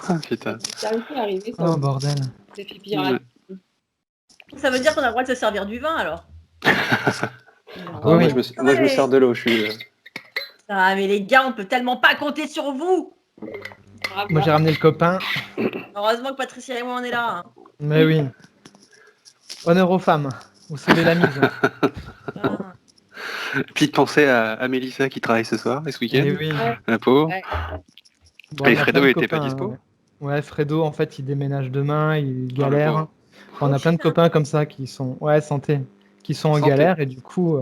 Ah, putain. C'est arrivé ça. Oh bordel. C'est pipi rapide. Ça veut dire qu'on a le droit de se servir du vin alors. Moi, Oui. je me sers de l'eau. Je suis. Ah mais les gars, on peut tellement pas compter sur vous. Bravo. Moi j'ai ramené le copain. Heureusement que Patricia et moi on est là. Hein. Mais oui. Honneur aux femmes. Vous sauvez la mise. Ah. Petite pensée à Mélissa qui travaille ce soir et ce week-end. Eh oui. La pauvre. Ouais. Bon, Et on a Fredo, plein de il était pas copains, dispo ouais, Fredo, en fait, il déménage demain, il Ah, le galère. pauvre. On a plein de copains comme ça qui sont, ouais, santé, qui sont en Santé. galère et du coup,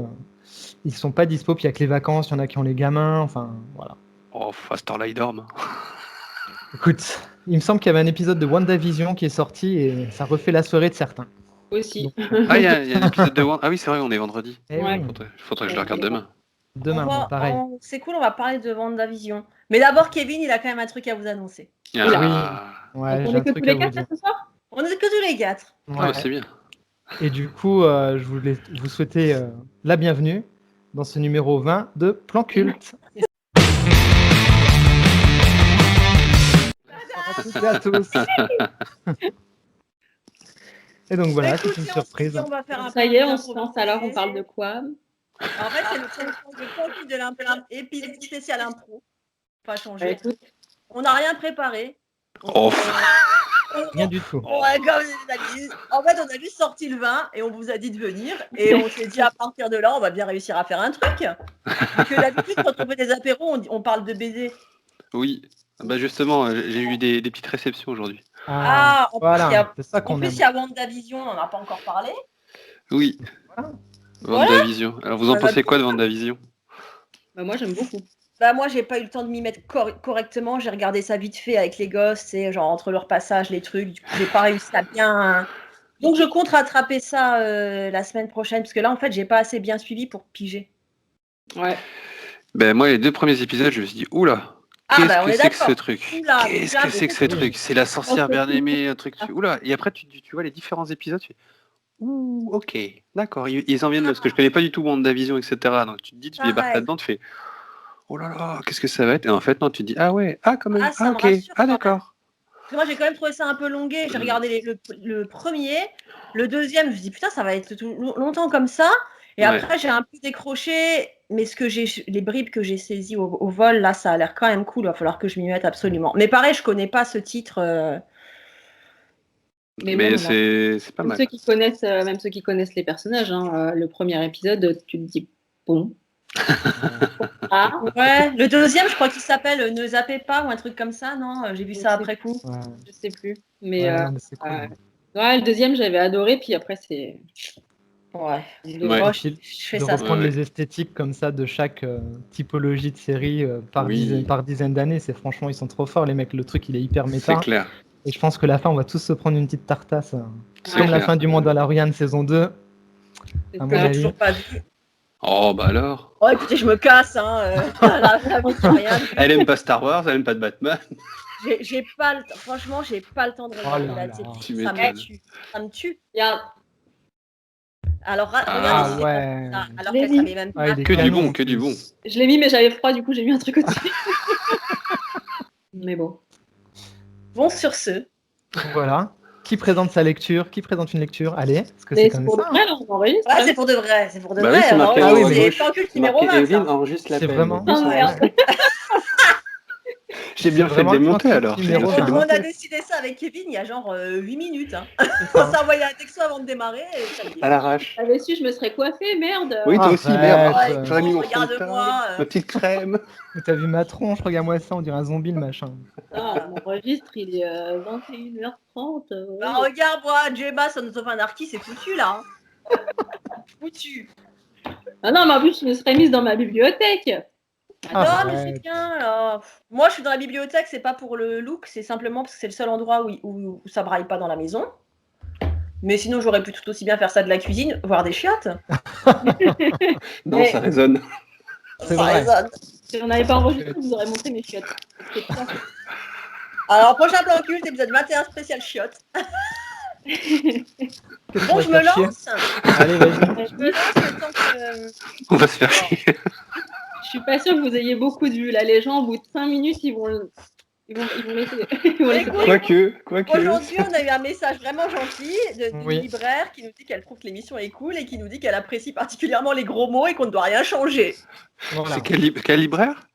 ils sont pas dispo. Puis il y a que les vacances, il y en a qui ont les gamins, enfin, voilà. Oh, à cette heure-là, il dorment. Écoute, il me semble qu'il y avait un épisode de WandaVision qui est sorti et ça refait la soirée de certains. Aussi. Ah, il y a un épisode de Wanda. Ah oui, c'est vrai, on est vendredi. Eh Ouais. oui, Faudrait que je le regarde demain. demain, bon, pareil. C'est cool, on va parler de WandaVision. Mais d'abord, Kevin, il a quand même un truc à vous annoncer. Ah, Ouais, Donc, on j'ai est un que truc tous à les vous 4 dire. ce soir. On est que tous les quatre. Ah, Ouais. c'est bien. Et du coup, je voulais vous souhaiter la bienvenue dans ce numéro 20 de Plan Culte. À toutes et à tous. Et donc voilà, Écoute, c'est une si on se surprise. dit, on va faire un Ça y peu est, on se lance alors. On improvisé. parle de quoi? En fait, c'est le concours de l'impro, épisode spécial impro. Pas changer. Écoute, On n'a rien préparé. Oh. Rien du tout. Ouais, comme d'habitude. En fait, on a juste sorti le vin et on vous a dit de venir. Et on s'est dit, à partir de là, on va bien réussir à faire un truc. Vu que d'habitude, quand on fait des apéros, on parle de BD. Oui. Bah justement, j'ai eu des petites réceptions aujourd'hui. Ah, en voilà, plus, il y a, c'est ça en qu'on plus, aime. il y a WandaVision, on n'en a pas encore parlé. Oui. Voilà. WandaVision. Alors vous en Voilà. pensez quoi de WandaVision? bah, moi j'aime beaucoup. Bah, moi, j'ai pas eu le temps de m'y mettre correctement. J'ai regardé ça vite fait avec les gosses, et genre entre leurs passages, les trucs. Du coup, j'ai pas réussi à bien. Donc, je compte rattraper ça la semaine prochaine, parce que là, en fait, j'ai pas assez bien suivi pour piger. Ouais. Ben moi, les 2 premiers épisodes, je me suis dit, oula, Ah, qu'est-ce bah, on que est c'est que ce d'accord. truc? Oula, Qu'est-ce déjà, que c'est que ce beaucoup. truc? C'est la sorcière bien aimée, un truc. Ah. Oula. Et après, tu vois les différents épisodes, tu fais, ouh, ok, d'accord. Ils en viennent là, parce que je connais pas du tout WandaVision, etc. Donc tu te dis, tu débarques Pareil. là-dedans, tu fais, oh là là, qu'est-ce que ça va être? Et en fait, non, tu te dis, ah ouais, ah quand même, Ah, ça ah me ok, rassure ah quand même. d'accord. Parce que moi, j'ai quand même trouvé ça un peu longué. J'ai regardé le premier, le deuxième, je me suis dit, putain, ça va être longtemps comme ça. Et Ouais. après, j'ai un peu décroché, mais les bribes que j'ai saisies au vol, là, ça a l'air quand même cool. Il va falloir que je m'y mette absolument. Mais pareil, je connais pas ce titre. Mais Mais bon, c'est pas même mal. ceux qui connaissent les personnages, hein, le premier épisode, tu te dis bon. Ah, Ouais, le deuxième, je crois qu'il s'appelle Ne zappez pas ou un truc comme ça, non? J'ai vu Je ça sais après coup. Ouais. je sais plus. Mais, Ouais, non, mais c'est cool. ouais, le deuxième j'avais adoré, puis après c'est. Ouais. Ouais. Moi, Et puis, je fais de ça. reprendre Ouais. les esthétiques comme ça de chaque typologie de série par Oui. dizaine d'années, c'est franchement, ils sont trop forts, les mecs. Le truc, il est hyper C'est méta. clair. Et je pense que la fin, on va tous se prendre une petite tartasse. C'est Comme la clair. fin du Mandalorian saison 2, c'est à mon Que j'ai avis. toujours pas vu. Oh bah alors. Oh, écoutez, je me casse, hein. Là, j'ai rien vu. Elle aime pas Star Wars, elle aime pas de Batman. J'ai pas le temps. Franchement, j'ai pas le temps de regarder là la là. télé. Tu Ça me m'étonnes. tue. Ça me tue. Il y a Alors, Ah, regardez si c'est ouais. ça. Alors Je l'ai qu'elle mis. savait même Ah, pas. il est Que du canon, bon, en que du plus. bon. Je l'ai mis, mais j'avais froid, du coup j'ai mis un truc au-dessus. Mais bon. Bon, sur ce. Voilà. Qui présente sa lecture? Qui présente une lecture? Allez, parce que Mais c'est c'est comme pour de ça. vrai, là, on enregistre. Ouais, c'est pour de vrai. C'est pour de Bah vrai. oui, c'est marqué Alors, en haut à c'est gauche. Plan Culte C'est numéro marqué 20. Evelyne Ça. enregistre C'est l'appel. vraiment- Donc, oui, c'est Ah, vrai. J'ai bien C'est fait de vraiment les le monter principe alors. J'ai numéro bien fait de les un. On monter. a décidé ça avec Kevin il y a genre 8 minutes. Hein. C'est On ça. s'est envoyé un texto avant de démarrer. Et ça y est. À l'arrache. J'avais su, je me serais coiffée, merde. Oui, toi aussi, merde. Arrête. Ouais, J'aurais mis mon fond de teint, regarde-moi. ma petite crème. Mais t'as vu ma tronche? Regarde-moi ça, on dirait un zombie le machin. Ah, mon registre, il est 21h30. Bah, regarde-moi, Jeba, Sons of Anarchy, c'est foutu là. Hein. Foutu. Ah non, mais en plus, je me serais mise dans ma bibliothèque. Non, mais c'est Arrête. bien là. Moi, je suis dans la bibliothèque, c'est pas pour le look, c'est simplement parce que c'est le seul endroit où ça braille pas dans la maison. Mais sinon, j'aurais pu tout aussi bien faire ça de la cuisine, voire des chiottes. Non, Mais- ça résonne. C'est Ça vrai. résonne. Si on n'avait pas enregistré, je vous aurais montré mes chiottes. C'est ça. Alors, prochain plan culte, épisode 21 spécial chiottes. Qu'est-ce qu'on Bon, va je me faire chier? lance. Allez, vas-y. Je me lance le temps que. On va se faire chier. Je suis pas sûre que vous ayez beaucoup de vues. Là, les gens, au bout de 5 minutes, ils vont Ils vont laisser. Quoique. Aujourd'hui, on a eu un message vraiment gentil d'une Oui. libraire qui nous dit qu'elle trouve que l'émission est cool et qui nous dit qu'elle apprécie particulièrement les gros mots et qu'on ne doit rien changer. Voilà. C'est quel libraire?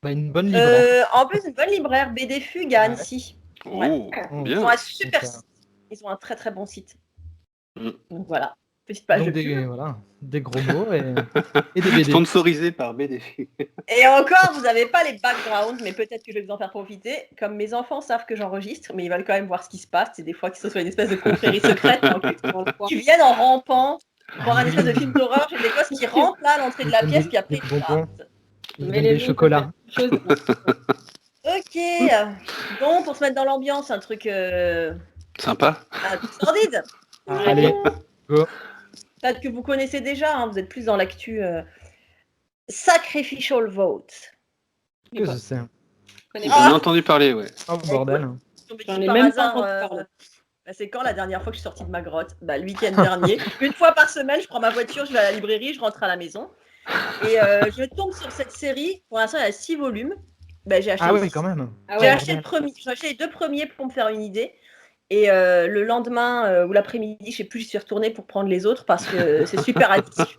Bah, une bonne libraire. En plus, une bonne libraire, BD Fugue à Annecy. Ouais. Oh, Oh. Ils ont bien. un super Donc, site. Ils ont un très très bon site. Mm. Donc voilà, petite page Donc de pub. des gros mots et des BD. Sponsorisé par BDF. Et encore, vous n'avez pas les backgrounds, mais peut-être que je vais vous en faire profiter. Comme mes enfants savent que j'enregistre, mais ils veulent quand même voir ce qui se passe. C'est des fois qu'ils sont sur une espèce de confrérie secrète. Ils viennent en rampant, voir un espèce de film d'horreur. J'ai des gosses qui rampent là à l'entrée de la pièce, puis après Des ils bonbons. partent. Ils Mais donnent les des chocolats. Ok, donc pour se mettre dans l'ambiance, un truc Sympa. sordide. Allez, go. Peut-être que vous connaissez déjà, hein, vous êtes plus dans l'actu. Sacrificial vote. Que je sais. connais J'en pas. ai entendu parler, ouais. Oh bordel. Tombé J'en dessus ai par même pas hasard, entendu parler. c'est quand la dernière fois que je suis sortie de ma grotte? Le week-end dernier. Une fois par semaine, je prends ma voiture, je vais à la librairie, je rentre à la maison. Et je tombe sur cette série. Pour l'instant, il y a 6 volumes. J'ai acheté, Ah oui, quand même. Ah j'ai ouais. acheté j'ai acheté les 2 premiers pour me faire une idée. Et le lendemain ou l'après-midi, je ne sais plus, je suis retournée pour prendre les autres parce que c'est super addictif.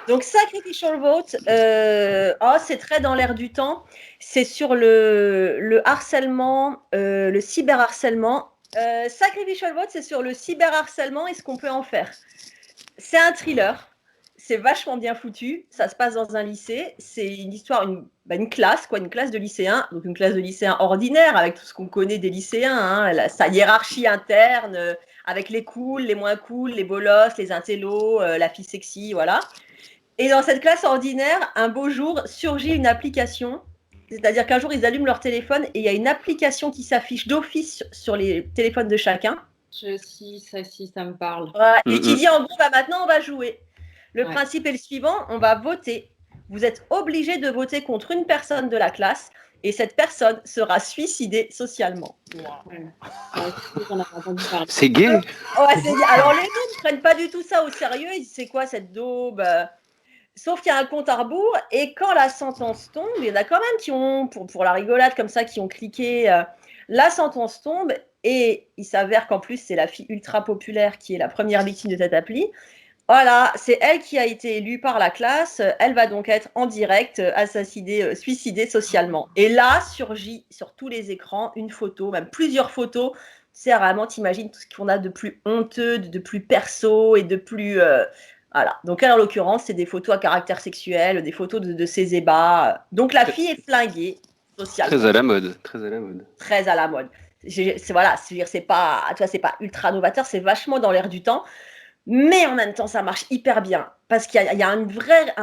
Donc, Sacrificial Vote, c'est très dans l'air du temps. C'est sur le harcèlement, le cyberharcèlement. Sacrificial Vote, c'est sur le cyberharcèlement et ce qu'on peut en faire. C'est un thriller. C'est vachement bien foutu. Ça se passe dans un lycée. C'est une histoire, une classe de lycéens. Donc, une classe de lycéens ordinaire avec tout ce qu'on connaît des lycéens. Hein, sa hiérarchie interne, avec les cools, les moins cools, les bolosses, les intellos, la fille sexy, voilà. Et dans cette classe ordinaire, un beau jour, surgit une application. C'est-à-dire qu'un jour, ils allument leur téléphone et il y a une application qui s'affiche d'office sur les téléphones de chacun. Si, ça me parle. Et qui dit en gros, maintenant, on va jouer. Le Ouais. principe est le suivant, on va voter. Vous êtes obligé de voter contre une personne de la classe et cette personne sera suicidée socialement. J'en ai entendu parler. C'est gay. Alors, les gens ne prennent pas du tout ça au sérieux. Ils disent, c'est quoi cette daube? Sauf qu'il y a un compte à rebours et quand la sentence tombe, il y en a quand même qui ont, pour la rigolade comme ça, qui ont cliqué. La sentence tombe et il s'avère qu'en plus, c'est la fille ultra populaire qui est la première victime de cette appli. Voilà, c'est elle qui a été élue par la classe. Elle va donc être en direct assassinée, suicidée socialement. Et là, surgit sur tous les écrans une photo, même plusieurs photos. C'est vraiment, t'imagines tout ce qu'on a de plus honteux, de plus perso et de plus... Voilà. Donc, elle, en l'occurrence, c'est des photos à caractère sexuel, des photos de ses ébats. Donc, la fille est flinguée socialement. Très à la mode. Très à la mode. C'est pas ultra novateur, c'est vachement dans l'air du temps. Mais en même temps, ça marche hyper bien. Parce qu'il y a un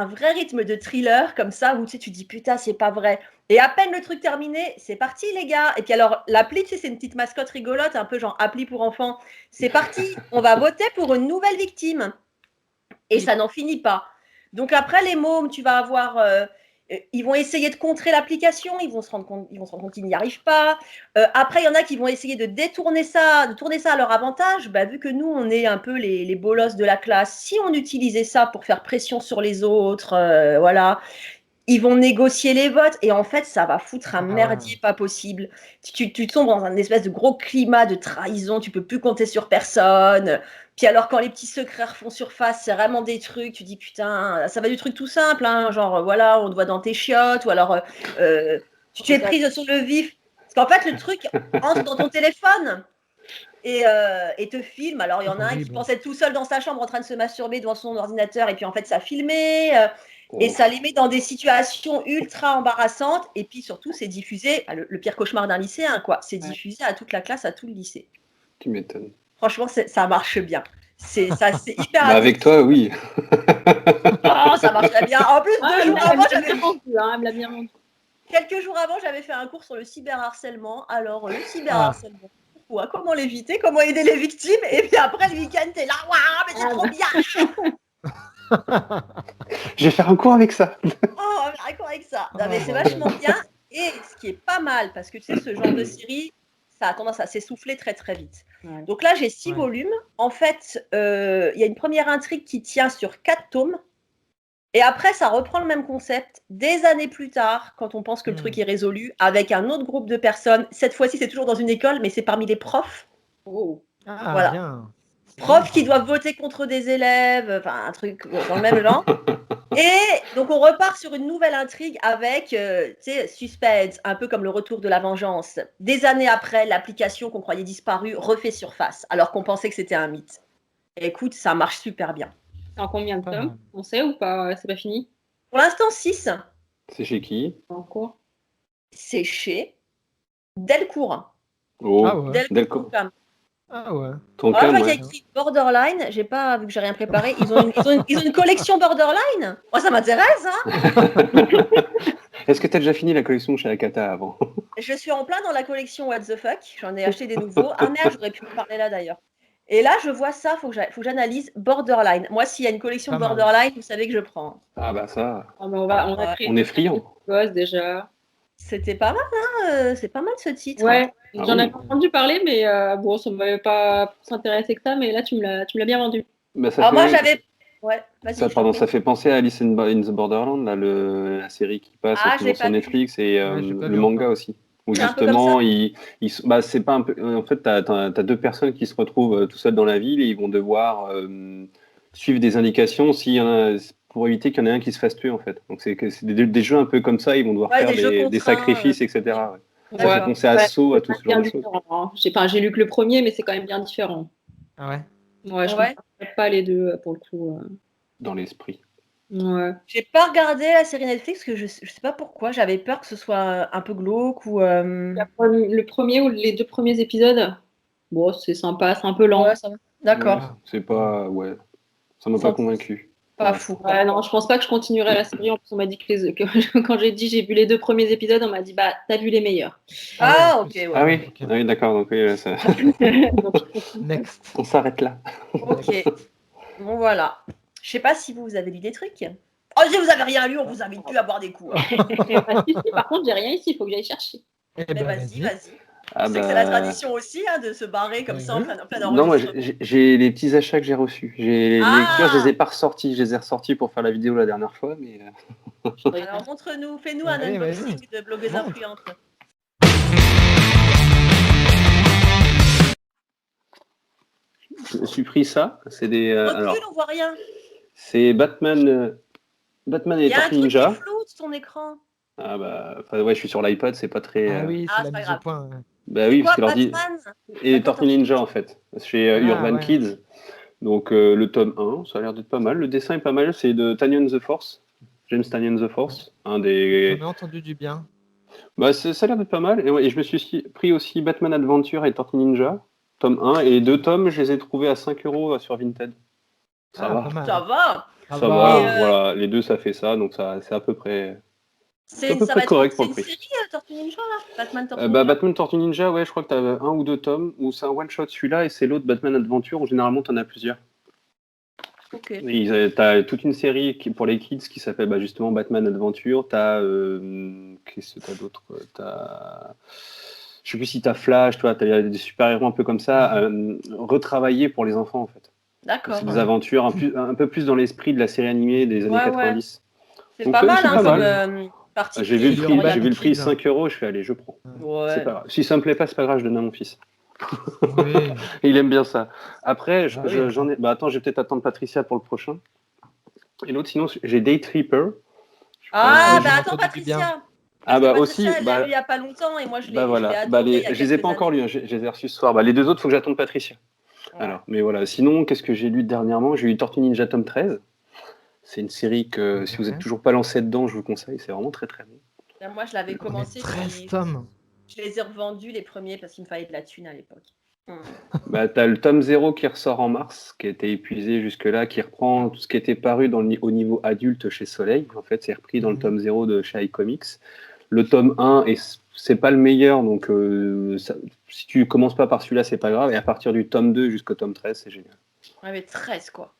vrai rythme de thriller comme ça, où tu dis putain, c'est pas vrai. Et à peine le truc terminé, c'est parti les gars. Et puis alors, l'appli, c'est une petite mascotte rigolote, un peu genre appli pour enfants. C'est parti, on va voter pour une nouvelle victime. Et ça n'en finit pas. Donc après, les mômes, tu vas avoir... ils vont essayer de contrer l'application, ils vont se rendre compte qu'ils n'y arrivent pas. Après, il y en a qui vont essayer de tourner ça à leur avantage. Vu que nous, on est un peu les bolosses de la classe, si on utilisait ça pour faire pression sur les autres, voilà, ils vont négocier les votes et en fait, ça va foutre un merdier pas possible. Tu tombes dans un espèce de gros climat de trahison, tu peux plus compter sur personne. Puis alors, quand les petits secrets refont surface, c'est vraiment des trucs, tu dis putain, ça va du truc tout simple, hein, genre voilà, on te voit dans tes chiottes, ou alors tu es prise sur le vif. Parce qu'en fait, le truc entre dans ton téléphone et te filme. Alors, il y en a un qui pensait tout seul dans sa chambre en train de se masturber devant son ordinateur, et puis en fait, ça filmait. Et ça les met dans des situations ultra embarrassantes. Et puis surtout, c'est diffusé, le pire cauchemar d'un lycéen, quoi. C'est diffusé à toute la classe, à tout le lycée. Tu m'étonnes. Franchement, ça marche bien. C'est hyper. Avec toi, oui. Oh, ça marche très bien. En plus, 2 jours avant, j'avais bien vendu. Quelques jours avant, j'avais fait un cours sur le cyberharcèlement. Alors, le cyberharcèlement, pourquoi, comment l'éviter, comment aider les victimes. Et puis après, le week-end, t'es là, waouh, mais c'est trop bien. Je vais faire un cours avec ça. Un cours avec ça. Non, mais c'est vachement bien. Et ce qui est pas mal, parce que tu sais, ce genre de série, ça a tendance à s'essouffler très très vite. Ouais. Donc là, j'ai 6 volumes. En fait, il y a une première intrigue qui tient sur 4 tomes. Et après, ça reprend le même concept des années plus tard, quand on pense que le Hmm. truc est résolu, avec un autre groupe de personnes. Cette fois-ci, c'est toujours dans une école, mais c'est parmi les profs. Oh. Ah, Voilà. bien. C'est Profs bien, qui ça. doivent voter contre des élèves, enfin un truc dans le même genre. Et donc on repart sur une nouvelle intrigue avec, tu sais, suspense, un peu comme le retour de la vengeance. Des années après, l'application qu'on croyait disparue refait surface, alors qu'on pensait que c'était un mythe. Et écoute, ça marche super bien. C'est en combien de Pas tomes? mal. On sait ou pas? C'est pas fini? Pour l'instant, 6, C'est chez qui? C'est en cours. c'est chez Delcourt. Oh, Ah ouais. Delco. Delcourt. Ah ouais. Ton Alors, je vois ouais. qu'il y a écrit Borderline. J'ai pas vu que j'ai rien préparé. Ils ont une collection Borderline. Moi, ça m'intéresse. Hein. Est-ce que t'as déjà fini la collection chez Akata avant? Je suis en plein dans la collection What the fuck. J'en ai acheté des nouveaux. Ah merde, j'aurais pu en parler là d'ailleurs. Et là, je vois ça. Faut que j'analyse Borderline. Moi, s'il y a une collection Pas mal. Borderline, vous savez que je prends. Ah bah ça, Ah, mais on a Ouais. pris on est friand. gosse déjà. C'était pas mal. Hein, c'est pas mal ce titre. Ouais, Ah j'en oui. avais entendu parler, mais bon, ça m'avait pas s'intéresser que ça, mais là, tu me l'as bien vendu. Bah, ça Alors moi, fait... j'avais. Ouais. Vas-y. Ça, je pardon, t'en ça prie. fait penser à Alice in the Borderland, là, la série qui passe Ah, en ce je moment l'ai sur pas vu. Netflix, et Ouais, j'ai pas le vu manga encore. aussi. Où C'est un peu comme justement, ça. bah, c'est pas un peu. En fait, t'as deux personnes qui se retrouvent tout seules dans la ville et ils vont devoir suivre des indications s'il y en a, pour éviter qu'il y en ait un qui se fasse tuer, en fait. Donc, c'est des jeux un peu comme ça, ils vont devoir Ouais, faire des jeux des contraints. sacrifices, etc. Ouais. Ça fait D'accord. penser à Ouais, Saw, à c'est tout quand ce même genre bien de choses. différent. Hein. J'ai lu que le premier, mais c'est quand même bien différent. Ah ouais. Ouais, je Ouais. comprends pas les deux pour le coup. Dans l'esprit. Ouais. J'ai pas regardé la série Netflix parce que je sais pas pourquoi. J'avais peur que ce soit un peu glauque ou. Le premier ou les deux premiers épisodes, bon, c'est sympa, c'est un peu lent. Ouais, ça va. D'accord. Ouais, c'est pas. Ouais, ça m'a pas Sans- convaincu. Pas Ouais. fou. Quoi. Ouais, non, je pense pas que je continuerai la série. En plus, on m'a dit que quand j'ai vu les deux premiers épisodes, on m'a dit, bah, t'as vu les meilleurs. Ah, ouais, ok, plus. ouais. Ah oui, Ok. ah oui, d'accord. Donc, oui, ça... Donc, je continue. Next. on s'arrête là. Ok. Bon, voilà. Je sais pas si vous avez lu des trucs. Oh, si vous avez rien lu, on vous invite plus à boire des coups. Hein. Ah, si, par contre, j'ai rien ici, il faut que j'aille chercher. Eh Mais ben, vas-y, vas-y. Ah Je sais que c'est la bah... tradition aussi hein, de se barrer comme ça en plein Non, moi enregistrement. j'ai les petits achats que j'ai reçus. Les lectures, je les ai Ah. pas ressortis. Je les ai ressortis pour faire la vidéo la dernière fois, mais Alors montre-nous, fais-nous un Allez, unboxing vas-y. de blogueuse Montre. influente. je me suis pris ça. C'est des Recule, alors on voit rien. c'est Batman Il et y a un Tortue truc qui est Ninja. flou sur ton écran. Ah bah enfin, ouais, je suis sur l'iPad, c'est pas très. Ah oui, c'est Ah, la c'est pas mise au grave. point. Ouais. Bah C'est oui, quoi, parce que leur dit Batman et Batman Tortue Ninja en fait, chez Ah, Urban ouais. Kids. Donc le tome 1, ça a l'air d'être pas mal. Le dessin est pas mal. C'est de Tanyan the Force, James Tanyan the Force, un des. J'en ai entendu du bien. Bah, ça a l'air d'être pas mal. Et, ouais, et je me suis pris aussi Batman Adventure et Tortue Ninja, tome 1. Et les deux tomes, je les ai trouvés à 5 € sur Vinted. Ça Ah, va. pas mal. Ça va. Ça Et, va. Voilà, les deux, ça fait ça. Donc c'est à peu près, Ça près va être correct pour c'est le une prix. série Tortue Ninja là Batman Tortue Bah, Ninja Batman Tortue Ninja, ouais, je crois que t'as un ou deux tomes. Ou c'est un one-shot celui-là et c'est l'autre Batman Adventure où généralement t'en as plusieurs. Ok. Et t'as toute une série pour les kids qui s'appelle bah, justement Batman Adventure. Qu'est-ce que t'as d'autre? Je sais plus si t'as Flash, toi, t'as des super-héros un peu comme ça, retravaillés pour les enfants en fait. D'accord. C'est des Ouais. aventures un peu plus dans l'esprit de la série animée des années Ouais, 90. C'est Donc pas mal c'est hein, pas comme mal. partie J'ai vu le prix, éditoriale. j'ai vu le prix Kids, hein. 5 €, je fais allez, je prends. C'est Ouais. pas grave. Si ça me plaît pas, c'est pas grave, je donne à mon fils. Oui. Il aime bien ça. Après, Ah oui, j'en ai. Bah attends, je vais peut-être attendre Patricia pour le prochain. Et l'autre, sinon, j'ai Day Tripper. Ah, oui, bah j'en ai attends, entendu du bien. Patricia. Ah Parce bah que Patricia, aussi, elle l'a lu il y a pas longtemps et moi je bah l'ai voilà. adoré il y a Je les ai quelques pas encore années. lus, hein, je les ai reçus ce soir. Bah les deux autres, faut que j'attende Patricia. Ouais. Alors, mais voilà. Sinon, qu'est-ce que j'ai lu dernièrement? J'ai lu Tortue Ninja tome 13. C'est une série que si vous êtes Ouais. toujours pas lancé dedans, je vous conseille. C'est vraiment très très bon. Là, moi, je l'avais Mais commencé, 13 puis tomes. je les ai revendus les premiers parce qu'il me fallait de la thune à l'époque. Bah t'as le tome 0 qui ressort en mars, qui a été épuisé jusque-là, qui reprend tout ce qui était paru au niveau adulte chez Soleil. En fait, c'est repris dans le tome 0 de chez iComics. Le tome 1, c'est pas le meilleur, donc si tu commences pas par celui-là, c'est pas grave. Et à partir du tome 2 jusqu'au tome 13, c'est génial. Ouais, mais 13 quoi.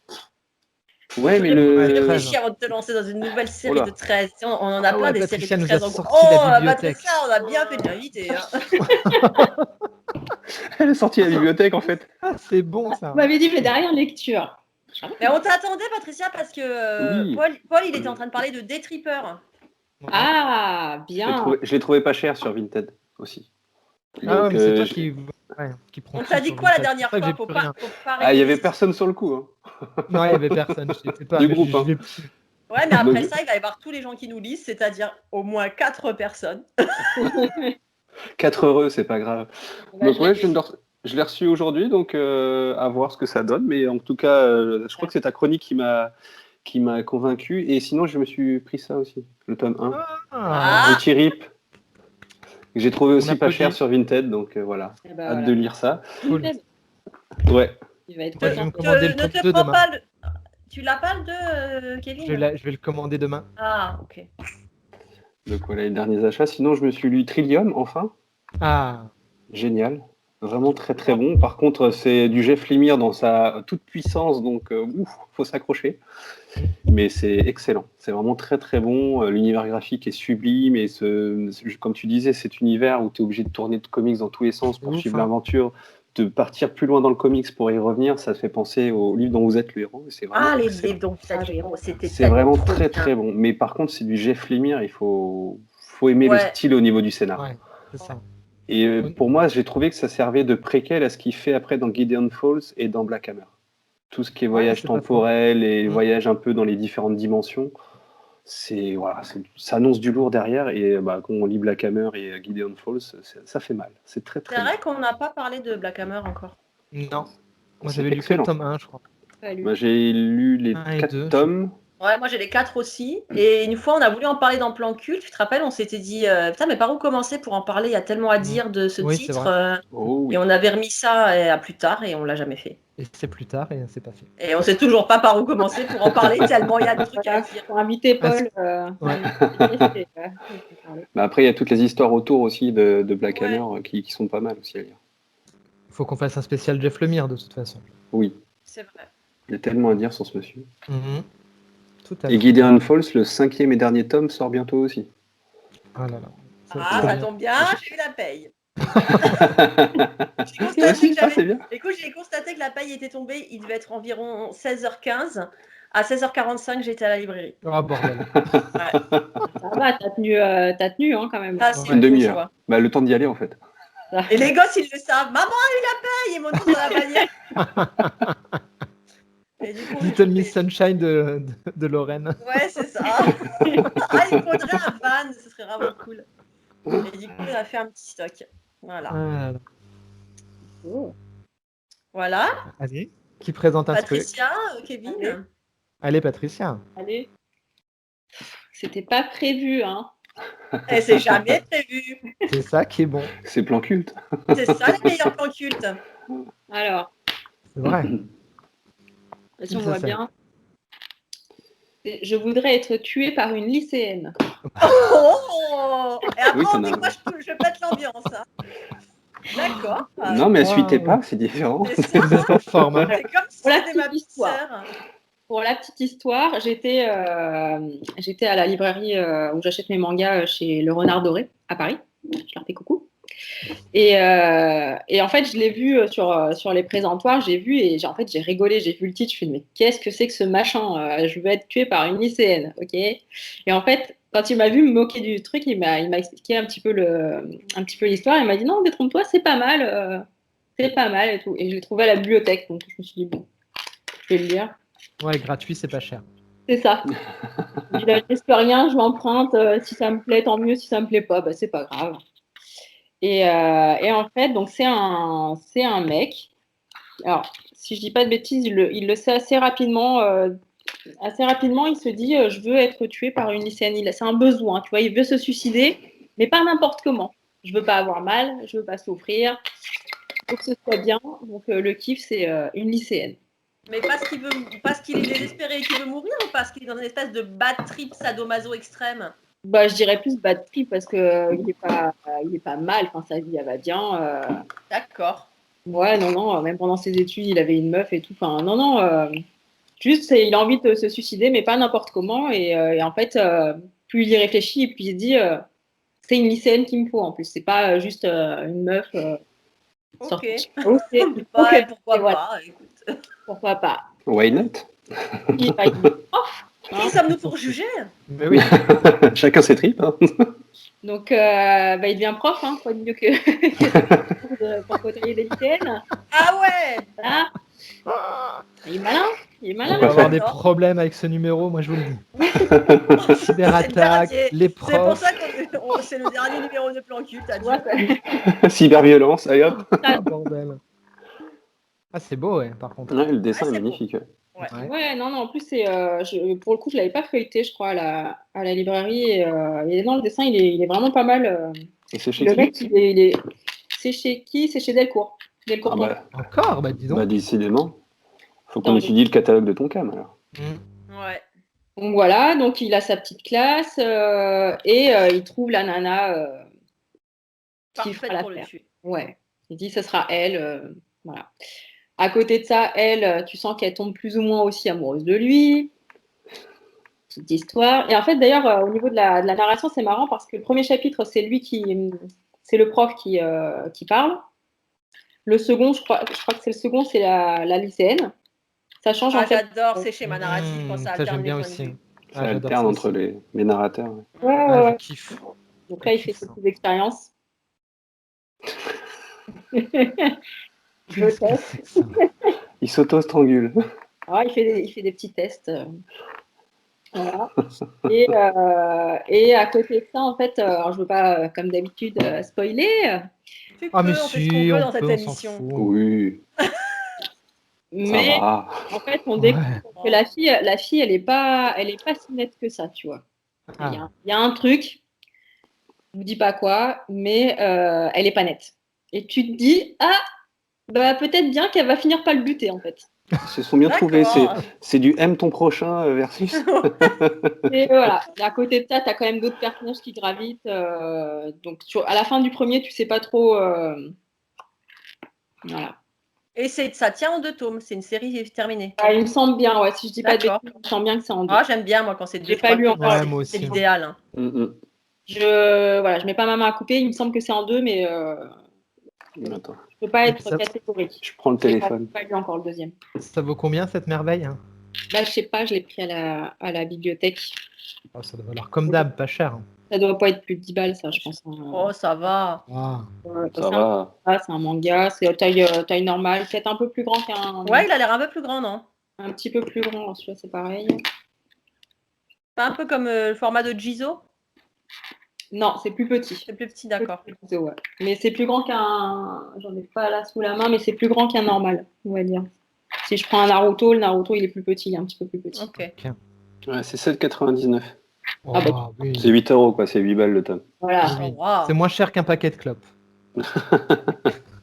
Ouais, mais Réfléchis avant de te lancer dans une nouvelle série Oula. de 13. On en a Ah plein ouais, des Patricia séries de nous a 13 en sorti Oh, la bibliothèque. Patricia, on a bien fait de l'inviter. Hein. Elle est sortie à la bibliothèque en fait. Ah, c'est bon Vous ça. m'avez dit, mais derrière lecture. Mais on t'attendait, Patricia, parce que Oui. Paul, il était en train de parler de Day-Tripper. Ah, bien. Je l'ai trouvé pas cher sur Vinted aussi. Ah ouais, Donc, mais c'est toi je- qui prend On tout t'a dit sur quoi la Vinted. C'est dernière pour ça que fois? j'ai plus rien. Faut pas Ah, il y révéler avait ce- personne sur le coup. Hein. Non, il y avait personne. Je sais pas. Du mais groupe, je hein. vais plus. Ouais, mais après Donc- ça, il va y avoir tous les gens qui nous lisent, c'est-à-dire au moins 4 personnes. 4 heureux, c'est pas grave. Bah, Donc je ouais, l'ai- je l'ai reçu aujourd'hui, donc à voir ce que ça donne. Mais en tout cas, je crois que c'est ta chronique qui m'a convaincu. Et sinon, je me suis pris ça aussi, le tome 1. Ah, Petit rip, que j'ai trouvé aussi pas applaudit. cher sur Vinted. Donc voilà, Eh ben, hâte voilà. de lire ça. Cool. Vinted, Ouais. il va être Moi, je vais content. me commander le Ne tome te 2 prends demain. pas le... Tu l'as pas le 2, Kevin? Je vais le commander demain. Ah, ok. Donc voilà les derniers achats. Sinon, je me suis lu Trillium, enfin. Ah, Génial. Vraiment très très bon. Par contre, c'est du Jeff Lemire dans sa toute puissance, donc faut s'accrocher. Mais c'est excellent. C'est vraiment très très bon. L'univers graphique est sublime et comme tu disais, cet univers où tu es obligé de tourner de comics dans tous les sens pour ouf, suivre hein. l'aventure, de partir plus loin dans le comics pour y revenir, ça te fait penser au livre dont vous êtes le héros. Et c'est vraiment Ah, les excellent. livres dont vous êtes le héros, c'était C'est tellement vraiment trop très bien. très bon. Mais par contre, c'est du Jeff Lemire. Faut aimer le Ouais. style au niveau du scénar. Ouais, c'est ça. Et Oui. pour moi, j'ai trouvé que ça servait de préquel à ce qu'il fait après dans Gideon Falls et dans Black Hammer. Tout ce qui est voyage c'est pas faux. temporel et Mm. voyage un peu dans les différentes dimensions, ça annonce du lourd derrière. Et bah, quand on lit Black Hammer et Gideon Falls, ça fait mal. C'est très très C'est bien. vrai qu'on n'a pas parlé de Black Hammer encore. Non. Moi, C'est j'avais lu que le excellent. tome 1, je crois. Pas lu. Moi, j'ai lu les 1 et 4 2, tomes. Ouais, moi j'ai les 4 aussi. Et une fois, on a voulu en parler dans Plan Cul. Tu te rappelles, on s'était dit, putain, mais par où commencer pour en parler? Il y a tellement à dire de ce Oui, c'est titre. vrai. Oh oui. Et on avait remis ça à plus tard et on l'a jamais fait. Et c'est plus tard et c'est pas fait. Et on sait toujours pas par où commencer pour en parler tellement il y a de trucs à Voilà, dire. pour inviter Ah, Paul. ouais. Bah, après, il y a toutes les histoires autour aussi de Black Ouais. Hammer qui sont pas mal aussi à lire. Il faut qu'on fasse un spécial Jeff Lemire de toute façon. Oui, C'est vrai. il y a tellement à dire sur ce monsieur. Mhm. Tout à Et fait. Gideon Falls, le 5e et dernier tome, sort bientôt aussi. Ah là là. Ah, trop ça bien. tombe bien, j'ai eu la paye. J'ai Toi constaté aussi, que j'avais. c'est bien. Écoute, j'ai constaté que la paye était tombée. Il devait être environ 16h15. À 16h45, j'étais à la librairie. Oh bordel. Ça va, t'as tenu hein, quand même. Ah, si, Ouais. Une faut que je demi-heure. vois. Bah, le temps d'y aller en fait. Et les gosses, ils le savent. Maman a eu la paye et mon nom dans la bannière. Et du coup, on Little est Miss tombé. Sunshine de Lorraine. Ouais, c'est ça. Ah, il faudrait un van, ce serait vraiment cool. Et du coup, on a fait un petit stock. Voilà. Ah là là. Oh. Voilà. Allez, qui présente un truc? Patricia, Kevin. Allez. Allez, Patricia. Allez. C'était pas prévu, hein. Et c'est jamais prévu. C'est ça qui est bon. C'est plan culte. C'est ça les meilleurs plans cultes. Alors, C'est vrai. si on Ça, voit ça. bien. Je voudrais être tuée par une lycéenne. Oh. Et après, Oui, on t'en dit as- moi, je pète l'ambiance. Hein. D'accord. Non, mais wow. suitez pas, c'est différent. C'est ça. Vous êtes en forme. Hein. C'est comme si Pour la c'était ma petite petite histoire. sœur. Pour la petite histoire, j'étais à la librairie où j'achète mes mangas chez Le Renard Doré à Paris. Je leur fais coucou. Et en fait, je l'ai vu sur les présentoirs, j'ai vu et en fait, j'ai rigolé, j'ai vu le titre, je me suis dit, mais qu'est-ce que c'est que ce machin? Je veux être tuée par une lycéenne, ok? Et en fait, quand il m'a vu me moquer du truc, il m'a expliqué un petit peu l'histoire. Il m'a dit, non, détrompe-toi, c'est pas mal et tout. Et je l'ai trouvé à la bibliothèque, donc je me suis dit, bon, je vais le lire. Ouais, gratuit, c'est pas cher. C'est ça. Je risque rien, je l'emprunte. Si ça me plaît, tant mieux. Si ça me plaît pas, bah, c'est pas grave. Et en fait, donc c'est un mec. Alors, si je dis pas de bêtises, il le sait assez rapidement. Assez rapidement, il se dit je veux être tué par une lycéenne. C'est un besoin, tu vois. Il veut se suicider, mais pas n'importe comment. Je veux pas avoir mal, je veux pas souffrir. Il faut que ce soit bien. Donc le kiff, c'est une lycéenne. Mais parce qu'il est désespéré et qu'il veut mourir ou parce qu'il est dans une espèce de bad trip sadomaso extrême? Bah, je dirais plus bad trip parce que il est pas mal. Enfin, sa vie, elle va bien. D'accord. Ouais, non, même pendant ses études, il avait une meuf et tout. Enfin, non. Juste, il a envie de se suicider, mais pas n'importe comment. Et en fait, plus il y réfléchit, et puis il se dit, c'est une lycéenne qu'il me faut en plus. C'est pas juste une meuf. Ok. sortie. Ouais, Ok, pourquoi et voilà. pas, écoute. Pourquoi pas? Why not? Il va être prof. Qui sommes-nous pour juger? Mais oui. Chacun ses tripes. Hein. Donc, il devient prof, hein, quoi de mieux que pour côtoyer des lycéennes. Ah ouais. Voilà. Il est malin. Il est On malin. va avoir des D'accord. problèmes avec ce numéro, moi je vous le dis. Cyberattaque, C'est les pour profs. ça que c'est le dernier numéro de Plan Cul, t'as Tu dit. vois, Cyberviolence, allez hop. Ah, bordel. Ah, c'est beau, ouais, par contre. Ouais, le dessin Ouais, est c'est beau. magnifique. Ouais. Ouais. Ouais, non, en plus, pour le coup, je l'avais pas feuilleté, je crois, à la librairie. Et non, le dessin, il est vraiment pas mal. Et c'est chez Le qui mec, c'est chez qui? C'est chez Delcourt. Delcourt. Ah Encore, bah dis donc. bah décidément. Faut qu'on Attends, étudie le catalogue de Tonkam alors. Ouais. Donc voilà, donc il a sa petite classe et il trouve la nana qui fera Parfaite pour le l'affaire. tuer. Ouais, il dit ce sera elle. Voilà. À côté de ça, elle, tu sens qu'elle tombe plus ou moins aussi amoureuse de lui. Petite histoire. Et en fait, d'ailleurs, au niveau de la narration, c'est marrant parce que le premier chapitre, c'est le prof qui parle. Le second, je crois que c'est le second, c'est la lycéenne. Ça change Ah, en fait. j'adore ces schémas narratifs quand ça Ça, alterne j'aime les bien points de aussi. vue. Ça Ah, j'adore alterne ça entre aussi. les narrateurs. Ouais. Ouais, Ah, ouais, je ouais. kiffe. Donc là, il Je fait kiffe ses ça. petites expériences. Je Qu'est-ce que teste. c'est que ça? Il s'auto-strangule. Ah, il fait des petits tests. Voilà. Et à côté de ça, en fait, alors je ne veux pas, comme d'habitude, spoiler, Tu Ah, mais peux, on fait ce qu'on si, veut on dans cette peut, on s'en émission. fout. Oui, ça mais va. en fait, on Ouais. découvre que la fille, elle est pas si nette que ça, tu vois. Ah. Il y a un truc, je vous dis pas quoi, mais elle est pas nette. Et tu te dis, ah, bah peut-être bien qu'elle va finir par le buter, en fait. Ils se sont bien trouvés. D'accord. C'est du aime ton prochain versus. Et voilà. Et à côté de ça, tu as quand même d'autres personnages qui gravitent. Donc, à la fin du premier, tu sais pas trop. Voilà. Et ça tient en 2 tomes, c'est une série terminée. Ah, il me semble bien, ouais. Si je dis pas de D'accord. bêtises, il me semble bien que c'est en deux. Ah, j'aime bien, moi, quand c'est J'ai 2, pas 3 lu tomes. encore. Ouais, moi C'est aussi. l'idéal. Hein. Je mets pas ma main à couper. Il me semble que c'est en deux, mais Attends, je peux pas être Ça- catégorique. je prends le J'ai pas, téléphone. pas lu encore le deuxième. Ça vaut combien cette merveille? Là, je sais pas, je l'ai pris à la bibliothèque. Oh, ça doit valoir comme d'hab, pas cher. Ça doit pas être plus de 10 balles, ça, je pense. Oh, ça va. Ah. Ça va. C'est un manga, c'est taille normale, peut-être un peu plus grand qu'un. Ouais, il a l'air un peu plus grand, non? Un petit peu plus grand, celui-là, c'est pareil. Pas un peu comme le format de Jizo? Non, c'est plus petit. C'est plus petit, d'accord. Ouais. Mais c'est plus grand qu'un. J'en ai pas là sous la main, mais c'est plus grand qu'un normal, on va dire. Si je prends un Naruto, le Naruto il est plus petit, il est un petit peu plus petit. Ok. Ouais, c'est 7,99. Oh, Ah bah, oui. C'est 8 euros, quoi. C'est 8 balles le tome. Voilà. Oui, oui. Oh, wow. C'est moins cher qu'un paquet de clopes.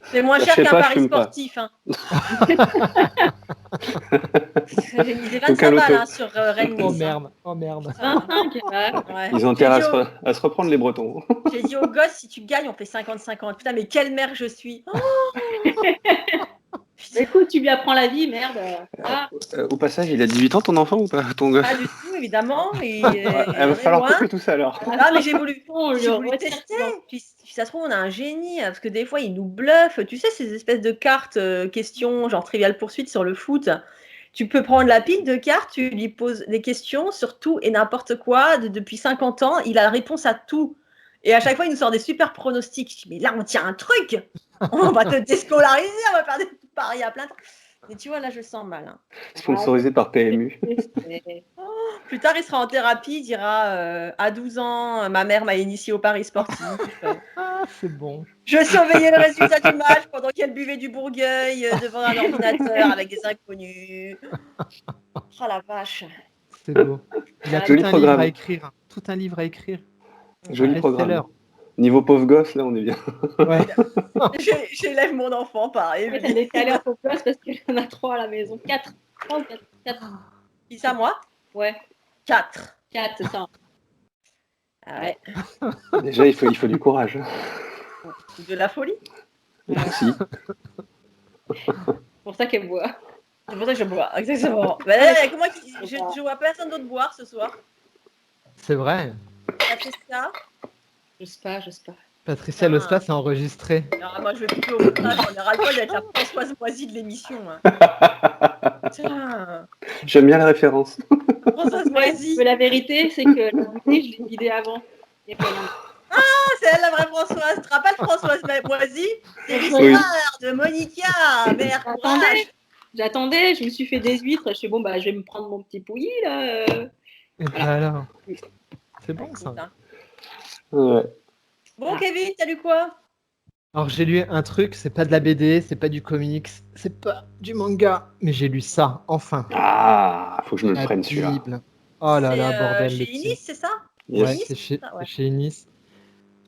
C'est moins Je cher sais qu'un pas, je pari fume pas. sportif. Hein. J'ai misé Aucun 25 balles loto. hein, sur Rennes Oh Nice. merde, oh merde. 25, Ouais. Ils ont J'ai intérêt dit au- à se reprendre les Bretons. J'ai dit aux gosses, si tu gagnes, on fait 50-50. Putain, mais quelle mère je suis. Oh Putain, écoute, tu lui apprends la vie, merde. Ah, Au passage, il a 18 ans ton enfant ou pas ton gosse? pas du tout, évidemment. Et, Ouais, on il va est falloir loin. couper tout ça alors. Ah, mais j'ai voulu on lui retire, tester. tu vois. Puis ça se trouve, on a un génie. Parce que des fois, il nous bluffe. Tu sais, ces espèces de cartes questions, genre Trivial Poursuite sur le foot. Tu peux prendre la pile de cartes, tu lui poses des questions sur tout et n'importe quoi. Depuis 50 ans, il a la réponse à tout. Et à chaque fois, il nous sort des super pronostics. Je dis, mais là, on tient un truc. On va te déscolariser, on va faire des paris à plein temps. Mais tu vois, là, je sens mal. Hein. Sponsorisé par PMU. Plus tard, il sera en thérapie. Il dira à 12 ans, ma mère m'a initié au paris sportif. Ah, c'est bon. Je surveillais le résultat du match pendant qu'elle buvait du Bourgueil devant un ordinateur avec des inconnus. Oh la vache. C'est beau. Il a Joli tout un programme. livre à écrire. Tout un livre à écrire. Joli Un programme. best-seller. Niveau pauvre gosse, là, on est bien. Ouais. J'élève mon enfant, pareil. Elle est allée en place parce qu'il y en a 3 à la maison. 4. 3 ou 4. 4. Qui ça, moi? Ouais, 4. 4, c'est ça. Ah ouais. Déjà, il faut du courage. De la folie. Merci. C'est pour ça qu'elle boit. C'est pour ça que je bois, exactement. Mais comment je vois personne d'autre boire ce soir. C'est vrai. T'as fait ça? J'ose pas. Patricia Losla s'est enregistrée. Alors, moi, je vais couper au montage. On est ras-le-bol d'être la Françoise Moisy de l'émission. Tiens, J'aime bien la référence. Françoise Moisy. Mais la vérité, c'est que la bouteille, je l'ai vidée avant. Il y a pas longtemps. C'est elle la vraie Françoise. Tu te rappelles Françoise Moisy? C'est l'histoire Oui. de Monica. Mère, courage. J'attendais, je me suis fait des huîtres. Je suis bon, bah, je vais me prendre mon petit pouilly là. Et ben alors, c'est bon ça. Ouais. Bon, Kevin, t'as lu quoi? Alors j'ai lu un truc, c'est pas de la BD, c'est pas du comics, c'est pas du manga, mais j'ai lu ça, enfin. Ah, faut que je me le La prenne celui-là. Bible. Oh là là, C'est, bordel. chez le petit. Inis, c'est ça? Yes. Ouais, Inis, c'est chez, ça, ouais. chez Inis.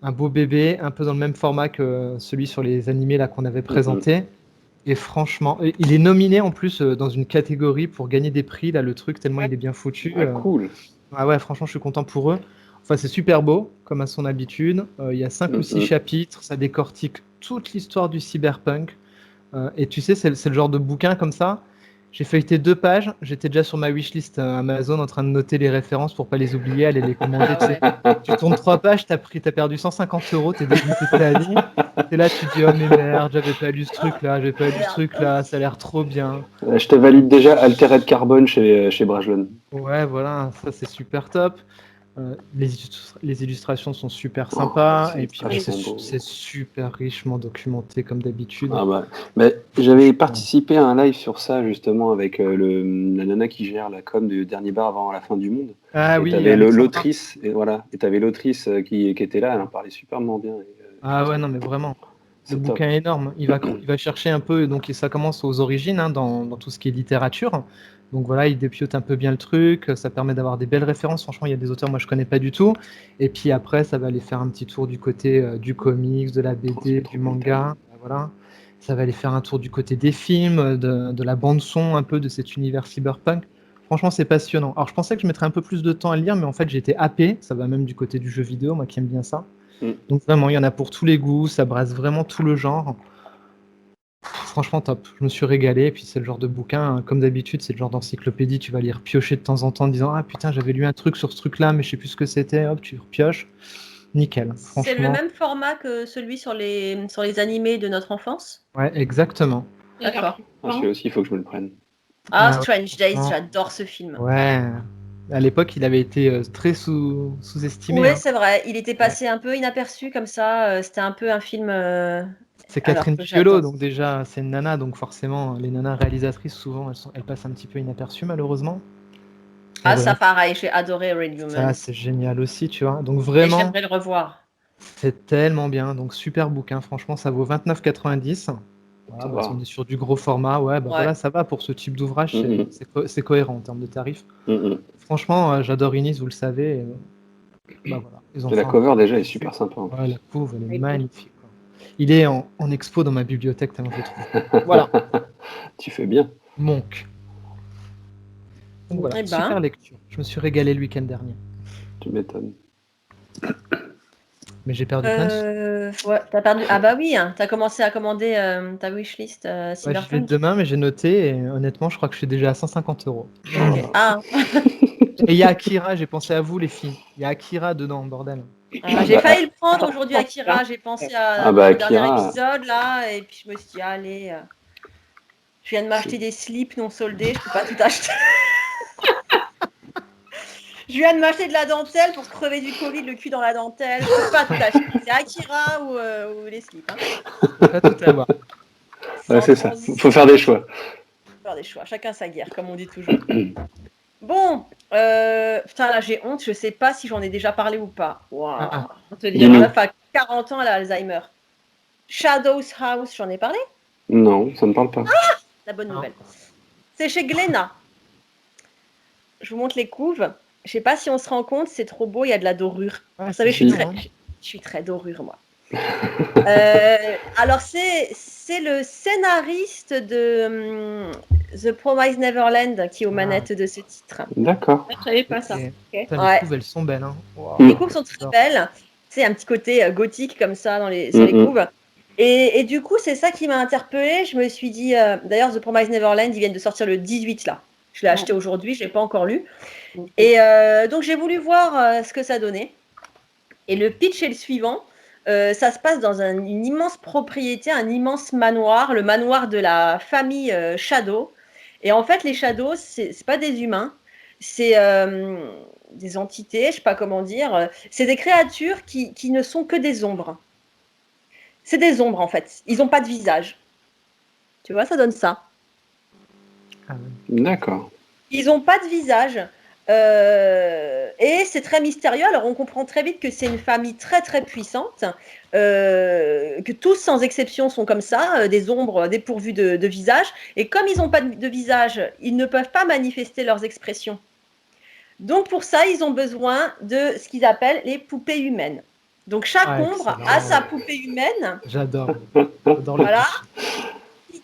Un beau bébé, un peu dans le même format que celui sur les animés là qu'on avait présenté. Et franchement, il est nominé en plus dans une catégorie pour gagner des prix, là, le truc, tellement il est bien foutu. Ah, cool. Ah ouais, franchement, je suis content pour eux. Enfin, c'est super beau, comme à son habitude. Il y a 5 ou 6 chapitres, ça décortique toute l'histoire du cyberpunk. Et tu sais, c'est le genre de bouquin comme ça. J'ai feuilleté 2 pages, j'étais déjà sur ma wishlist Amazon en train de noter les références pour pas les oublier, aller les commander. Tu sais. Tu tournes 3 pages, t'as perdu 150 €, t'es dégoûté de ta vie. T'es là, tu te dis, oh mais merde, j'avais pas lu ce truc-là, j'avais pas lu ce truc-là, ça a l'air trop bien. Je te valide déjà Altered Carbone chez Brajlon. Ouais, voilà, ça c'est super top. Les illustrations sont super sympas c'est et puis vachement beau. c'est super richement documenté comme d'habitude. Ah bah. Mais j'avais participé à un live sur ça justement avec la nana qui gère la com du dernier bar avant la fin du monde. Ah Et oui, t'avais Alexandra. l'autrice et voilà, et t'avais l'autrice qui était là, elle en parlait superment bien. Ah ouais, non mais vraiment. Le C'est bouquin top. est énorme. Il va chercher un peu, donc ça commence aux origines hein, dans tout ce qui est littérature. Donc voilà, il dépiote un peu bien le truc, ça permet d'avoir des belles références. Franchement, il y a des auteurs moi je connais pas du tout. Et puis après, ça va aller faire un petit tour du côté du comics, de la BD, Trop du manga. Voilà. Ça va aller faire un tour du côté des films, de la bande son un peu de cet univers cyberpunk. Franchement, c'est passionnant. Alors je pensais que je mettrais un peu plus de temps à le lire, mais en fait j'ai été happé. Ça va même du côté du jeu vidéo, moi qui aime bien ça. Donc vraiment, il y en a pour tous les goûts, ça brasse vraiment tout le genre. Franchement top, je me suis régalé, et puis c'est le genre de bouquin, hein, comme d'habitude, c'est le genre d'encyclopédie, tu vas lire piocher de temps en temps en disant ah putain j'avais lu un truc sur ce truc-là mais je sais plus ce que c'était, hop tu repioches, nickel, C'est le franchement. même format que celui sur les animés de notre enfance? Ouais, exactement. D'accord. Ah, celui-là aussi, il faut que je me le prenne. Ah, Ah ouais, Strange Days, franchement. j'adore ce film. Ouais, à l'époque il avait été très sous-estimé. Oui, Hein. c'est vrai. Il était passé un peu inaperçu comme ça. C'était un peu un film. C'est Alors Catherine que Piolo, j'adore. donc déjà c'est une nana, donc forcément les nanas réalisatrices souvent elles passent un petit peu inaperçues malheureusement. Et Ah, voilà, ça pareil, j'ai adoré Red ça Human. c'est génial aussi, tu vois. Donc Et vraiment. j'aimerais le revoir. C'est tellement bien, donc super bouquin, franchement, ça vaut 29,90. Voilà, Ça bah, va. si on est sur du gros format, ouais, bah Ouais. voilà, ça va pour ce type d'ouvrage, Mhm. c'est cohérent en termes de tarifs. Mhm. Franchement, j'adore Inis, vous le savez. Bah voilà, les Et la enfants. cover déjà est super sympa. Ouais, la couve, elle est Oui. magnifique. Quoi. Il est en expo dans ma bibliothèque, tellement je le trouve. Voilà, Tu fais bien. Monk. Donc voilà, Eh ben. super lecture. Je me suis régalé le week-end dernier. Tu m'étonnes. Mais j'ai perdu plein de sous. Ouais, t'as perdu. Ah bah oui, hein, t'as commencé à commander ta wishlist Ouais, j'y vais Cyberpunk. demain, mais j'ai noté, et honnêtement, je crois que je suis déjà à 150 €. Ok. Ah, Et il y a Akira, j'ai pensé à vous les filles. Il y a Akira dedans, bordel. j'ai failli le prendre aujourd'hui, Akira. J'ai pensé Ah bah, au dernier Akira. épisode là, et puis je me suis dit allez, je viens de m'acheter des slips non soldés, je peux pas tout acheter. Je viens de m'acheter de la dentelle pour crever du Covid, le cul dans la dentelle. Je peux pas tout acheter. C'est Akira ou les slips. Hein. Faut pas tout avoir. Ouais, Sans c'est ça. transition. Faut faire des choix. Faut faire des choix. Chacun sa guerre, comme on dit toujours. Bon, putain là j'ai honte. Je sais pas si j'en ai déjà parlé ou pas. Waouh. Ah, On te dit Dis-nous. La meuf a 40 ans, elle a Alzheimer. Shadows House, j'en ai parlé. Non, ça me parle pas. La bonne Non. nouvelle. C'est chez Glénat. Je vous montre les couves. Je sais pas si on se rend compte, c'est trop beau, il y a de la dorure. ah, Vous savez, c'est si. marrant. je suis très dorure, moi. Alors, c'est le scénariste de The Promised Neverland qui est aux manettes de ce titre. D'accord. Je savais pas ça. Ok. Ok. Putain, Ouais. les couves, elles sont belles. Hein. Wow. Les couves sont très belles. C'est un petit côté gothique comme ça sur les couves. Et du coup, c'est ça qui m'a interpellée. Je me suis dit, d'ailleurs, The Promised Neverland, ils viennent de sortir le 18 là. Je l'ai acheté aujourd'hui, je l'ai pas encore lu. Et donc, j'ai voulu voir ce que ça donnait. Et le pitch est le suivant. Ça se passe dans une immense propriété, un immense manoir, le manoir de la famille Shadow. Et en fait, les Shadows, c'est pas des humains, c'est des entités, je sais pas comment dire. C'est des créatures qui ne sont que des ombres. C'est des ombres en fait. Ils n'ont pas de visage. Tu vois, ça donne ça. Ah, D'accord. Ils n'ont pas de visage. Et c'est très mystérieux. Alors, on comprend très vite que c'est une famille très, très puissante. Que tous, sans exception, sont comme ça, des ombres dépourvues de visage. Et comme ils n'ont pas de visage, ils ne peuvent pas manifester leurs expressions. Donc, pour ça, ils ont besoin de ce qu'ils appellent les poupées humaines. Donc, chaque ombre excellent. a sa poupée humaine. J'adore. J'adore le Voilà. pitch.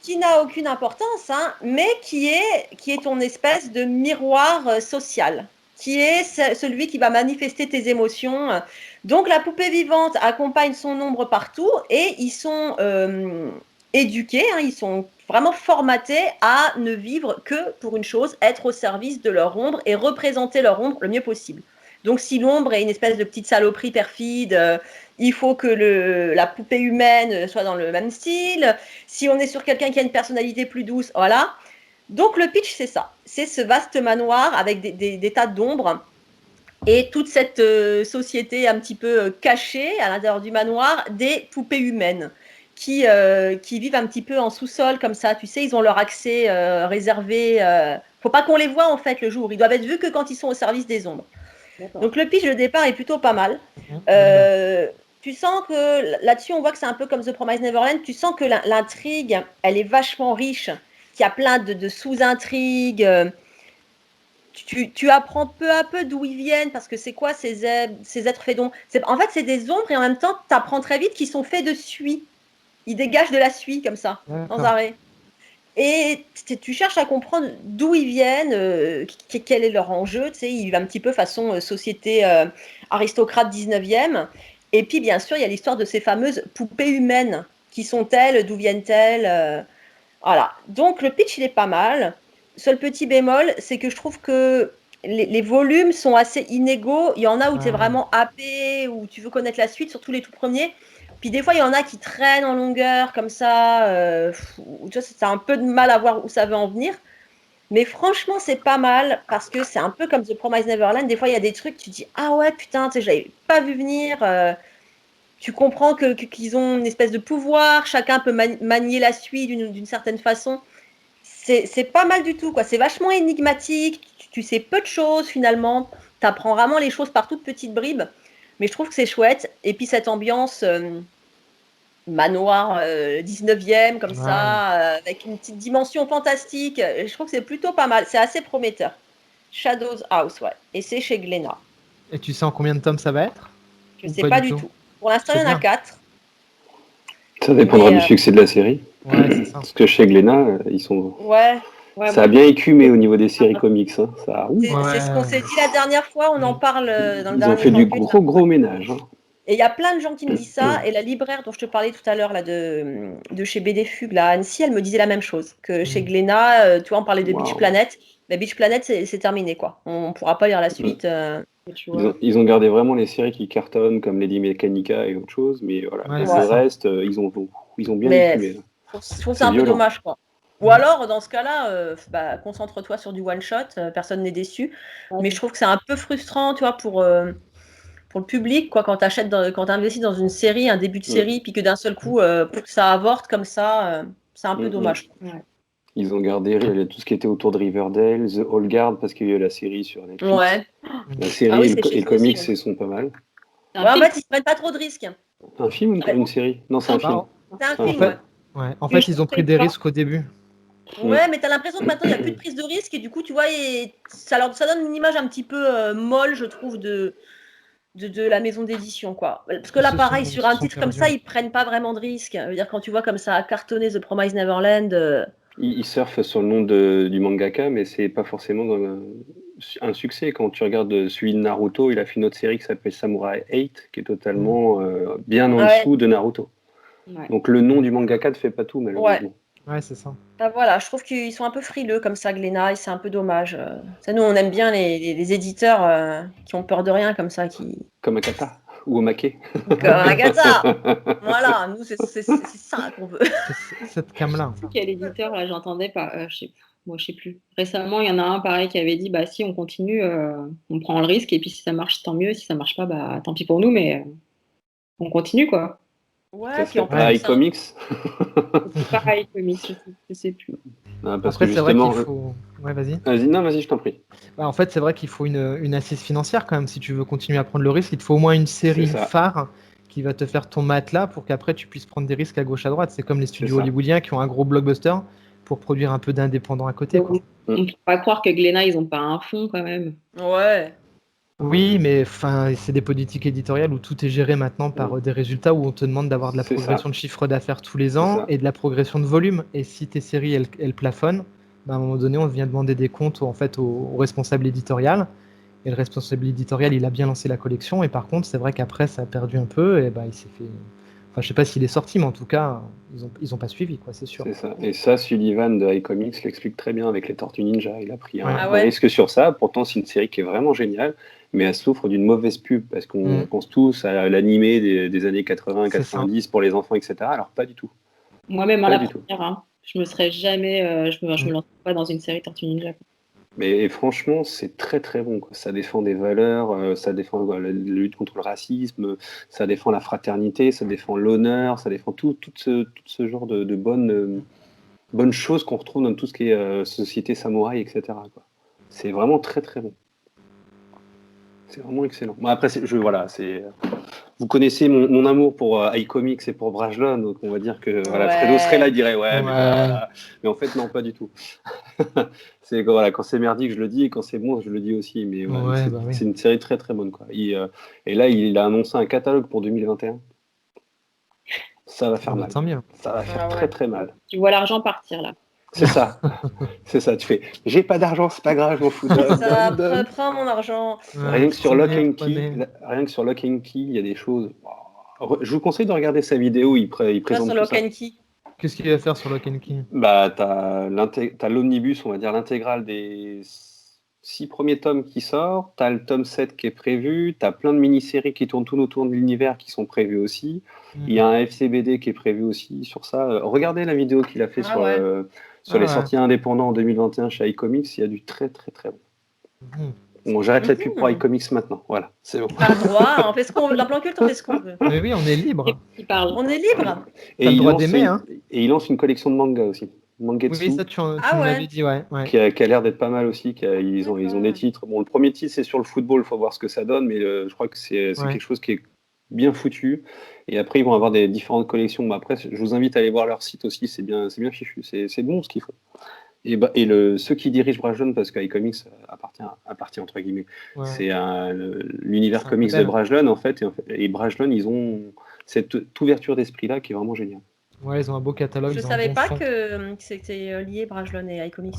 Qui n'a aucune importance, hein, mais qui est ton espèce de miroir social, qui est celui qui va manifester tes émotions. Donc la poupée vivante accompagne son ombre partout et ils sont éduqués, hein, ils sont vraiment formatés à ne vivre que pour une chose, être au service de leur ombre et représenter leur ombre le mieux possible. Donc si l'ombre est une espèce de petite saloperie perfide, il faut que la poupée humaine soit dans le même style. Si on est sur quelqu'un qui a une personnalité plus douce, voilà. Donc le pitch, c'est ça. C'est ce vaste manoir avec des tas d'ombres et toute cette société un petit peu cachée à l'intérieur du manoir des poupées humaines qui vivent un petit peu en sous-sol comme ça. Tu sais, ils ont leur accès réservé. Faut pas qu'on les voit en fait le jour. Ils doivent être vus que quand ils sont au service des ombres. Donc le pitch de départ est plutôt pas mal. Tu sens que là-dessus, on voit que c'est un peu comme The Promised Neverland. Tu sens que l'intrigue, elle est vachement riche, qu'il y a plein de sous-intrigues. Tu apprends peu à peu d'où ils viennent, parce que c'est quoi ces êtres faits d'ombre. En fait, c'est des ombres et en même temps, tu apprends très vite qu'ils sont faits de suie. Ils dégagent de la suie comme ça, sans arrêt. Et tu cherches à comprendre d'où ils viennent, quel est leur enjeu. Tu sais, ils vivent un petit peu façon société aristocrate 19e. Et puis, bien sûr, il y a l'histoire de ces fameuses poupées humaines. Qui sont-elles? D'où viennent-elles? Voilà. Donc, le pitch, il est pas mal. Seul petit bémol, c'est que je trouve que les volumes sont assez inégaux. Il y en a où tu es vraiment happé, où tu veux connaître la suite, surtout les tout premiers. Puis des fois, il y en a qui traînent en longueur, comme ça. Tu vois, ça a un peu de mal à voir où ça veut en venir. Mais franchement, c'est pas mal parce que c'est un peu comme The Promised Neverland. Des fois, il y a des trucs, tu dis, ah ouais, putain, tu sais, je l'avais pas vu venir. Tu comprends qu'ils ont une espèce de pouvoir. Chacun peut manier la suite d'une certaine façon. C'est pas mal du tout, quoi. C'est vachement énigmatique. Tu sais peu de choses, finalement. Tu apprends vraiment les choses par toutes petites bribes. Mais je trouve que c'est chouette. Et puis, cette ambiance manoir 19e, comme ça, avec une petite dimension fantastique. Je trouve que c'est plutôt pas mal. C'est assez prometteur. Shadows House, ouais. Et c'est chez Glénat. Et tu sais en combien de tomes ça va être? Je sais pas du tout. Pour l'instant, il y en a 4. Ça dépendra du succès de la série. Ouais, c'est ça. Parce que chez Glénat, ils sont. Ouais. Ça a bien écumé au niveau des séries comics. Hein. Ça... C'est ce qu'on s'est dit la dernière fois. On en parle dans le dernier. Ils ont fait du gros ménage. Hein. Et il y a plein de gens qui me disent ça. Et la libraire dont je te parlais tout à l'heure, là, de chez BD Fugue, là, Annecy, elle me disait la même chose. Que chez Glénat, tu vois, on parlait de Beach Planet. Mais Beach Planet, c'est terminé, quoi. On ne pourra pas lire la suite. Ils ont gardé vraiment les séries qui cartonnent, comme Lady Mechanica et autre chose. Mais voilà, le reste, ils ont bien écumé. Je trouve que c'est un peu dommage, quoi. Ou alors, dans ce cas-là, concentre-toi sur du one-shot. Personne n'est déçu. Mais je trouve que c'est un peu frustrant, tu vois, pour le public, quoi, quand tu investis dans une série, un début de série, puis que d'un seul coup, ça avorte comme ça, c'est un peu dommage. Ouais. Ils ont gardé tout ce qui était autour de Riverdale, The Old Guard, parce qu'il y a eu la série sur Netflix. Ouais. La série et le comics, ils sont pas mal. Ouais, en fait, ils prennent pas trop de risques. Un film ou une série? Non, c'est un film. C'est un film, ouais. En fait, ils ont pris des risques au début. Ouais, mais tu as l'impression que maintenant, il n'y a plus de prise de risque et du coup, tu vois, ça donne une image un petit peu molle, je trouve, de la maison d'édition, quoi. Parce que là, pareil, sur un titre comme ça, ils prennent pas vraiment de risques. Je veux dire, quand tu vois comme ça a cartonné The Promised Neverland... Ils surfent sur le nom du mangaka, mais c'est pas forcément un succès. Quand tu regardes celui de Naruto, il a fait une autre série qui s'appelle Samurai 8, qui est totalement bien en dessous de Naruto. Ouais. Donc le nom du mangaka ne fait pas tout, malheureusement. Ouais, c'est ça. Ah, voilà, je trouve qu'ils sont un peu frileux comme ça, Glénat, et c'est un peu dommage. Ça, nous, on aime bien les éditeurs qui ont peur de rien comme ça. Comme Akata. Ou au maquet. Donc, Agatha, voilà, nous, c'est ça qu'on veut. C'est cette cam-là. Quel éditeur, là, j'entendais pas, moi, je sais plus. Récemment, il y en a un pareil qui avait dit, bah si on continue, on prend le risque, et puis si ça marche, tant mieux. Si ça marche pas, bah tant pis pour nous, mais on continue, quoi. Ouais, Ça puis serait en pas plus, iComics. C'est pareil, comics, je sais plus. Non, parce Après, que c'est vrai justement. qu'il faut. Ouais, vas-y. Vas-y, je t'en prie. Bah, en fait, c'est vrai qu'il faut une assise financière quand même. Si tu veux continuer à prendre le risque, il te faut au moins une série C'est ça. phare qui va te faire ton matelas pour qu'après tu puisses prendre des risques à gauche à droite. C'est comme les studios ça. hollywoodiens qui ont un gros blockbuster pour produire un peu d'indépendant à côté, quoi. On ne peut pas croire que Glénat, ils ont pas un fond, quand même. ouais. Oui, mais enfin, c'est des politiques éditoriales où tout est géré maintenant par des résultats où on te demande d'avoir de la C'est progression ça. de chiffre d'affaires tous les C'est ans ça. et de la progression de volume. Et si tes séries elles plafonnent, bah, à un moment donné, on vient demander des comptes en fait au responsable éditorial. Et le responsable éditorial, il a bien lancé la collection. Et par contre, c'est vrai qu'après, ça a perdu un peu. Et bah, il s'est fait. Enfin, je sais pas s'il est sorti, mais en tout cas, ils ont pas suivi, quoi, c'est sûr. C'est ça. Et ça, Sullivan de iComics l'explique très bien avec les Tortues Ninja. Il a pris Ouais. un risque sur ça. Pourtant, c'est une série qui est vraiment géniale, mais elle souffre d'une mauvaise pub parce qu'on pense tous à l'animé des années 80, C'est ça. 90 pour les enfants, etc. Alors, pas du tout. Moi-même, Pas la du tout. première, hein, je me serais jamais, je me lancerais pas dans une série Tortue Ninja. Mais franchement, c'est très très bon, quoi. Ça défend des valeurs, ça défend la lutte contre le racisme, ça défend la fraternité, ça défend l'honneur, ça défend tout ce genre de bonnes choses qu'on retrouve dans tout ce qui est société samouraï, etc., quoi. C'est vraiment très très bon. C'est vraiment excellent. Bon, après, voilà, vous connaissez mon amour pour iComics et pour Brajlon, donc on va dire que voilà, Fredo serait là, il dirait ouais. Mais, voilà. Mais en fait non, pas du tout. C'est voilà, quand c'est merdique je le dis et quand c'est bon je le dis aussi. Mais voilà, c'est une série très très bonne, quoi. Et là il a annoncé un catalogue pour 2021. Ça va faire mal. Tant mieux. Ça va faire très très mal. Tu vois l'argent partir là. C'est ça. C'est ça. Tu fais j'ai pas d'argent, c'est pas grave, je m'en fous. Ça prend mon argent. Rien que sur Lock and Key, il y a des choses. Je vous conseille de regarder sa vidéo, il présente sur tout ça. Lock and Key. Qu'est-ce qu'il va faire sur Lock and Key? Bah, t'as l'omnibus, on va dire l'intégrale des 6 premiers tomes qui sort, t'as le tome 7 qui est prévu, t'as plein de mini-séries qui tournent tout autour de l'univers qui sont prévues aussi. Il y a un FCBD qui est prévu aussi sur ça. Regardez la vidéo qu'il a fait sur les sorties indépendants en 2021 chez iComics, il y a du très très très bon. Bon, j'arrête la pub pour iComics maintenant. Voilà, c'est bon. Pas le droit, on fait ce qu'on veut. Dans Plan Culte, on fait ce qu'on veut. Mais oui, on est libre. On est libre. Et il lance une collection de mangas aussi. Mangetsu, oui, ça tu m'avais dit, ouais. Qui a l'air d'être pas mal aussi. Ils ont des titres. Bon, le premier titre c'est sur le football, il faut voir ce que ça donne, mais je crois que c'est quelque chose qui est bien foutu. Et après, ils vont avoir des différentes collections. Mais après, je vous invite à aller voir leur site aussi. C'est bien fichu. C'est bon ce qu'ils font. Et ceux qui dirigent Brajlon, parce qu'iComics appartient entre guillemets, c'est l'univers comics de Brajlon en fait. Et Brajlon, ils ont cette ouverture d'esprit-là qui est vraiment géniale. Ouais, ils ont un beau catalogue. Je savais pas que c'était lié Brajlon et iComics.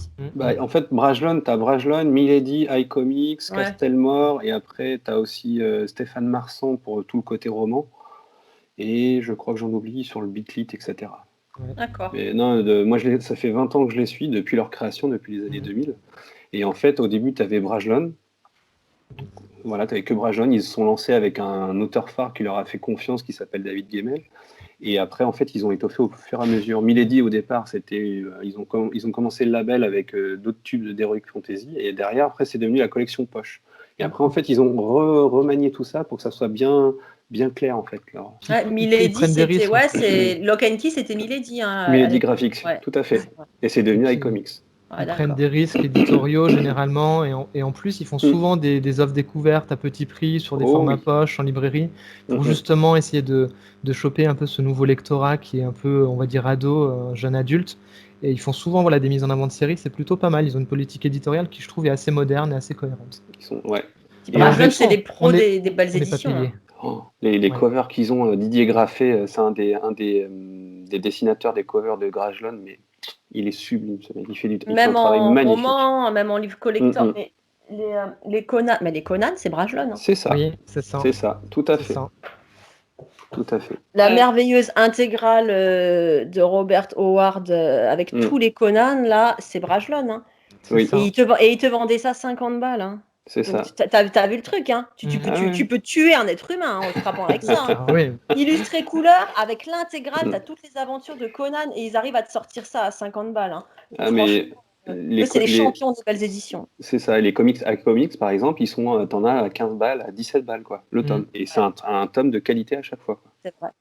En fait, Brajlon, t'as Brajlon, Milady, iComics, Castelmore, et après t'as aussi Stéphane Marsan pour tout le côté roman. Et je crois que j'en oublie sur le Bitlit, etc. D'accord. Mais non, moi ça fait 20 ans que je les suis depuis leur création, depuis les années 2000. Et en fait, au début, tu avais Brajlon. Voilà, tu n'avais que Brajlon. Ils se sont lancés avec un auteur phare qui leur a fait confiance, qui s'appelle David Gemmell. Et après, en fait, ils ont étoffé au fur et à mesure. Milady, au départ, ils ont commencé le label avec d'autres tubes d'Heroic Fantasy. Et derrière, après, c'est devenu la collection poche. Et après, en fait, ils ont remanié tout ça pour que ça soit bien clair, en fait. Milady, c'est Lock and Key, c'était Milady. Milady Graphics, tout à fait. Et c'est devenu iComics. Ils prennent des risques éditoriaux généralement et en plus ils font souvent des offres découvertes à petit prix sur des formats poche en librairie pour justement essayer de choper un peu ce nouveau lectorat qui est un peu, on va dire, ado, jeune adulte. Et ils font souvent des mises en avant de séries, c'est plutôt pas mal. Ils ont une politique éditoriale qui je trouve est assez moderne et assez cohérente. C'est les pros des belles éditions. Les covers qu'ils ont, Didier Graffet, c'est un des dessinateurs des covers de Brajlon, mais il est sublime, ce mec. Il fait un travail magnifique. Même en livre collector. Mais les Conan, c'est Brajlon. C'est ça. Oui, c'est ça. C'est ça, tout à fait. Tout à fait. La merveilleuse intégrale de Robert Howard avec tous les Conan, là, c'est Brajlon. Hein. Oui. Et il te vendait ça 50 balles. Hein. C'est ça. T'as vu le truc, hein. Ah ouais. Tu peux tuer un être humain en te frappant avec ça. Hein. Ah oui. Illustré couleur, avec l'intégrale, t'as toutes les aventures de Conan et ils arrivent à te sortir ça à 50 balles. Hein. Ah, mais Eux, c'est les champions des belles éditions. c'est ça. Les comics, à comics, par exemple, ils sont, t'en as à 15 balles, à 17 balles, quoi, le tome. Et c'est un tome de qualité à chaque fois. Quoi. C'est vrai.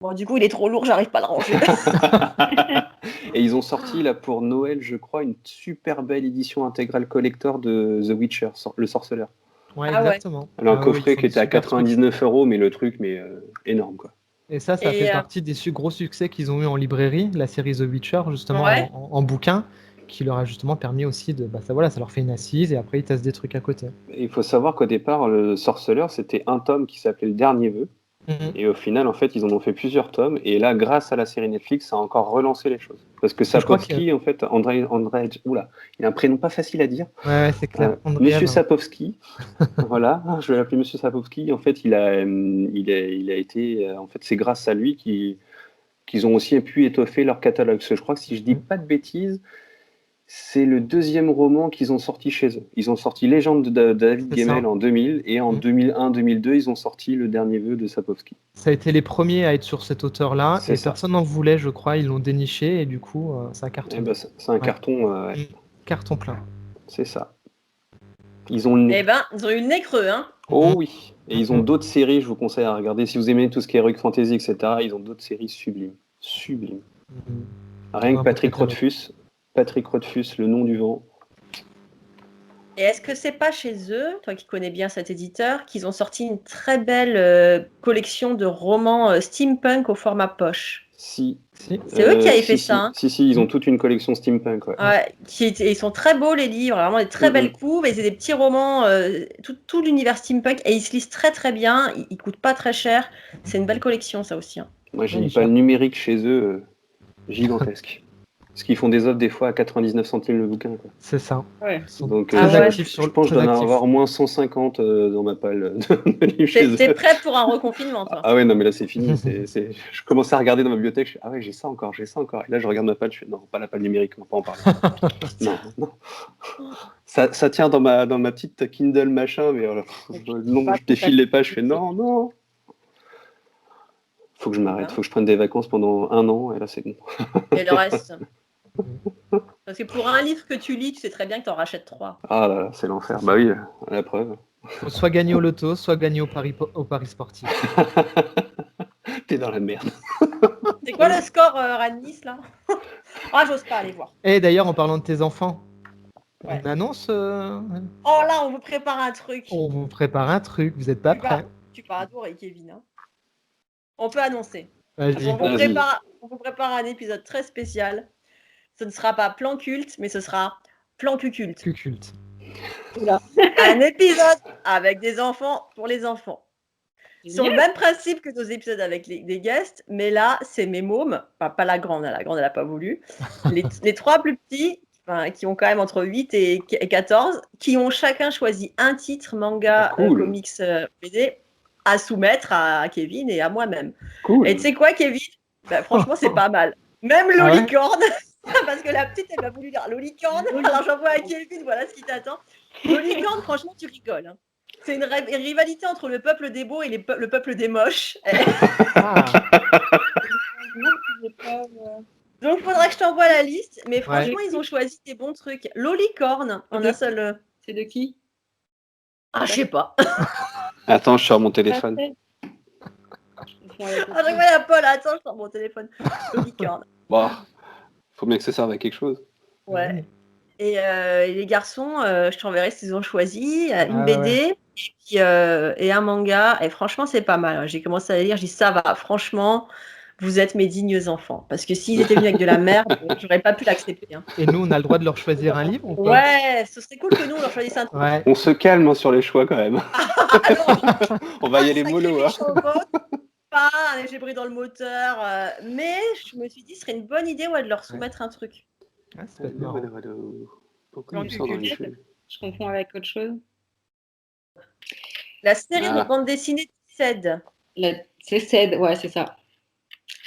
Bon, du coup, il est trop lourd, j'arrive pas à le ranger. Et ils ont sorti, là, pour Noël, je crois, une super belle édition intégrale collector de The Witcher, le sorceleur. Ouais, Ah ouais. exactement. Alors, un Ah coffret oui, ils font qui des était à super trucs. 99 €, mais le truc, énorme, quoi. Et ça Et, fait partie des gros succès qu'ils ont eu en librairie, la série The Witcher, justement, Ouais. en bouquin, qui leur a justement permis aussi de. Bah, ça leur fait une assise et après ils testent des trucs à côté. Et il faut savoir qu'au départ, le sorceleur, c'était un tome qui s'appelait Le Dernier Vœu. Et au final, en fait, ils en ont fait plusieurs tomes. Et là, grâce à la série Netflix, ça a encore relancé les choses. Parce que Je crois Sapkowski, en fait, Andrei, oula, il a un prénom pas facile à dire. Ouais, c'est clair. Monsieur Sapkowski, voilà, je vais l'appeler Monsieur Sapkowski. En fait, il a été, en fait, c'est grâce à lui qu'ils ont aussi pu étoffer leur catalogue. Parce que je crois que si je dis pas de bêtises, c'est le deuxième roman qu'ils ont sorti chez eux. Ils ont sorti Légende de David C'est Gemmell ça. en 2000 et en 2001-2002, ils ont sorti Le Dernier Vœu de Sapkowski. Ça a été les premiers à être sur cet auteur-là C'est et ça. personne n'en voulait, je crois. Ils l'ont déniché et du coup, ça a Eh cartonné. ben, c'est un carton, ouais. Carton plein. C'est ça. Ils ont le nez. Eh ben, ils ont eu le nez creux, hein. Oh oui. Et ils ont d'autres séries, je vous conseille à regarder. Si vous aimez tout ce qui est Heroic Fantasy, etc., ils ont d'autres séries sublimes. Sublimes. Rien que Patrick Rothfuss, Le Nom du Vent. Et est-ce que c'est pas chez eux, toi qui connais bien cet éditeur, qu'ils ont sorti une très belle collection de romans steampunk au format poche? Si. C'est eux qui avaient fait si. ça. Hein. Si, ils ont toute une collection steampunk. Ouais. Ouais, ils sont très beaux les livres, vraiment des très belles couves, et c'est des petits romans, tout l'univers steampunk, et ils se lisent très très bien, ils coûtent pas très cher, c'est une belle collection ça aussi. Hein. Moi j'ai pas le numérique chez eux, gigantesque. Parce qu'ils font des offres des fois à 99 centimes le bouquin. Quoi. C'est ça. Ouais. Donc je pense que je dois en avoir au moins 150 dans ma palle de livres chez eux. T'es prêt pour un reconfinement, toi? Ah ouais, non mais là c'est fini. Je commençais à regarder dans ma bibliothèque, je fais ah ouais j'ai ça encore. Et là je regarde ma palle, je fais non, pas la palle numérique, on va pas en parler. non. Ça tient dans ma petite Kindle machin, mais non, je défile les pages, je fais non. Faut que je m'arrête, faut que je prenne des vacances pendant 1 an, et là c'est bon. Et le reste? Parce que pour un livre que tu lis, tu sais très bien que tu en rachètes 3. Ah là, c'est l'enfer. Bah oui, la preuve. Faut soit gagner au loto, soit gagner au pari sportif. T'es dans la merde. C'est quoi le score Rennes-Nice là? Ah, j'ose pas aller voir. Et d'ailleurs, en parlant de tes enfants, Ouais. on annonce. Oh là, on vous prépare un truc. On vous prépare un truc, vous n'êtes pas prêts. Tu vas adorer, Kevin. Hein. On peut annoncer. Vas-y. On vous prépare un épisode très spécial. Ce ne sera pas plan culte, mais ce sera plan cuculte. Cuculte. Un épisode avec des enfants pour les enfants. Sur le même principe que nos épisodes avec des guests, mais là, c'est mes mômes, enfin, pas la grande, elle n'a pas voulu. Les 3 plus petits, qui ont quand même entre 8 et 14, qui ont chacun choisi un titre, manga, comics, BD, à soumettre à Kevin et à moi-même. Cool. Et tu sais quoi, Kevin? Franchement, c'est pas mal. Même Lolicorne, parce que la petite, elle m'a voulu dire Lolicorne, alors j'envoie à Kevin, voilà ce qui t'attend. Lolicorne, franchement, tu rigoles. Hein. C'est une rivalité entre le peuple des beaux et le peuple des moches. Donc, il faudra que je t'envoie la liste. Mais franchement, ils ont choisi des bons trucs. Lolicorne, en un seul. C'est de qui? Ah, je sais pas. Attends, je sors mon téléphone. Ah, je vois la Paul. Attends, je sors mon téléphone. Lolicorne. Bon, faut bien que ça serve à quelque chose. Ouais. Et les garçons, je t'enverrai s'ils ont choisi une BD et un manga. Et franchement, c'est pas mal. J'ai commencé à lire, je dis ça va. Franchement, vous êtes mes dignes enfants. Parce que s'ils étaient venus avec de la merde, j'aurais pas pu l'accepter. Hein. Et nous, on a le droit de leur choisir un livre ou pas? Ouais, ce serait cool que nous, on leur choisisse un truc. Ouais. On se calme sur les choix quand même. On va y aller mollo. Pas un léger bruit dans le moteur. Mais je me suis dit, ce serait une bonne idée de leur soumettre un truc. Ah, ça peut être marrant. Pourquoi il sort dans les cheveux? Je confonds avec autre chose. La série de bande dessinée Ced. C'est Ced, ouais, c'est ça.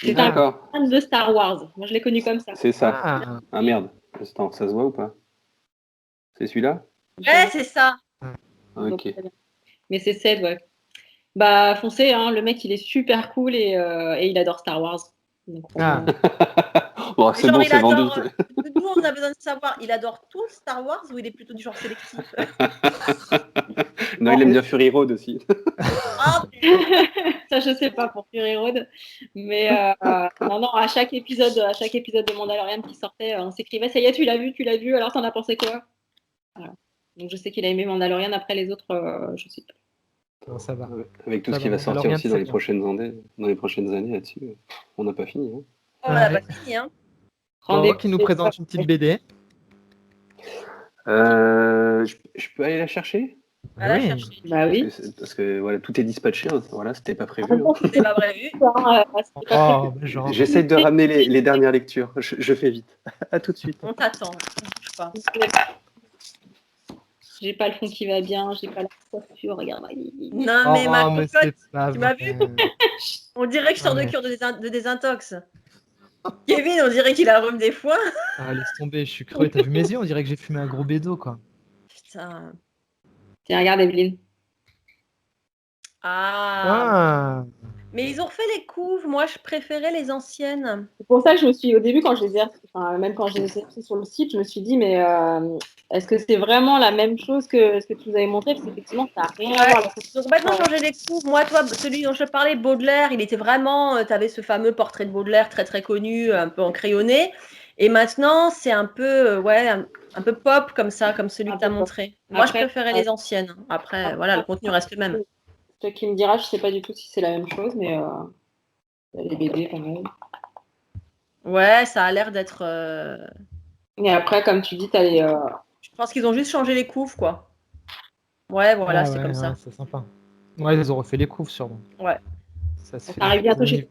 C'est un fan de Star Wars. Moi, je l'ai connu comme ça. C'est ça. Ah merde. Attends, ça se voit ou pas? C'est celui-là? Ouais, c'est ça. Donc, Ok. très bien. Mais c'est Ced, ouais. Bah, foncez, hein, le mec, il est super cool et il adore Star Wars. Donc, Ah. Bon, Mais c'est genre, bon, il c'est vendu. adore. Nous, on a besoin de savoir, il adore tout Star Wars ou il est plutôt du genre sélectif? Non, il aime bien Fury Road aussi. Ah, ça, je sais pas pour Fury Road. Mais non, à chaque épisode de Mandalorian qui sortait, on s'écrivait, ça y est, tu l'as vu, alors t'en as pensé quoi? Voilà. Donc, je sais qu'il a aimé Mandalorian. Après les autres, je sais pas. Bon, ça va. Avec tout Ça ce qui va, va sortir Mandalorian, aussi c'est bien. dans les prochaines années là-dessus, on n'a pas fini. Hein. on n'a Ouais. pas fini, hein. Bon, Rendez-vous. qui nous présente une petite BD. Je peux aller la chercher? Bah À la oui. chercher. Bah oui. Parce que voilà, tout est dispatché. Hein. Voilà, c'était pas Ah, prévu. bon, Hein. C'est pas prévu. c'était pas Oh, prévu. bah genre. J'essaye de ramener les dernières lectures. Je fais vite. À tout de suite. On t'attend. On bouge pas. J'ai pas le fond qui va bien, j'ai pas la coiffure, regarde. Non, mais ma Oh, mais cocotte, c'est pas tu m'as vrai. on dirait que je sors Ah, de mais- cure de désintox. Kevin, on dirait qu'il a rhume des fois. Ah, laisse tomber, je suis creux. T'as vu mes yeux? On dirait que j'ai fumé un gros bédo, quoi. Putain. Tiens, regarde Evelyne. Ah. Ah, Mais ils ont refait les couves. Moi, je préférais les anciennes. C'est pour ça que je me suis, au début, quand je les ai, enfin, même quand je les ai reçus sur le site, je me suis dit, mais est-ce que c'est vraiment la même chose que ce que tu nous avais montré? Parce qu'effectivement, ça n'a rien à voir. Donc maintenant, changer les couves. Moi, toi, celui dont je parlais, Baudelaire, il était vraiment. Tu avais ce fameux portrait de Baudelaire très très connu, un peu en crayonné. Et maintenant, c'est un peu, ouais, un peu pop comme ça, comme celui Un que tu as peu pop. montré. Moi, je Après, préférais les anciennes. Après, voilà, le contenu reste le même. Toi qui me diras, je sais pas du tout si c'est la même chose, mais les BD, quand même. Ouais, ça a l'air d'être. Et après, comme tu dis, t'as les. Je pense qu'ils ont juste changé les couves, quoi. Ouais, voilà, ah c'est ouais, comme ouais, ça. c'est sympa. Ouais, ils ont refait les couves, sûrement. Ouais. Ça se Ça fait. arrive bientôt au chez niveau-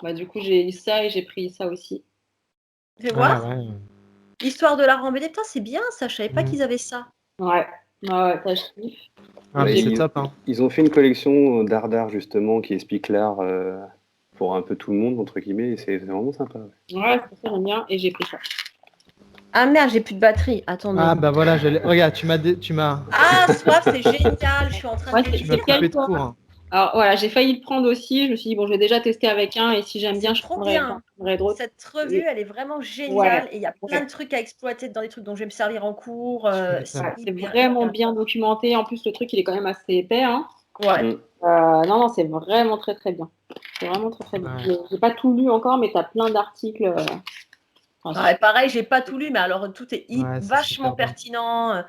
Bah, du coup, j'ai eu ça et j'ai pris ça aussi. Fais Ah voir. ouais. L'histoire de l'art en BD, putain, c'est bien ça. Je savais pas Mm. qu'ils avaient ça. Ouais. Ouais, ça, je kiffe. Ah, mais Ouais, c'est top, hein. ils ont fait une collection d'art justement qui explique l'art pour un peu tout le monde entre guillemets. Et c'est vraiment sympa. Ouais. Ouais, c'est ça, j'aime bien. Et j'ai pris ça. Ah merde, j'ai plus de batterie. Attendez. Ah bah voilà, regarde, tu m'as Ah, soif, c'est génial. Je suis en train Ouais, de c'est tu m'as lire. coupé de quel, toi? court. Hein. Alors voilà, j'ai failli le prendre aussi. Je me suis dit, bon, je vais déjà tester avec un et si j'aime bien, C'est je trop prendrai, bien. d'autres. Cette revue, elle est vraiment Ouais, géniale. Et il y a plein ouais. de trucs à exploiter dans des trucs dont je vais me servir en cours. Tu C'est m'étonnes. Ouais, c'est hyper, vraiment hyper bien documenté. En plus, le truc, il est quand même assez épais. Hein. bien. Ouais. Mm. Non, c'est vraiment très, très bien. C'est vraiment très, très bien. Ouais. J'ai pas tout lu encore, mais tu as plein d'articles. Enfin, Ouais, pareil, j'ai pas tout lu, mais alors tout est Ouais, c'est vachement super bien. pertinent.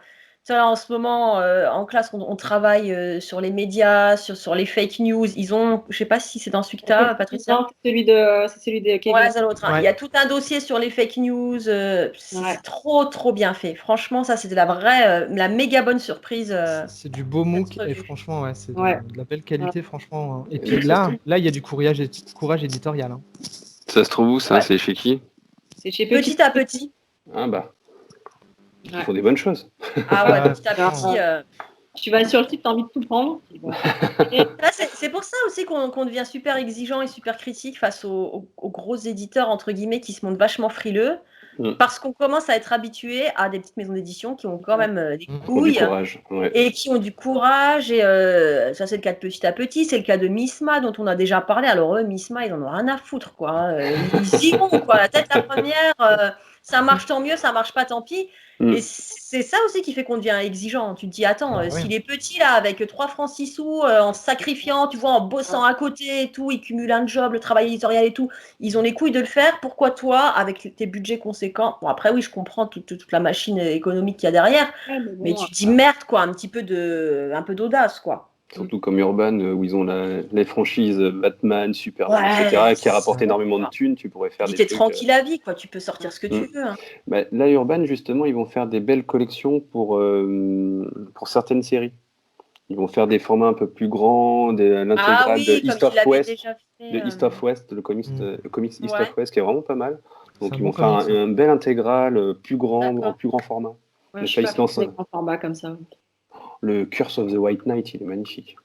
Tu vois, là, en ce moment, en classe, on travaille sur les médias, sur les fake news. Ils ont, je sais pas si c'est dans celui que tu as, Patricia. non, c'est celui de Kevin. Ouais, c'est l'autre. Hein. Ouais. Il y a tout un dossier sur les fake news. C'est Ouais. trop, trop bien fait. Franchement, ça, c'était la méga bonne surprise. C'est du beau MOOC cette et revue. franchement, ouais, c'est Ouais. de la belle qualité, franchement. Hein. Et Et puis donc, là, il y a du courage éditorial. Hein. ça se trouve où ça? Ouais. C'est chez qui? C'est chez Petit. Petit à petit. Ah bah, ils Ouais. font des bonnes choses. Ah ouais, Ouais, petit à franchement. petit. Tu vas sur le site, tu as envie de tout prendre. Bon. Là, c'est pour ça aussi qu'on devient super exigeant et super critique face aux gros éditeurs, entre guillemets, qui se montrent vachement frileux. Mm. Parce qu'on commence à être habitué à des petites maisons d'édition qui ont quand même des Mm. Pour du couilles courage. Ouais. et qui ont du courage. Et ça, c'est le cas de Petit à Petit. C'est le cas de Misma, dont on a déjà parlé. Alors, eux, Misma, ils en ont rien à foutre, quoi. Hein. Ils y vont, quoi. La tête la première. Ça marche tant mieux, ça marche pas tant pis. Mm. Et c'est ça aussi qui fait qu'on devient exigeant. Tu te dis, attends, Bah, ouais. s'il est petit, là, avec 3 francs 6 sous, en se sacrifiant, tu vois, en bossant à côté et tout, il cumule un job, le travail éditorial et tout, ils ont les couilles de le faire. Pourquoi toi, avec tes budgets conséquents, bon, après, oui, je comprends toute la machine économique qu'il y a derrière, Ouais, mais bon, tu te dis merde, quoi, un peu d'audace, quoi. Surtout comme Urban, où ils ont les franchises Batman, Superman, Ouais, etc., qui rapportent c'est énormément de ça. thunes, tu pourrais faire Puis des t'es trucs. tranquille à vie, quoi, tu peux sortir ce que tu veux. Hein. Bah, là, Urban, justement, ils vont faire des belles collections pour certaines séries. Ils vont faire des formats un peu plus grands, Ah l'intégrale de oui, comme East tu of l'avais West, déjà fait. de East of West, le comics East Ouais. of West, qui est vraiment pas mal. Donc C'est un ils bon vont faire comics, hein. un bel intégral plus grand, en D'accord. plus grand format. ouais, Donc je suis là, pas ils se lancent fan des grands formats comme ça. le Curse of the White Knight, il est magnifique.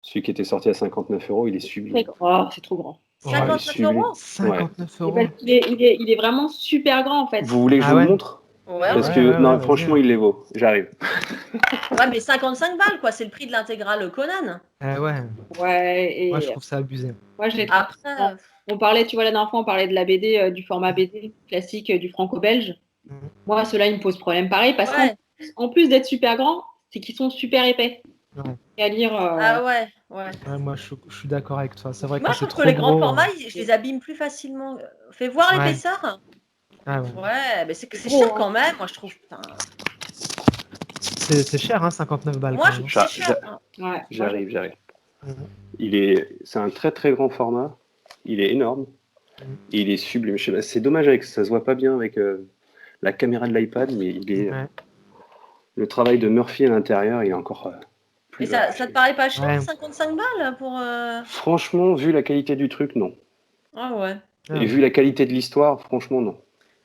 Celui qui était sorti à 59 €, il est sublime. Oh, c'est trop grand. Ouais, 59 sublime. €. 59 C'est euros. parce qu'il est vraiment super grand en fait. Vous voulez que Ah je vous ouais. le montre? Ouais, Parce ouais, que, ouais, non, vas-y. franchement, il les vaut. J'arrive. ouais, mais 55 balles, quoi. C'est le prix de l'intégrale Conan. Ouais, Ouais, moi je et trouve ça abusé. moi, je les trouve. Après, On parlait, tu vois, la dernière fois, on parlait de la BD, du format BD classique du franco-belge. Mhm. Moi, ceux-là, ils me posent problème pareil parce ouais. qu'en plus d'être super grands, c'est qu'ils sont super épais. Ouais. Et à lire. Ah ouais, ouais. Ouais, moi je suis d'accord avec toi. C'est vrai que Moi, quand je c'est trouve que trop les grands gros. formats, je les abîme plus facilement. Fais voir Ouais. l'épaisseur. Ah ouais. Ouais, mais c'est gros, cher hein. quand même, moi, je trouve. Putain. C'est cher, hein, 59 balles Moi, quand je même. trouve que c'est cher. Ouais, moi, J'arrive. Mhm. C'est un très très grand format. Il est énorme. Mhm. Et il est sublime. Je sais pas, c'est dommage avec ça se voit pas bien avec la caméra de l'iPad, mais Ouais. le travail de Murphy à l'intérieur, il est encore plus Et ça te paraît pas cher, Ouais. 55 balles pour. Franchement, vu la qualité du truc, non. Ah ouais. Ah Et ouais. vu la qualité de l'histoire, franchement, non.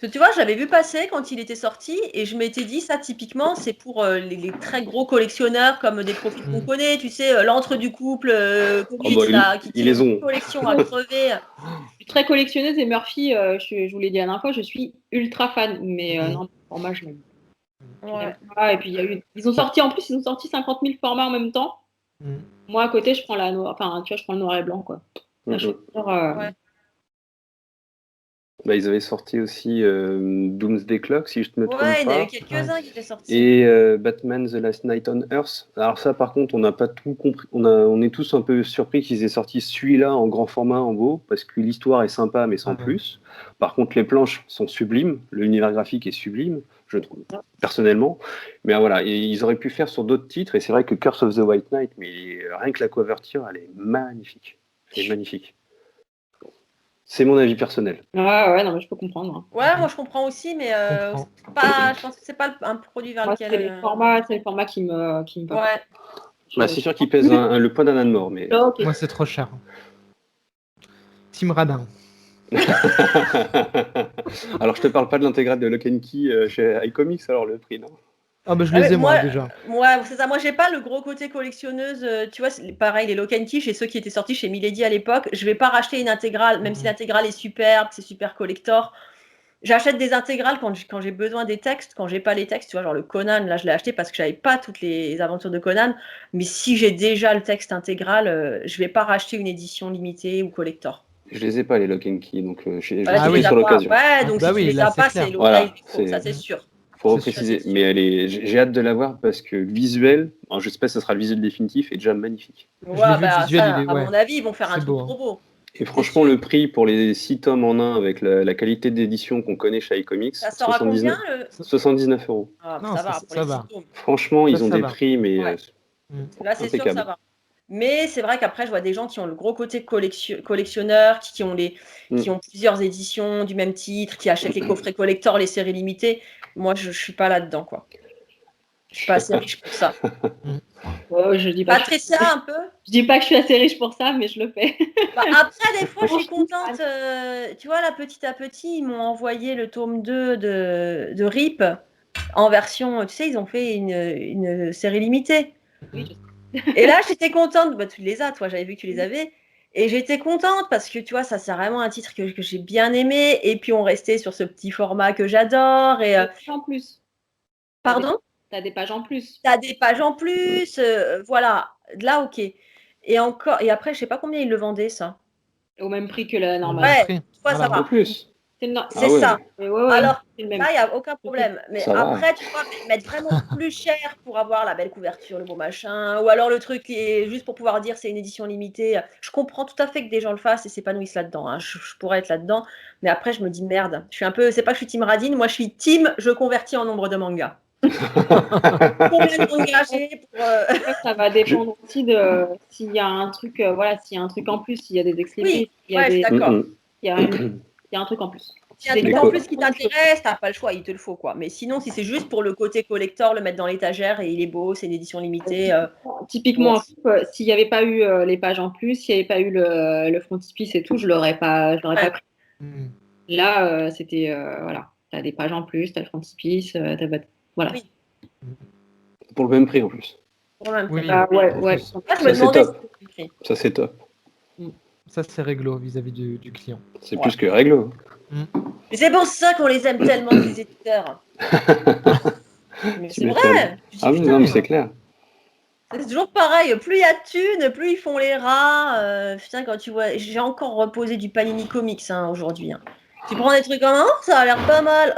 Parce que tu vois, j'avais vu passer quand il était sorti et je m'étais dit, ça typiquement, c'est pour les très gros collectionneurs comme des profils qu'on Mhm. connaît, tu sais, l'antre du couple, Oh, comics, bah, là, qui ils tient les une ont. collection à crever. je suis très collectionneuse et Murphy, je vous l'ai dit la dernière fois, je suis ultra fan. Mais non, le format, je l'aime Ouais. pas. Et puis, il y a eu. Ils ont sorti, en plus, ils ont sorti 50 000 formats en même temps. Mhm. Moi, à côté, je prends la noire. Enfin, tu vois, je prends le noir et blanc, quoi. Mm, Je mm. préfère, Ouais. Bah, ils avaient sorti aussi Doomsday Clock, si je ne me trompe Ouais, il y en a eu pas, quelques-uns qui étaient sortis. et Batman The Last Night on Earth. Alors ça, par contre, on n'a pas tout compris. On est tous un peu surpris qu'ils aient sorti celui-là en grand format, en beau, parce que l'histoire est sympa, mais sans Ah ouais. plus. Par contre, les planches sont sublimes, l'univers graphique est sublime, je trouve, personnellement. Mais voilà, et ils auraient pu faire sur d'autres titres, et c'est vrai que Curse of the White Knight, mais rien que la couverture, elle est magnifique. Elle est magnifique. C'est mon avis personnel. ouais, non, mais je peux comprendre, hein. Ouais, moi je comprends aussi, mais Je comprends. je pense que c'est pas un produit vers Moi, lequel. c'est le format qui me va pas. Ouais. Bah, c'est sûr qu'il pèse le poids d'un âne mort, mais. Ok. Moi c'est trop cher. Team Radin. Alors, je te parle pas de l'intégrale de Lock and Key chez iComics, alors le prix, non? Ah bah je Ah les ouais, ai moi déjà. moi, c'est ça. Moi, j'ai pas le gros côté collectionneuse. Tu vois, pareil, les Lock and Key, chez ceux qui étaient sortis chez Milady à l'époque, je vais pas racheter une intégrale, même si l'intégrale est superbe, c'est super collector. J'achète des intégrales quand j'ai besoin des textes, quand j'ai pas les textes. Tu vois, genre le Conan, là, je l'ai acheté parce que j'avais pas toutes les aventures de Conan. Mais si j'ai déjà le texte intégral, je vais pas racheter une édition limitée ou collector. Je les ai pas, les Lock and Key, donc je Bah, les Ah ai tu pris oui. les as sur pas. l'occasion. Ouais, Ah, donc bah si tu oui, les là, as c'est pas, clair. c'est Voilà, l'oseille des ça c'est sûr. faut C'est sûr. repréciser. Ça, c'est Mais sûr. j'ai hâte de la voir parce que visuel, alors je sais pas si ça sera le visuel définitif, est déjà magnifique. Je l'ai Ouais, vu, le bah visuel, ça, il est. à Ouais. mon avis, ils vont faire un C'est truc beau, hein. trop beau. Et franchement, sûr. le prix pour les 6 tomes en un avec la qualité d'édition qu'on connaît chez iComics, Ça sort à combien 79 euros. Ah, Non, ça va pour ça les 6 va. tomes. Franchement, ils ont Ça des va. prix, mais Ouais. Mm. Là, c'est sûr, ça impeccables. va. Mais c'est vrai qu'après, je vois des gens qui ont le gros côté collectionneur, qui Mm. ont plusieurs éditions du même titre, qui achètent les coffrets collector, les séries limitées. Moi, je suis pas là-dedans, quoi. Je suis pas assez riche pour ça. Ouais, je dis pas que Patricia, un peu. je dis pas que je suis assez riche pour ça, mais je le fais. Bah, après, des fois, je suis Franchement, contente. Tu vois, là, petit à petit, ils m'ont envoyé le tome 2 de RIP en version. Tu sais, ils ont fait une série limitée. oui, Et là, j'étais contente. Bah, tu les as, toi, j'avais vu que tu les avais. Et j'étais contente parce que, tu vois, ça, c'est vraiment un titre que j'ai bien aimé. Et puis, on restait sur ce petit format que j'adore. Et, T'as des pages en plus. pardon? T'as des pages en plus. T'as des pages en plus. Voilà. Là, OK. Et encore. Et après, je sais pas combien ils le vendaient, ça. Au même prix que la Au normale. même Ouais, prix. toi, ça Voilà. En va. plus. C'est C'est Ah ouais, ça. ouais, Alors, c'est le même. là, il n'y a aucun problème. Mais Ça va. après, tu vois, mettre vraiment plus cher pour avoir la belle couverture, le beau machin, ou alors le truc qui est juste pour pouvoir dire c'est une édition limitée. Je comprends tout à fait que des gens le fassent et s'épanouissent là-dedans, hein. Je pourrais être là-dedans. Mais après, je me dis merde. Je suis un peu, c'est pas que je suis team Radine, moi je suis team, je convertis en nombre de mangas. Combien de mangas j'ai pour. Après, ça va dépendre aussi de s'il y a un truc, voilà, s'il y a un truc en plus, s'il y a des Oui, exclusifs, s'il y a ouais, je suis des, d'accord. il y a il y a un truc en plus. S'il y a un truc en plus qui t'intéresse, t'as pas le choix, il te le faut, quoi. Mais sinon, si c'est juste pour le côté collector, le mettre dans l'étagère et il est beau, c'est une édition limitée. Typiquement, Bon. s'il n'y avait pas eu les pages en plus, s'il n'y avait pas eu le frontispice et tout, je l'aurais pas Ouais. pris. Mm. Là, c'était voilà, t'as des pages en plus, t'as le frontispice, voilà. Oui. Pour le même prix en plus. Pour le même prix. Oui, Ah, ouais. Moi, je me Ça, c'est demandais top. si c'était le prix. Ça, c'est top. ça c'est réglo vis-à-vis du client. C'est Ouais. plus que réglo. Mais c'est pour ça qu'on les aime tellement, les éditeurs. Mais c'est vrai. Ah oui, non, mais c'est clair. C'est toujours pareil, plus il y a de thunes, plus ils font les rats. Putain, quand tu vois, j'ai encore reposé du Panini Comics aujourd'hui. Tu prends des trucs comme ça a l'air pas mal.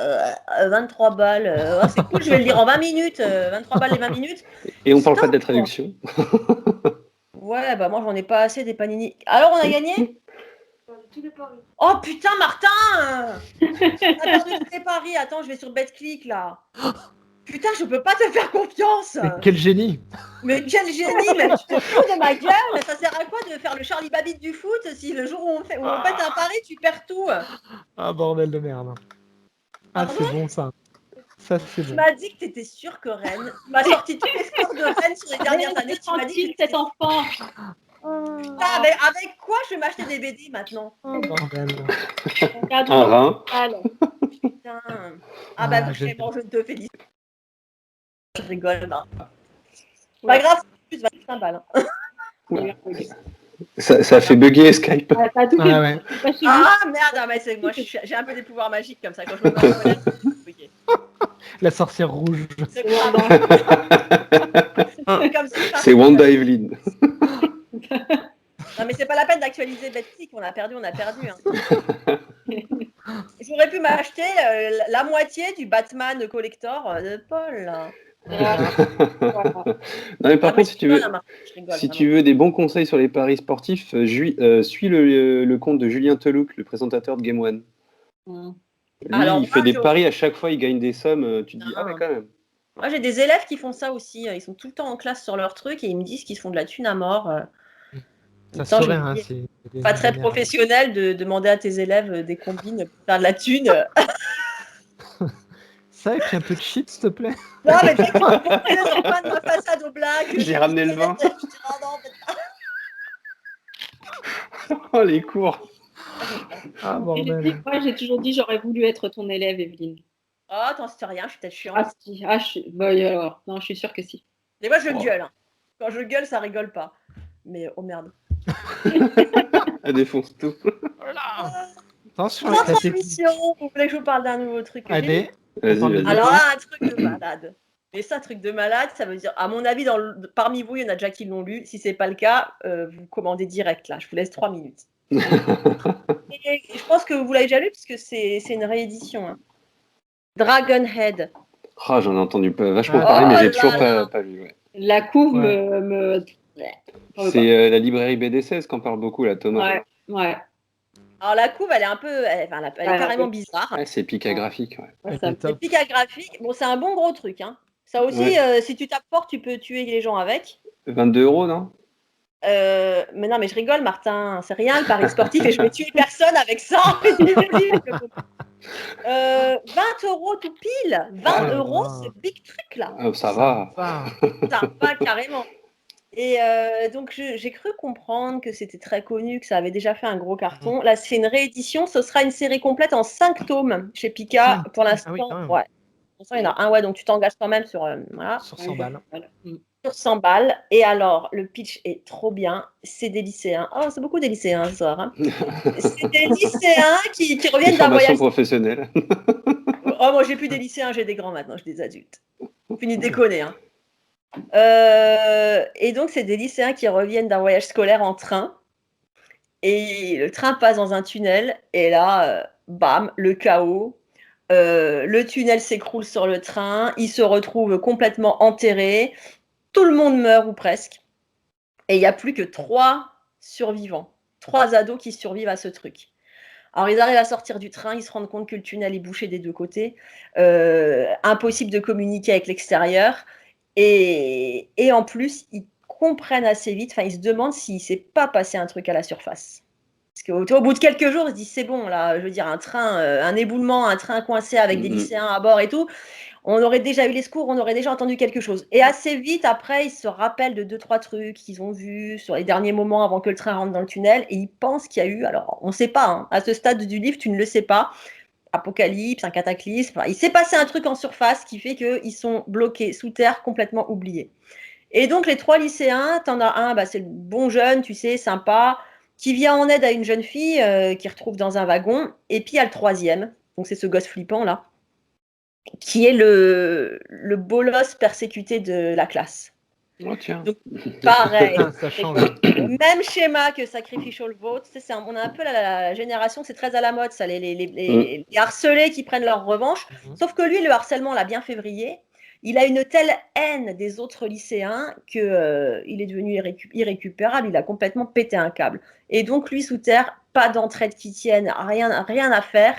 23 balles, c'est cool, je vais le lire en 20 minutes. 23 balles les 20 minutes. Et on parle pas Stop, de la traduction. Ouais, bah moi j'en ai pas assez des Panini. Alors on a gagné Oh putain, Martin On a perdu tous les paris. Attends, je vais sur BetClick là. Putain, je peux pas te faire confiance. Mais quel génie! Mais quel génie, mais tu te fous de ma gueule. Ça sert à quoi de faire le Charlie Babbitt du foot si le jour où on pète un pari, tu perds tout? Ah, bordel de merde. Ah, Pardon c'est bon ça. Ça, c'est Tu bon. m'as dit que tu étais sûr que Rennes. Tu m'as sorti tous les scores de Rennes sur les dernières années. Tu m'as dit que cet enfant. Ah, avec quoi je vais m'acheter des BD maintenant? Oh, bordel. Un rein. Putain. Ah bah vraiment, je te félicite. Je rigole là. Pas grave, c'est plus 25 balles. Ça fait bugger Skype. T'as tout Ah ouais. Ah merde, ah, mais c'est moi, j'ai un peu des pouvoirs magiques comme ça quand je me mets en colère. La sorcière rouge. C'est comme ça. C'est Wanda Evelyn. Non mais c'est pas la peine d'actualiser Betclic, on a perdu. J'aurais pu m'acheter la moitié du Batman Collector de Paul. Là. Non mais par contre, si rigole, tu veux des bons conseils sur les paris sportifs, suis le compte de Julien Telouc, le présentateur de Game One. Lui, Alors, il fait des paris à chaque fois, il gagne des sommes. Tu te dis, ah ouais, quand même. Moi, j'ai des élèves qui font ça aussi. Ils sont tout le temps en classe sur leur truc et ils me disent qu'ils se font de la thune à mort. Ça serait, hein, c'est pas très professionnel de demander à tes élèves des combines pour faire de la thune. Ça, et puis un peu de shit, s'il te plaît. Non, mais tu sais qu'ils vont compris sur le coin de ma façade aux blagues. J'ai ramené le vin. Oh, les cours. Ah, bordel. Moi, j'ai toujours dit, j'aurais voulu être ton élève, Evelyne. Oh, t'en sais rien, je suis peut-être chiante. Ah, si. Bah, alors, non, je suis sûre que si. Mais moi, je gueule. Quand je gueule, ça rigole pas. Mais oh merde. Elle défonce tout. Attention, vous voulez que je vous parle d'un nouveau truc? Allez. Vas-y. Alors là, un truc de malade. Et ça, truc de malade, ça veut dire, à mon avis, parmi vous, il y en a déjà qui l'ont lu. Si c'est pas le cas, vous commandez direct là. Je vous laisse 3 minutes. Et je pense que vous l'avez déjà lu parce que c'est une réédition. Hein. Dragonhead. Ah, j'en ai entendu vachement parler, mais j'ai toujours pas lu. Ouais. La couve me... C'est la librairie BD16 qu'en parle beaucoup, là, Thomas. Ouais. Alors la couve, elle est un peu, elle est carrément bizarre. Ouais, c'est picagraphique. Ouais. C'est picagraphique. Bon, c'est un bon gros truc. Hein. Ça aussi, si tu tapes fort, tu peux tuer les gens avec. 22 €, non? Mais non, mais je rigole, Martin. C'est rien le pari sportif et je vais tuer personne avec ça. 20 € tout pile. 20 €, c'est big truc là. Ça va. Ça va carrément. Et donc j'ai cru comprendre que c'était très connu, que ça avait déjà fait un gros carton. Là, c'est une réédition. Ce sera une série complète en 5 tomes chez Pika. Pour l'instant, ouais. Pour l'instant, il y en a un, donc tu t'engages quand même sur, sur 100 balles. Sur 100 balles. Et alors, le pitch est trop bien. C'est des lycéens. Oh, c'est beaucoup des lycéens ce soir. Hein. C'est des lycéens qui reviennent d'un voyage professionnel. Oh, moi, j'ai plus des lycéens, j'ai des grands maintenant, j'ai des adultes. Fini de déconner. Hein. Et donc, c'est des lycéens qui reviennent d'un voyage scolaire en train. Et le train passe dans un tunnel. Et là, bam, le chaos. Le tunnel s'écroule sur le train. Ils se retrouvent complètement enterrés. Tout le monde meurt ou presque. Et il n'y a plus que 3 survivants. 3 ados qui survivent à ce truc. Alors, ils arrivent à sortir du train. Ils se rendent compte que le tunnel est bouché des 2 côtés. Impossible de communiquer avec l'extérieur. Et en plus, ils comprennent assez vite, ils se demandent s'il ne s'est pas passé un truc à la surface. Parce qu'au bout de quelques jours, ils se disent c'est bon, là, je veux dire, un train, un éboulement, un train coincé avec des lycéens à bord et tout, on aurait déjà eu les secours, on aurait déjà entendu quelque chose. Et assez vite, après, ils se rappellent de 2-3 trucs qu'ils ont vus sur les derniers moments avant que le train rentre dans le tunnel, et ils pensent qu'il y a eu, alors on ne sait pas, hein, à ce stade du livre, tu ne le sais pas, apocalypse, un cataclysme. Il s'est passé un truc en surface qui fait qu'ils sont bloqués sous terre, complètement oubliés. Et donc, les 3 lycéens, t'en as un, c'est le bon jeune, tu sais, sympa, qui vient en aide à une jeune fille qu'il retrouve dans un wagon. Et puis il y a le troisième, donc c'est ce gosse flippant là, qui est le bolos persécuté de la classe. Oh, tiens. Donc pareil, Ça change. même schéma que Sacrificial Vote. On a un peu la génération, c'est très à la mode ça, les harcelés qui prennent leur revanche. Sauf que lui, le harcèlement l'a bien février. Il a une telle haine des autres lycéens qu'il est devenu irrécupérable. Il a complètement pété un câble. Et donc, lui, sous terre, pas d'entraide qui tienne, rien à faire.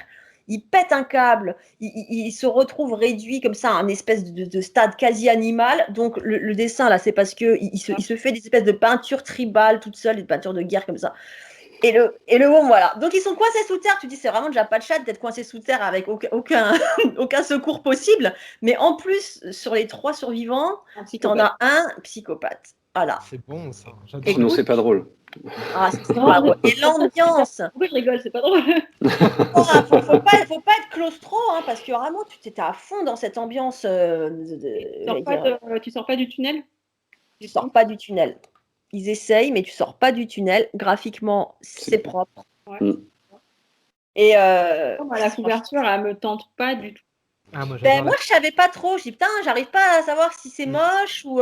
Il pète un câble. Il se retrouve réduit comme ça à un espèce de stade quasi animal. Donc, le dessin, là, c'est parce qu'il se fait des espèces de peintures tribales toutes seules, des peintures de guerre comme ça. Et le bon, voilà. Donc, ils sont coincés sous terre. Tu dis, c'est vraiment déjà pas de chat d'être coincé sous terre avec aucun secours possible. Mais en plus, sur les 3 survivants, t'en as un psychopathe. Voilà. C'est bon, ça. Sinon, c'est pas drôle. Ah, c'est pas drôle. Et l'ambiance. Pourquoi je rigole? C'est pas drôle. Faut pas être claustro, hein, parce que vraiment, tu étais à fond dans cette ambiance. Tu sors pas du tunnel? Tu sors pas du tunnel. Ils essayent, mais tu sors pas du tunnel. Graphiquement, c'est propre. Ouais. Et la couverture, elle me tente pas du tout. Ah, moi, je savais pas trop. Je dis putain, j'arrive pas à savoir si c'est moche ou.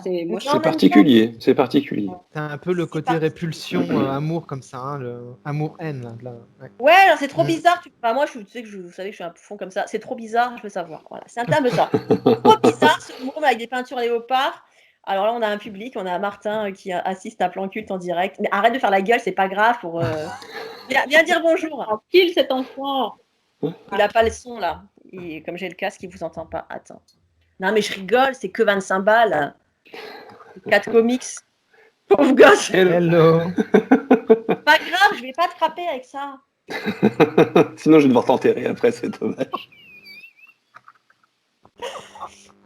C'est particulier. C'est particulier. T'as un peu le côté répulsion, amour comme ça, hein, le amour-haine. Là. Ouais, alors c'est trop bizarre. Moi, vous savez que je suis un peu fond comme ça. C'est trop bizarre, je veux savoir. Voilà, c'est un terme de ça. Trop bizarre, ce monde avec des peintures léopards. Alors là, on a un public, on a Martin qui assiste à Plan Culte en direct. Mais arrête de faire la gueule, c'est pas grave. Viens dire bonjour. Tranquille, cet enfant. Il a pas le son là. Comme j'ai le casque, il vous entend pas. Attends. Non, mais je rigole, c'est que 25 balles. 4 comics. Pauvre gosse. Hello. Pas grave, je vais pas te frapper avec ça. Sinon, je vais devoir t'enterrer après, c'est dommage.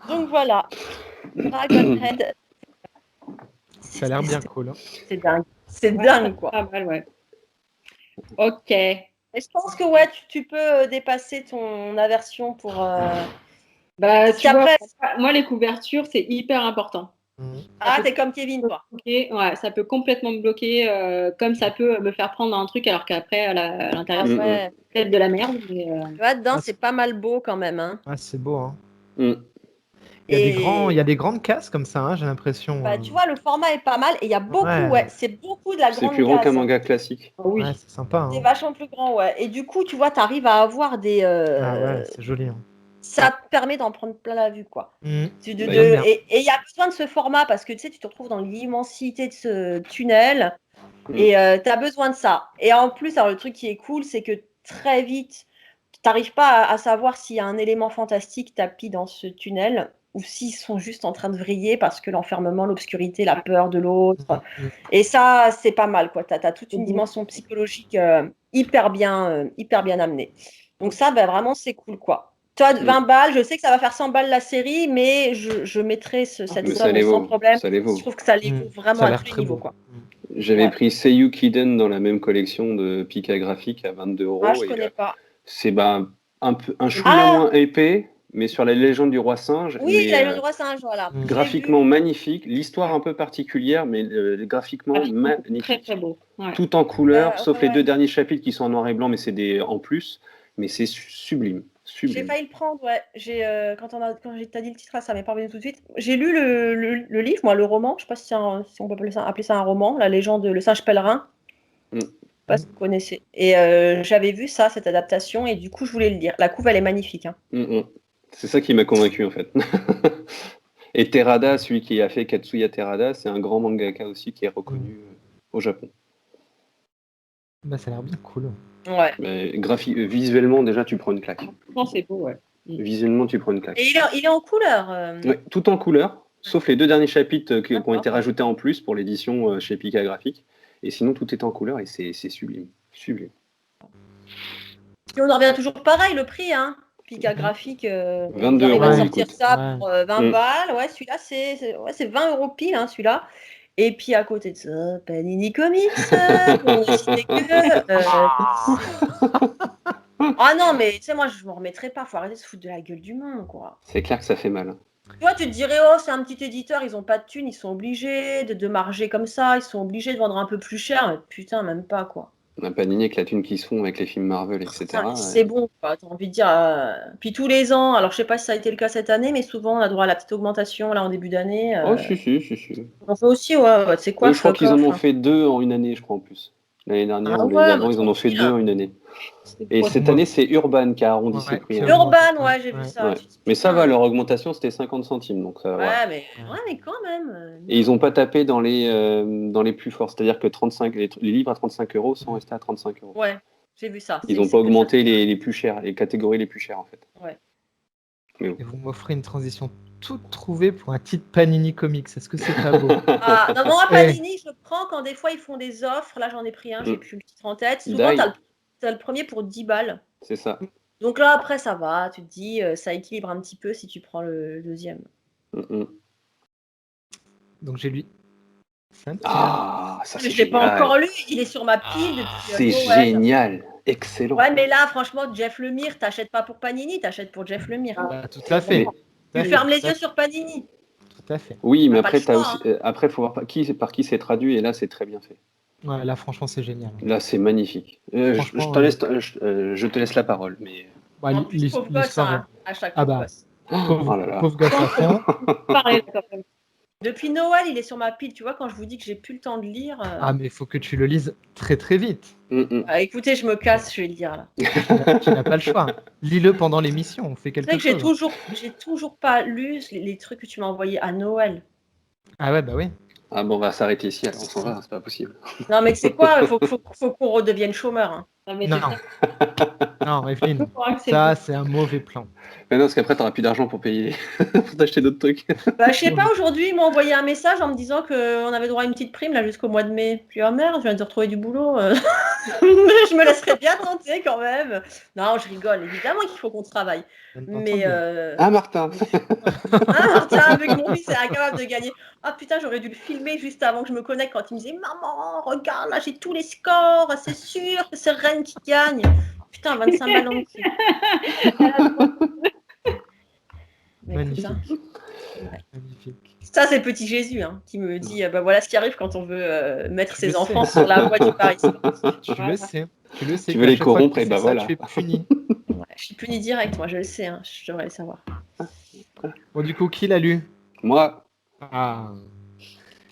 Donc voilà. Dragonhead. Ça a l'air bien cool. Hein. C'est dingue quoi. Pas mal, ouais. Ok. Et je pense que ouais, tu peux dépasser ton aversion pour. Tu vois, moi, les couvertures, c'est hyper important. Ah, t'es comme Kevin, toi. Ouais, ça peut complètement me bloquer, comme ça peut me faire prendre un truc, alors qu'après, à l'intérieur, c'est peut-être de la merde. Mais, Là-dedans, c'est pas mal beau quand même. Hein. Ah, c'est beau. Hein. Il y a des grandes cases comme ça, hein, j'ai l'impression. Tu vois, le format est pas mal et il y a beaucoup, c'est beaucoup de la grande case. C'est plus grand qu'un manga classique. Oui. Ouais, c'est sympa. Hein. C'est vachement plus grand, ouais. Et du coup, tu vois, t'arrives à avoir des. Ah ouais, c'est joli. Hein. Ça te permet d'en prendre plein la vue, quoi. Et il y a besoin de ce format parce que tu sais, tu te retrouves dans l'immensité de ce tunnel et tu as besoin de ça. Et en plus, alors, le truc qui est cool, c'est que très vite, tu n'arrives pas à savoir s'il y a un élément fantastique tapis dans ce tunnel ou s'ils sont juste en train de vriller parce que l'enfermement, l'obscurité, la peur de l'autre. Et ça, c'est pas mal, quoi. Tu as toute une dimension psychologique hyper bien amenée. Donc ça, vraiment, c'est cool, quoi. Toi, 20 balles, je sais que ça va faire 100 balles la série, mais je mettrai cette somme sans problème. Je trouve que ça les vaut vraiment à tous les niveaux. Quoi. J'avais pris Seiyu Kiden dans la même collection de Pika Graphique à 22 €. Ah, je connais pas. C'est un chouïa moins épais, mais sur la légende du roi singe. Oui, la légende du roi singe, voilà. Graphiquement magnifique, l'histoire un peu particulière, mais graphiquement magnifique. Très, très beau. Ouais. Tout en couleur, sauf les 2 derniers chapitres qui sont en noir et blanc, mais c'est en plus. Mais c'est sublime. J'ai failli le prendre, ouais. Quand t'as dit le titre, ça m'est pas revenu tout de suite. J'ai lu le livre, moi, le roman. Je sais pas si on peut appeler ça un roman, la légende de Le Singe Pèlerin. Je sais pas si vous connaissez. Et j'avais vu ça, cette adaptation, et du coup, je voulais le lire. La couve, elle est magnifique. Hein. C'est ça qui m'a convaincu, en fait. Et Terada, celui qui a fait Katsuya Terada, c'est un grand mangaka aussi qui est reconnu au Japon. Bah, ça a l'air bien cool. Ouais. Visuellement, déjà, tu prends une claque. Non, c'est beau, ouais. Visuellement, tu prends une claque. Et il est en couleur. Ouais, tout en couleur, sauf les 2 derniers chapitres qui ont été rajoutés en plus pour l'édition chez Pika Graphique. Et sinon, tout est en couleur et c'est sublime. Sublime. Et on en revient toujours pareil, le prix, hein. Pika Graphique. 22 €. On va sortir écoute, ça pour 20 balles. Ouais, celui-là, c'est 20 € pile, hein, celui-là. Et puis à côté de ça, Panini Comics, Ah non, mais tu sais, moi je m'en remettrai pas, faut arrêter de se foutre de la gueule du monde, quoi. C'est clair que ça fait mal. Tu vois, tu te dirais, oh, c'est un petit éditeur, ils ont pas de thunes, ils sont obligés de marger comme ça, ils sont obligés de vendre un peu plus cher. Mais putain, même pas, quoi. On n'a pas Panini avec la thune qu'ils se font avec les films Marvel, etc. Putain, c'est bon, quoi. T'as envie de dire. Puis tous les ans, alors je sais pas si ça a été le cas cette année, mais souvent on a droit à la petite augmentation là en début d'année. Oh, si. On fait aussi, ouais. Tu sais quoi, Oui, je crois qu'ils en fuck ont off, hein. fait 2 en une année, je crois, en plus. L'année dernière Ah ou l'année ouais, d'avant, bah, ils en ont fait tranquille. 2 en une année. Et quoi, cette année, c'est Urban qui a arrondi ses Ouais, prix. hein. Urban, ouais, j'ai vu Ouais. ça. Ouais. Tu te dis, Mais ça putain, va, leur augmentation, c'était 50 centimes. Donc ça, voilà. mais quand même. Et ils n'ont pas tapé dans les plus forts. C'est-à-dire que 35, les livres à 35 euros sont restés à 35 euros. Ouais, j'ai vu ça. Ils n'ont pas augmenté les plus chers, les catégories les plus chères, en fait. Ouais. Mais bon. Et vous m'offrez une transition toute trouvée pour un titre Panini Comics. Est-ce que c'est pas beau? Ah, non, à Panini, je prends quand des fois ils font des offres. Là, j'en ai pris un, j'ai plus le titre en tête. Souvent, t'as le premier pour 10 balles. C'est ça. Donc là, après, ça va. Tu te dis, ça équilibre un petit peu si tu prends le deuxième. Donc j'ai lu. Ah, ça c'est Je l'ai pas génial. encore lu. Il est sur ma pile depuis C'est Noël. génial. Excellent. Ouais, mais là, franchement, Jeff Lemire, t'achètes pas pour Panini, t'achètes pour Jeff Lemire. Bah, tout à fait. Tu fermes les yeux sur Panini. Tout à fait. Oui, mais Pas après, le choix, aussi, après, faut voir par qui c'est traduit, et là, c'est très bien fait. Ouais, là, franchement, c'est génial. Là, c'est magnifique. Je te laisse la parole, mais. Bah, En plus, pauvre gosse, hein, à chaque Ah fois. bah, Gosse. Oh là là. pauvre gosse à fond. Pareil, quand même. Depuis Noël, il est sur ma pile. Tu vois, quand je vous dis que j'ai plus le temps de lire. Ah, mais il faut que tu le lises très très vite. Écoutez, je me casse, je vais le lire là. Tu n'as pas le choix. Lis-le pendant l'émission, on fait quelque C'est vrai que chose. j'ai toujours pas lu les trucs que tu m'as envoyés à Noël. Ah ouais, bah oui. Ah bon, on va s'arrêter ici, alors on s'en va, c'est pas possible. Non, mais c'est quoi? Faut qu'on redevienne chômeur. Hein. Non, mais Non. Non, Evelyne, ça, c'est un mauvais plan. Mais non, parce qu'après, t'auras plus d'argent pour payer, pour t'acheter d'autres trucs. Bah, je sais pas, aujourd'hui, ils m'ont envoyé un message en me disant qu'on avait droit à une petite prime là jusqu'au mois de mai. Puis, oh merde, je viens de retrouver du boulot. Je me laisserais bien tenter quand même. Non, je rigole, évidemment qu'il faut qu'on travaille. Mais. Ah, Martin. Martin, vu que mon fils est incapable de gagner. Ah putain, j'aurais dû le filmer juste avant que je me connecte quand il me disait maman, regarde, là j'ai tous les scores, c'est sûr que c'est Rennes qui gagne. Putain, 25 balles en cul. Magnifique. Magnifique. Ça, c'est petit Jésus hein, qui me dit bah, voilà ce qui arrive quand on veut mettre ses enfants sur la voie du Paris. Tu le sais. Tu veux les corrompre, et bah voilà. Tu es puni. Ouais, je suis puni direct, moi je le sais, hein, je devrais le savoir. Bon, du coup, qui l'a lu? Moi. Ah.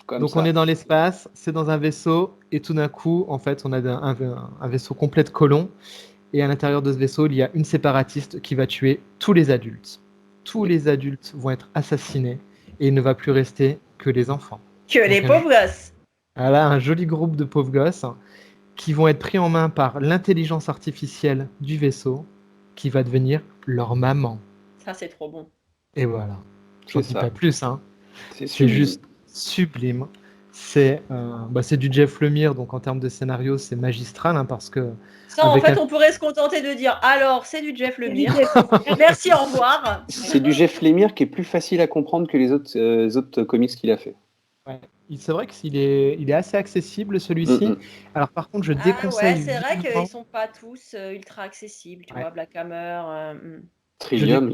Donc ça. on est dans l'espace, c'est dans un vaisseau, et tout d'un coup, en fait, on a un vaisseau complet de colons, et à l'intérieur de ce vaisseau, il y a une séparatiste qui va tuer tous les adultes. Tous les adultes vont être assassinés, et il ne va plus rester que les enfants. Que les pauvres gosses. Voilà, un joli groupe de pauvres gosses qui vont être pris en main par l'intelligence artificielle du vaisseau, qui va devenir leur maman. Ça, c'est trop bon. Et voilà. Je ne dis pas plus, hein. C'est juste sublime. C'est du Jeff Lemire, donc en termes de scénario, c'est magistral, hein, parce que... Ça, en fait, on pourrait se contenter de dire, alors, c'est du Jeff Lemire. Merci, au revoir. C'est du Jeff Lemire qui est plus facile à comprendre que les autres comics qu'il a fait. Ouais. C'est vrai qu'il est assez accessible, celui-ci. Alors, par contre, je déconseille... Ouais, c'est vrai qu'ils ne sont pas tous ultra accessibles. Tu vois, Black Hammer... Trillium,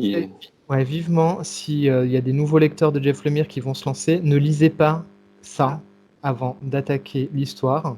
Ouais, vivement, s'il y a des nouveaux lecteurs de Jeff Lemire qui vont se lancer, ne lisez pas ça avant d'attaquer l'histoire,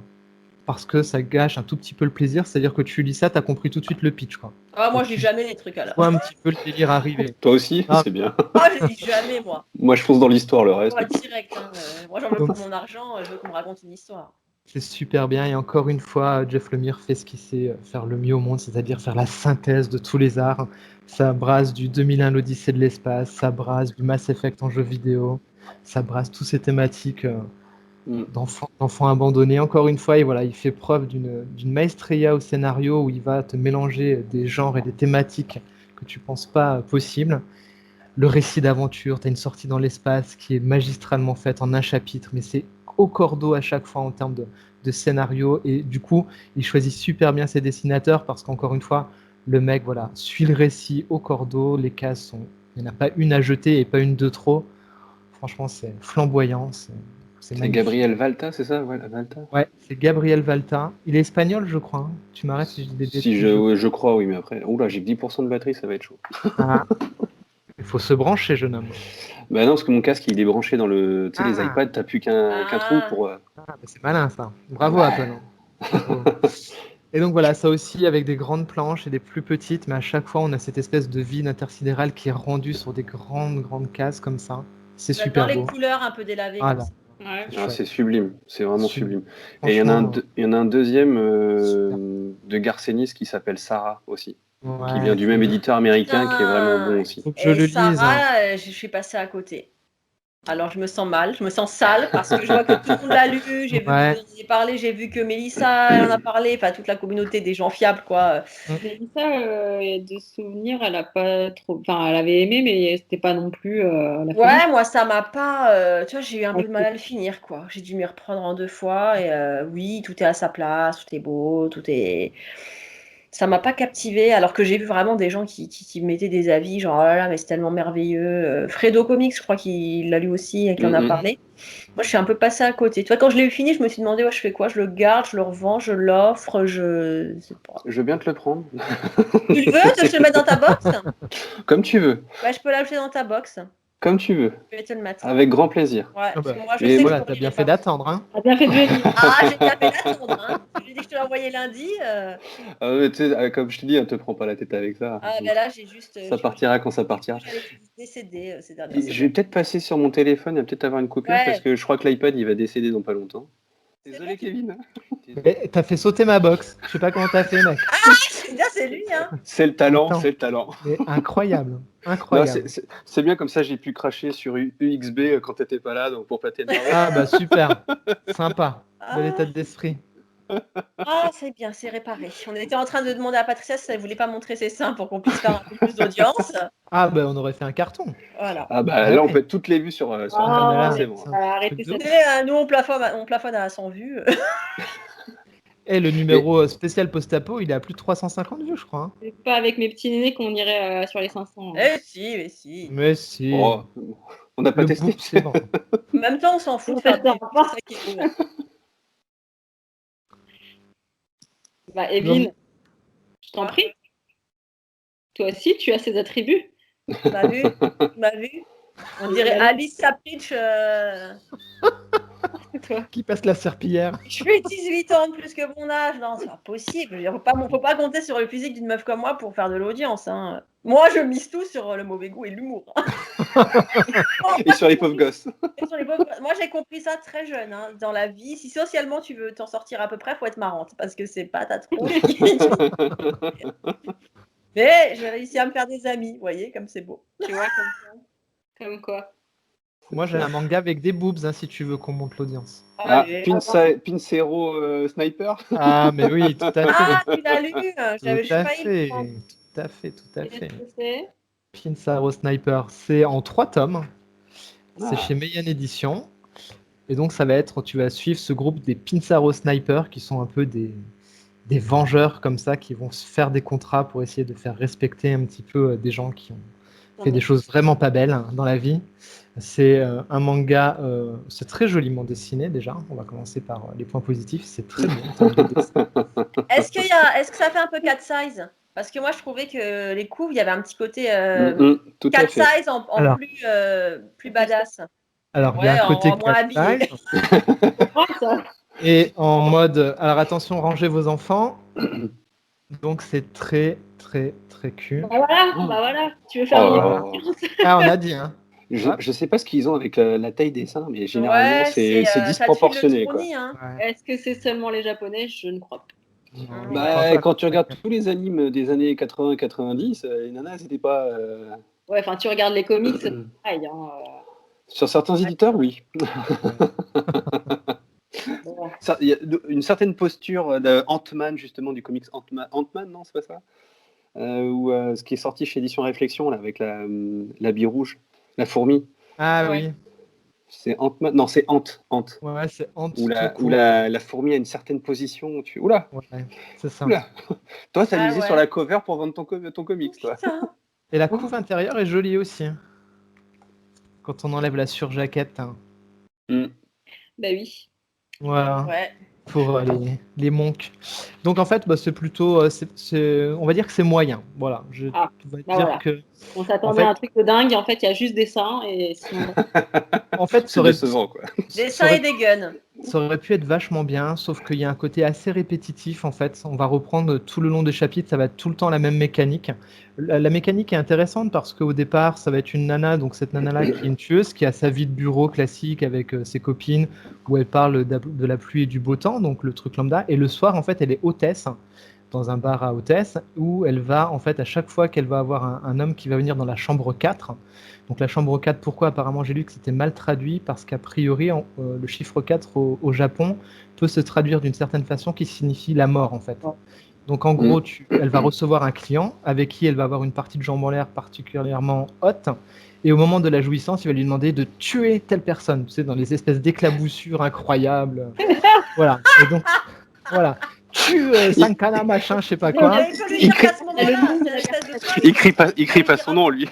parce que ça gâche un tout petit peu le plaisir. C'est-à-dire que tu lis ça, tu as compris tout de suite le pitch, quoi. Ah, moi, je lis jamais les trucs alors. Tu vois un petit peu le délire arriver. Toi aussi, c'est bien. Ah, je lis jamais, moi. Moi, je fonce dans l'histoire, le reste. Moi, direct, hein. Moi, j'en veux pour mon argent, je veux qu'on me raconte une histoire. C'est super bien, et encore une fois, Jeff Lemire fait ce qu'il sait faire le mieux au monde, c'est-à-dire faire la synthèse de tous les arts. Ça brasse du 2001 l'Odyssée de l'espace, ça brasse du Mass Effect en jeu vidéo, ça brasse toutes ces thématiques d'enfants abandonnés. Encore une fois, et voilà, il fait preuve d'une maestria au scénario où il va te mélanger des genres et des thématiques que tu ne penses pas possibles. Le récit d'aventure, tu as une sortie dans l'espace qui est magistralement faite en un chapitre, mais c'est au cordeau à chaque fois en termes de scénario, et du coup il choisit super bien ses dessinateurs parce qu'encore une fois le mec suit le récit au cordeau, les cases il n'y en a pas une à jeter et pas une de trop. Franchement, c'est flamboyant, c'est Gabriel Valta, c'est ça? Valta. Ouais, c'est Gabriel Valta, il est espagnol, je crois, hein. Tu m'arrêtes si je dis des bêtises. Si je crois, oui, mais après oula, j'ai 10% de batterie, ça va être chaud. Il faut se brancher, jeune homme. Bah non, parce que mon casque, il est branché dans le. Tu sais, les Ah. iPads, t'as plus qu'un trou pour. Ah, bah, c'est malin ça. Bravo Apple. Hein. Bravo. Et donc voilà, ça aussi avec des grandes planches et des plus petites, mais à chaque fois on a cette espèce de vide intersidérale qui est rendue sur des grandes cases comme ça. C'est super Dans les beau. couleurs un peu délavées. Ah comme là, ça. Ouais. c'est Ah, chouette. c'est sublime, c'est vraiment Sublime. sublime. Et il y en a Franchement, il y en a un deuxième Super. de Garcenis qui s'appelle Sarah aussi, qui ouais, vient du même éditeur américain qui est vraiment bon aussi. faut que je Et le lise. Hein. Sarah, je suis passée à côté. Alors je me sens mal, je me sens sale parce que je vois que tout le monde l'a lu, j'ai vu que vous Ouais. en avez parlé, j'ai vu que Mélissa elle en a parlé, enfin toute la communauté des gens fiables quoi. Mélissa, de souvenirs, elle a pas trop. Enfin, elle avait aimé, mais c'était pas non plus la folie. Ouais, moi ça m'a pas, tu vois, j'ai eu un peu de mal à le finir quoi. J'ai dû m'y reprendre en 2 fois et oui, tout est à sa place, tout est beau, tout est. Ça m'a pas captivé, alors que j'ai vu vraiment des gens qui mettaient des avis, genre oh là là, mais c'est tellement merveilleux. Fredo Comics, je crois qu'il l'a lu aussi et qu'il en a Mhm. parlé. Moi, je suis un peu passée à côté. Tu vois, quand je l'ai eu fini, je me suis demandé, ouais, je fais quoi? Je le garde, je le revends, je l'offre, je sais pas. Je veux bien te le prendre. Tu le veux? Je te le mets dans ta box? Comme tu veux, Ouais, je peux l'ajouter dans ta box. comme tu veux, Je vais te le mettre. avec grand plaisir. Ouais, Ah parce bah, que moi, je mais sais que voilà, je t'as pourrais bien les fait pas. d'attendre. Hein. T'as bien fait de venir. Ah, j'ai bien fait d'attendre, hein. J'ai dit que je te l'ai envoyé lundi. Ah ouais, tu sais, comme je te dis, ne te prends pas la tête avec ça. Ah, ben là, j'ai juste. Ça partira quand ça partira. J'allais décéder ces dernières Je vais semaines. peut-être passer sur mon téléphone, il va peut-être avoir une coupure Ouais. parce que je crois que l'iPad il va décéder dans pas longtemps. C'est Désolé bon, Kevin. Mais t'as fait sauter ma box. Je sais pas comment t'as fait, mec. c'est bien, c'est lui, hein. C'est le talent, Attends. c'est le talent. Mais incroyable. Non, Incroyable. c'est bien comme ça, j'ai pu cracher sur UXB quand t'étais pas là, donc pour pas t'énerver. Ah bah super. Sympa. Bel Ah. état d'esprit. Ah, c'est bien, c'est réparé. On était en train de demander à Patricia si elle voulait pas montrer ses seins pour qu'on puisse faire un peu plus d'audience. Ah bah on aurait fait un carton. Voilà. Ah bah Ah là, on ouais. peut toutes les vues sur Ah, mais Internet, là, c'est bon. c'est un Arrêtez truc de ça. ouf. Vous savez, nous, on plafonne à 100 vues. Et le numéro spécial post-apo, il est à plus de 350 vues, je crois. Hein. C'est pas avec mes petits nénés qu'on irait sur les 500. Hein. Eh si, mais si. Mais si. Oh, on n'a pas Le testé. book, c'est bon. En même temps, on s'en fout de faire des vues, c'est ça qui est beau. Bah, Evelyne, Non. je t'en prie. Toi aussi, tu as ces attributs. Tu m'as vu? Tu m'as vu? On dirait Alice Sapritch. Toi. Qui passe la serpillière. Je fais 18 ans de plus que mon âge. Non, c'est pas possible. Je veux dire, faut pas compter sur le physique d'une meuf comme moi pour faire de l'audience. Hein. Moi, je mise tout sur le mauvais goût et l'humour. Et sur les pauvres gosses. Moi, j'ai compris ça très jeune. Hein, dans la vie, si socialement tu veux t'en sortir à peu près, faut être marrante parce que c'est pas ta tronche. Mais j'ai réussi à me faire des amis, vous voyez, comme c'est beau. Tu vois, comme quoi. Moi, j'ai un manga avec des boobs, hein, si tu veux qu'on monte l'audience. Ah, Allez. Pincero Sniper. Ah, mais oui, tout à fait. Ah, tu l'as lu? J'avais Tout à failli le fait. prendre. Tout à fait, tout à Qu'est-ce fait. que c'est? Pinsaro Sniper, c'est en 3 tomes. C'est Ah. chez Meian Édition. Et donc, ça va être, tu vas suivre ce groupe des Pinsaro Snipers qui sont un peu des vengeurs comme ça, qui vont se faire des contrats pour essayer de faire respecter un petit peu des gens qui ont fait des choses vraiment pas belles hein, dans la vie. C'est un manga, c'est très joliment dessiné déjà. On va commencer par les points positifs. C'est très bien. en termes de dessin. Est-ce que ça fait un peu cat size? Parce que moi, je trouvais que les couves, il y avait un petit côté Tout à cat fait. size en Alors. plus badass. Alors, il y a Ouais, un côté en moins cat habillé. size. Ah, ça. Et en mode, alors attention, rangez vos enfants. Donc c'est très, très, très cul. Bah voilà. Tu veux faire Oh. une Ah, on a dit, hein. Je sais pas ce qu'ils ont avec la taille des seins, mais généralement Ouais, c'est ça te file le disproportionné. Quoi. tournis, hein. Ouais. Est-ce que c'est seulement les Japonais? Je ne crois pas. Non, Bah, je Bah, crois pas. quand tu regardes tous les animes des années 80-90, les nanas, c'était pas. Ouais, enfin, tu regardes les comics, c'est pareil. Hein, Sur certains éditeurs, oui. bon. Il y a une certaine posture de Ant-Man, justement, du comics Ant-Man. Ant-Man, non, c'est pas ça Ou ce qui est sorti chez Édition Réflexion, là, avec la bille rouge, la fourmi. Ah Ouais. oui. C'est Ant-Man. Non, c'est Ant. Ouais, c'est Ant Où tout court. la fourmi a une certaine position. Oula, Ouais, c'est ça. oula. Toi, t'as Ah misé ouais. sur la cover pour vendre ton comics, toi. Putain. Et la couve intérieure est jolie aussi. Quand on enlève la surjaquette. Hein. Mm. Bah oui. Voilà. Ouais. pour les monks. Donc en fait, c'est plutôt, on va dire que c'est moyen. Voilà, Ah, on va bah dire voilà. que, On en s'attendait à un fait, truc de dingue, en fait, il y a juste des seins et sinon. ça C'est aurait, décevant, quoi. Des ça seins et aurait des guns. Ça aurait pu être vachement bien, sauf qu'il y a un côté assez répétitif en fait. On va reprendre tout le long des chapitres, ça va être tout le temps la même mécanique. La mécanique est intéressante parce qu'au départ, ça va être une nana, donc cette nana-là qui est une tueuse, qui a sa vie de bureau classique avec ses copines, où elle parle de la pluie et du beau temps, donc le truc lambda. Et le soir, en fait, elle est hôtesse dans un bar à hôtesse, où elle va, en fait, à chaque fois qu'elle va avoir un homme qui va venir dans la chambre 4. Donc la chambre 4, pourquoi? Apparemment, j'ai lu que c'était mal traduit parce qu'a priori, le chiffre 4 au Japon peut se traduire d'une certaine façon qui signifie la mort en fait. Donc en gros, elle va recevoir un client avec qui elle va avoir une partie de jambe en l'air particulièrement haute. Et au moment de la jouissance, il va lui demander de tuer telle personne, tu sais, dans les espèces d'éclaboussures incroyables. Voilà. Et donc, voilà. Tue Sankana, machin, je sais pas quoi. Il faut lui dire qu'à ce moment-là, c'est l'espèce de soirée. Il crie pas son nom, lui.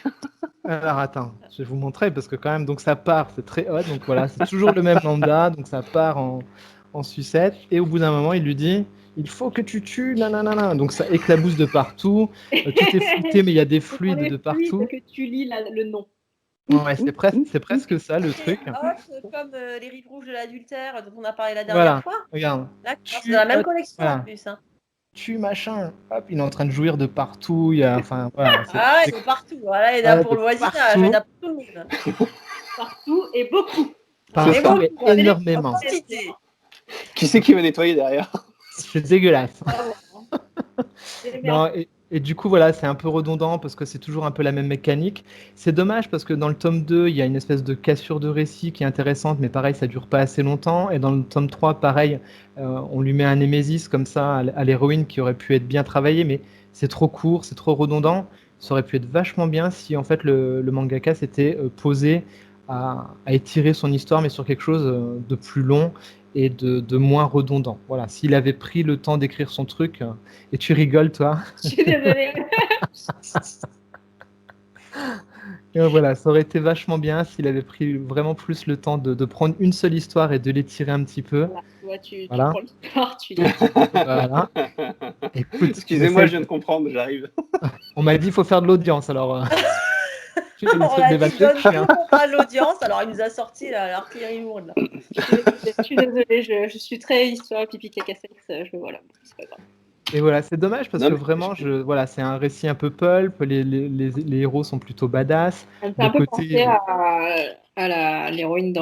Alors attends, je vais vous montrer parce que quand même, donc ça part, c'est très hot, donc voilà, c'est toujours le même lambda, donc ça part en sucette, et au bout d'un moment, il lui dit, il faut que tu tues, nanana, donc ça éclabousse de partout, tout est flouté, mais il y a des fluides de partout. Que tu lis le nom. Ouais, c'est presque ça le truc. Comme les rives rouges de l'adultère dont on a parlé la dernière Voilà, fois. regarde. D'accord, c'est dans la même collection voilà. en plus. Hein. Tu machin, hop, il est en train de jouir de partout, il y a, enfin, voilà. C'est partout, voilà, il est là pour le voisinage, il est là pour tout le monde. Partout et beaucoup. Partout et énormément. En quantité. Qui c'est qui va nettoyer derrière? C'est dégueulasse. C'est Non, et du coup, voilà, c'est un peu redondant parce que c'est toujours un peu la même mécanique. C'est dommage parce que dans le tome 2, il y a une espèce de cassure de récit qui est intéressante, mais pareil, ça dure pas assez longtemps. Et dans le tome 3, pareil, on lui met un némésis comme ça à l'héroïne qui aurait pu être bien travaillé, mais c'est trop court, c'est trop redondant. Ça aurait pu être vachement bien si en fait le mangaka s'était posé à étirer son histoire, mais sur quelque chose de plus long et de moins redondant. Voilà, s'il avait pris le temps d'écrire son truc, et tu rigoles, toi. Je suis désolée. Et voilà, ça aurait été vachement bien s'il avait pris vraiment plus le temps de prendre une seule histoire et de l'étirer un petit peu. Voilà, tu Voilà. prends l'histoire, tu Voilà. Écoute, excusez-moi, je viens de comprendre, j'arrive. On m'a dit qu'il faut faire de l'audience, alors. On a dit donne tout contre l'audience, alors il nous a sorti l'artillerie lourde. Là. Je suis désolée, je suis très histoire pipi caca sexe, voilà, c'est pas grave. Et voilà, c'est dommage parce que vraiment, voilà, c'est un récit un peu pulp, les héros sont plutôt badass. Ça me fait un peu penser à l'héroïne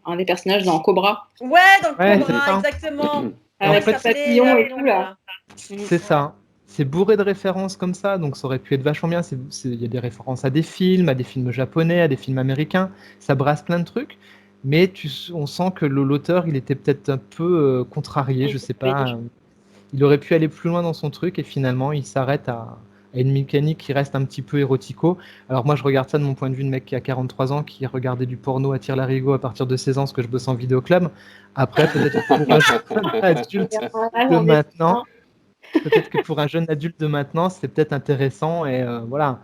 un des personnages dans Cobra. Ouais, dans le Cobra, exactement. Avec le papillon et tout, là. C'est ça. C'est bourré de références comme ça, donc ça aurait pu être vachement bien. Il y a des références à des films japonais, à des films américains. Ça brasse plein de trucs, mais on sent que l'auteur, il était peut-être un peu contrarié, je sais pas. Il aurait pu aller plus loin dans son truc et finalement, il s'arrête à une mécanique qui reste un petit peu érotico. Alors moi, je regarde ça de mon point de vue de mec qui a 43 ans, qui regardait du porno à tire-larigot à partir de 16 ans, parce que je bosse en vidéoclub. Après, peut-être pour un jeune adulte de maintenant, peut-être que pour un jeune adulte de maintenant, c'est peut-être intéressant et voilà.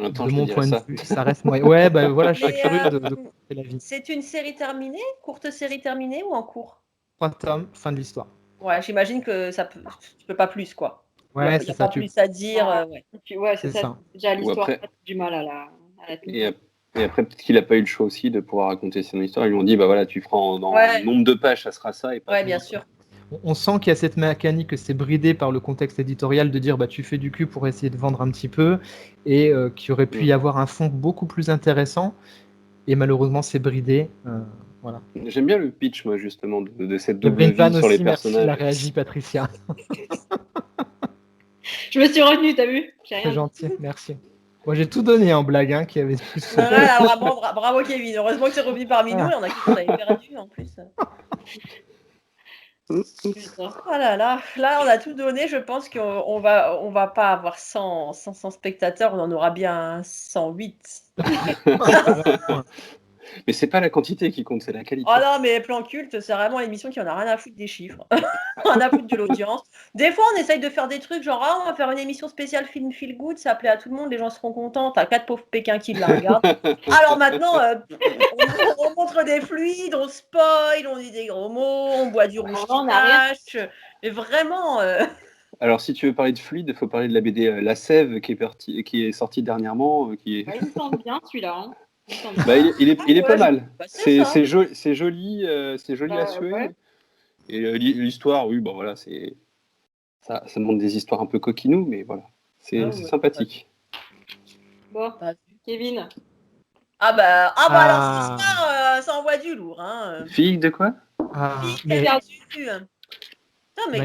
Attends, de mon point de vue, ça reste moyen. Ouais, bah voilà, je serais curieux de comprendre la vie. C'est une série terminée, courte série terminée ou en cours? 3 tomes, fin de l'histoire. Ouais, j'imagine que tu peux pas plus, quoi. Ouais, il n'y a pas plus à dire. Ouais, c'est ça. Déjà, l'histoire, après... du mal à la et après, peut-être qu'il n'a pas eu le choix aussi de pouvoir raconter son histoire. Ils lui ont dit, bah voilà, tu feras dans nombre de pages, ça sera ça. Et pas bien sûr. On sent qu'il y a cette mécanique, que c'est bridé par le contexte éditorial de dire bah tu fais du cul pour essayer de vendre un petit peu et qu'il aurait pu y avoir un fond beaucoup plus intéressant et malheureusement c'est bridé. Voilà. J'aime bien le pitch moi justement de cette double vie sur aussi, les personnages. Merci, la réagi Patricia. Je me suis retenue, t'as vu? C'est gentil, merci. Moi j'ai tout donné en blague hein, qui avait plus. Bravo Kevin, heureusement que tu es revenu parmi nous, il y en a qui t'avaient perdu en plus. Oh là là, là on a tout donné, je pense qu'on va pas avoir 100 spectateurs, on en aura bien 108. Mais c'est pas la quantité qui compte, c'est la qualité. Oh non, mais Plan Culte, c'est vraiment l'émission qui en a rien à foutre des chiffres, rien à foutre de l'audience. Des fois, on essaye de faire des trucs genre, on va faire une émission spéciale film feel good, ça plaît à tout le monde, les gens seront contents. T'as 4 pauvres Pékins qui la regardent. Alors maintenant, on montre des fluides, on spoil, on dit des gros mots, on boit du rouge on a rien. mais vraiment. Alors, si tu veux parler de fluide, il faut parler de la BD La Sève qui est sortie dernièrement. Il me semble bien celui-là. Hein. Il est pas mal. Bah, c'est ça. joli à suer. Ouais. Et l'histoire, oui, bon voilà, ça montre des histoires un peu coquinous, mais voilà, c'est sympathique. Bon, Kevin. Alors cette histoire, ça envoie du lourd. Fille de quoi? Fille perdue. Putain, mais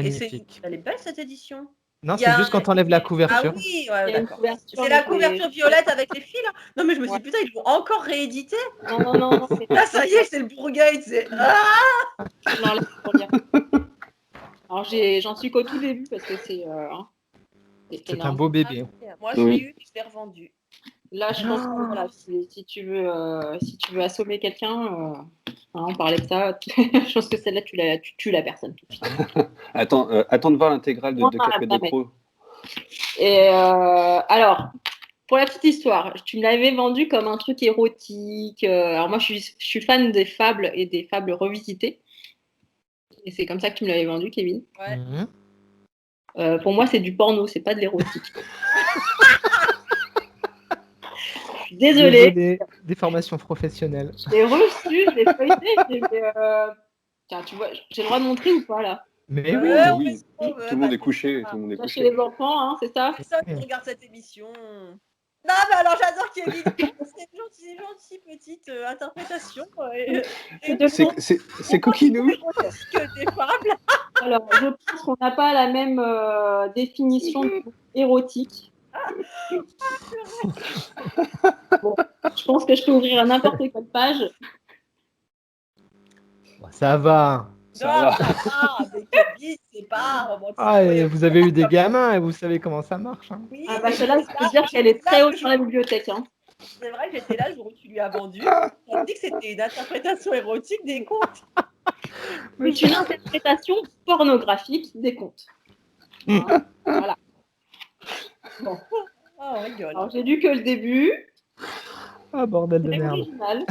elle est belle cette édition. Non, c'est juste quand t'enlèves la couverture. Ah oui, ouais, d'accord. C'est la couverture violette avec les fils là. Non, mais je me suis dit, putain, ils l'ont encore réédité. Non. Ah, ça y est, c'est le Bourgueil. Non, laisse pour dire. Alors, j'en suis qu'au tout début parce que c'est un beau bébé. Moi, je l'ai eu et je l'ai revendu. Là, je pense que voilà, si tu veux assommer quelqu'un, on parlait de ça. Je pense que celle-là, tu tues la personne tout de suite. Attends de voir l'intégrale de 4 mètres de pro. Et alors, pour la petite histoire, tu me l'avais vendu comme un truc érotique. Alors moi, je suis fan des fables et des fables revisitées. Et c'est comme ça que tu me l'avais vendu, Kevin. Ouais. Pour moi, c'est du porno, c'est pas de l'érotique. Désolée. Des formations professionnelles. Je l'ai reçu, je l'ai feuilleté. Tiens, tu vois, j'ai le droit de montrer ou pas là? Mais oui. Tout le monde est couché. Chez les enfants, hein, c'est ça? Personne qui regarde cette émission. Non, mais alors j'adore Kevin. C'est une gentille petite interprétation. C'est coquinou. Des fables. Alors, je pense qu'on n'a pas la même définition érotique. Bon, je pense que je peux ouvrir n'importe quelle page. Ça va. Mais Kevin, c'est pas romantique. Vous avez eu des gamins et vous savez comment ça marche. Hein. Oui, Celle-là, je peux dire qu'elle est très haute dans la bibliothèque. Hein. C'est vrai que j'étais là le jour où tu lui as vendu. Tu as dit que c'était une interprétation érotique des contes. C'est une interprétation pornographique des contes. Voilà. Bon. Oh, my God. Alors, j'ai lu que le début. Ah, bordel de C'est merde. original.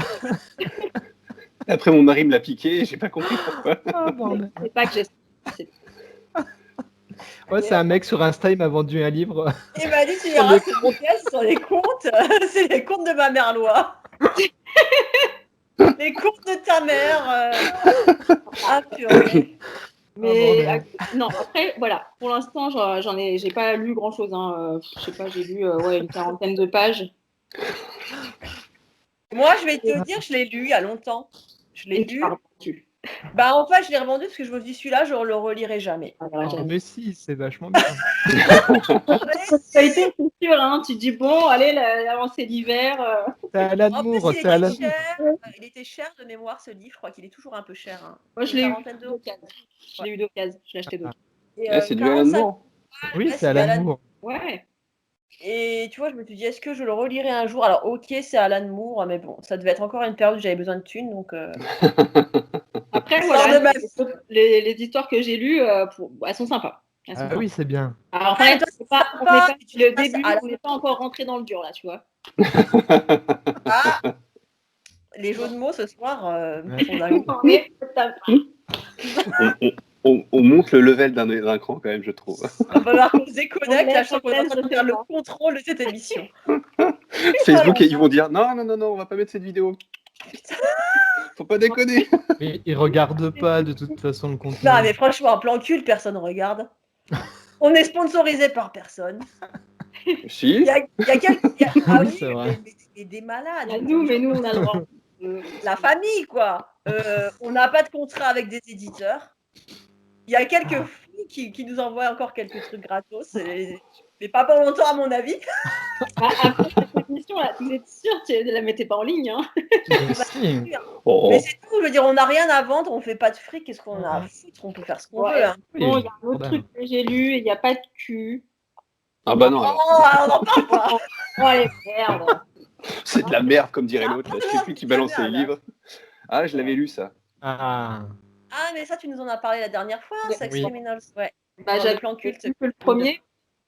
Après, mon mari me l'a piqué et j'ai pas compris pourquoi. Ah, bordel. C'est pas que j'ai. Ouais, c'est un mec sur Insta, il m'a vendu un livre. Il m'a dit, tu verras, c'est mon pièce sur les contes. C'est les contes de ma mère loi. Les contes de ta mère. Ah, purée. Mais non, après, voilà. Pour l'instant, j'ai pas lu grand-chose. Hein. Je sais pas, j'ai lu une 40aine de pages. Moi, je vais te dire, je l'ai lu il y a longtemps. Je l'ai lu. En fait, je l'ai revendu parce que je me dis, celui-là, je le relirai jamais. Mais si, c'est vachement bien. Ça a été, c'est sûr, hein. Tu dis, bon, allez, c'est l'hiver. C'est à l'amour, c'est à l'amour. Il était cher de mémoire, ce livre. Je crois qu'il est toujours un peu cher. Hein. Moi, je l'ai eu d'occasion. Je l'ai eu d'occasion. Je l'ai acheté d'occasion. C'est du Alan Moore. Oui, c'est Alan Moore. Ouais. Et tu vois, je me suis dit, est-ce que je le relirai un jour? Alors, ok, c'est Alan Moore, mais bon, ça devait être encore une période où j'avais besoin de thunes, donc... Après, voilà, les histoires que j'ai lues, elles sont sympas. Oui, c'est bien. Alors, après, le début, on n'est pas encore rentré dans le dur, là, tu vois. Les jeux de mots, ce soir, on monte le level d'un cran quand même, je trouve. Il va falloir qu'on se déconnecte, là, je sens qu'on est en train de faire le contrôle de cette émission. Facebook, ils vont dire non, on va pas mettre cette vidéo. Faut pas déconner. Mais ils regardent pas de toute façon le contenu. Non, mais franchement, un plan culte, personne ne regarde. On est sponsorisé par personne. Si. Il y a quelques... Ah oui, c'est vrai. Mais des malades. Mais nous, on a le droit. La famille, quoi. On n'a pas de contrat avec des éditeurs. Il y a quelques fous qui nous envoient encore quelques trucs gratos, mais pas pour longtemps à mon avis. Après cette émission, là, vous êtes sûr que tu ne la mettez pas en ligne, hein? Mais c'est tout, je veux dire, on n'a rien à vendre, on fait pas de fric, qu'est-ce qu'on a à foutre, on peut faire ce qu'on veut. Hein. Bon, il y a un autre truc que j'ai lu, il n'y a pas de cul. Ah bah non. Oh, on n'en parle pas. Oh, allez, merde. C'est de la merde, comme dirait l'autre. Là. Je sais plus qui c'est de la balançait le merde, livre. Ah, je l'avais lu, ça. Ah, Ah, mais ça, tu nous en as parlé la dernière fois, Sex Oui. Criminals. Ouais. Bah, Dans le j'avais plan culte. lu que le premier,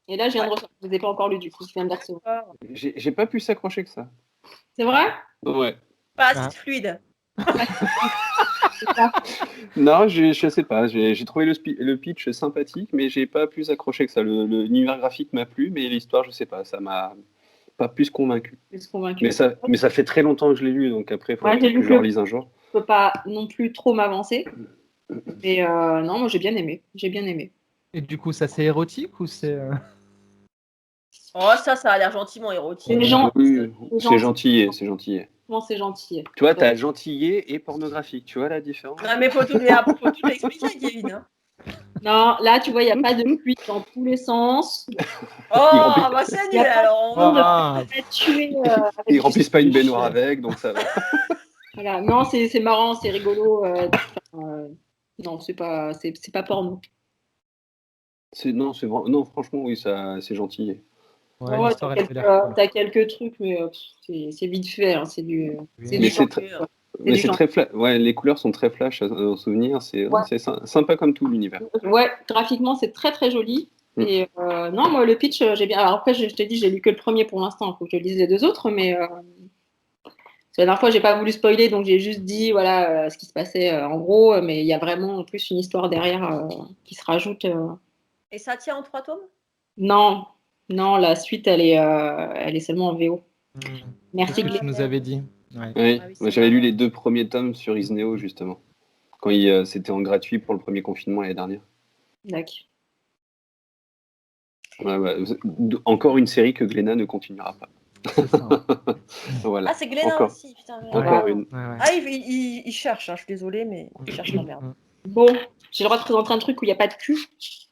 et là, je viens de Ouais. recevoir. Je ne les ai pas encore lus, du coup, je viens de les recevoir. D'accord. J'ai pas pu s'accrocher que ça. C'est vrai? Ouais. Pas Ah. assez fluide. Non, je sais pas. J'ai trouvé le pitch sympathique, mais j'ai pas plus accroché que ça. L'univers graphique m'a plu, mais l'histoire, je sais pas. Ça m'a pas plus convaincu. Je suis convaincue. Mais ça fait très longtemps que je l'ai lu, donc après, il faudrait Ouais, j'ai que lu je que le le- relise un jour. Je peux pas non plus trop m'avancer. Mais non, moi, j'ai bien aimé. J'ai bien aimé. et du coup, ça c'est érotique ou c'est. Oh, ça a l'air gentiment érotique. Les gens, Oui, c'est c'est gentillé, c'est gentillé. franchement, c'est gentil. Tu vois, t'as gentillé et pornographique. Tu vois la différence? Non, mais faut tout expliquer, Kevin. Hein. Non, là, tu vois, il n'y a pas de pluie dans tous les sens. Oh, remplit- bah c'est Il y nul a pas alors. besoin Ah, de pas tuer. Ils remplissent pas une baignoire avec, donc ça va. Voilà. Non, c'est marrant, c'est rigolo. Non, c'est pas porno. Non, franchement, oui, ça, c'est gentil. ouais, Ouais, l'histoire elle fait l'air cool. t'as quelques trucs, mais c'est vite fait. Hein, c'est du. Oui. C'est Mais du c'est gentil, quoi. Mais du c'est gentil. très flash. Ouais, les couleurs sont très flash en souvenir. Ouais. C'est sympa comme tout l'univers. Ouais, graphiquement, c'est très très joli. Mm. Et non, moi, le pitch, j'ai bien. Alors après, je t'ai dit, j'ai lu que le premier pour l'instant. Il faut que je lise les deux autres. Mais la dernière fois, j'ai pas voulu spoiler, donc j'ai juste dit voilà ce qui se passait en gros. Mais il y a vraiment en plus une histoire derrière qui se rajoute. Et ça tient en 3 tomes? Non, non, la suite, elle est seulement en VO. C'est Merci, ce que Glenn. tu nous avais dit. Ouais. Oui, Ah oui, moi, c'est j'avais lu marrant. les 2 premiers tomes sur Isneo, justement. Quand c'était en gratuit pour le premier confinement l'année dernière. D'accord. Ouais, ouais. Encore une série que Glénat ne continuera pas. C'est ça. Voilà. Ah, c'est Glénat Encore. aussi, putain. Merde. Encore Ouais. une. Ouais, ouais. Ah, il cherche, hein, je suis désolée, mais il cherche la merde. Bon, j'ai le droit de présenter un truc où il n'y a pas de cul.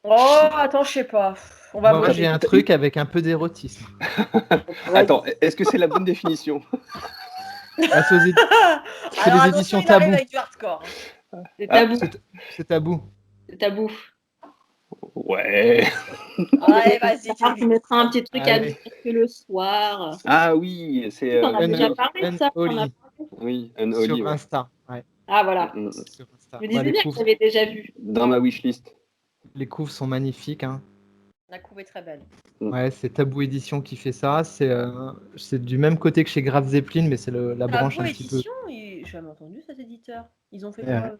Oh, attends, je sais pas. On va Moi, voter. j'ai un truc avec un peu d'érotisme. Attends, est-ce que c'est la bonne définition? Ah, c'est les Alors, éditions attention, il arrive Tabou. avec du hardcore. C'est Ah. tabou. C'est tabou. C'est tabou. Ouais. Allez, vas-y, Tu Kevin. mettras un petit truc à Allez. dire que le soir. Ah oui, c'est. On a déjà Un- parlé de ça. Unholy Oui, Unholy, sur ouais. Insta. Ouais, Ah, voilà. Mm. sur Insta. Je me Ouais, disais bien que j'avais déjà vu. Dans ma wishlist. les couves sont magnifiques. Hein. La couve est très belle. Ouais, c'est Tabou Édition qui fait ça. C'est du même côté que chez Graf Zeppelin, mais c'est la branche Tabou un petit peu. Édition, j'ai jamais entendu cet éditeur. Ils ont fait Ouais. quoi?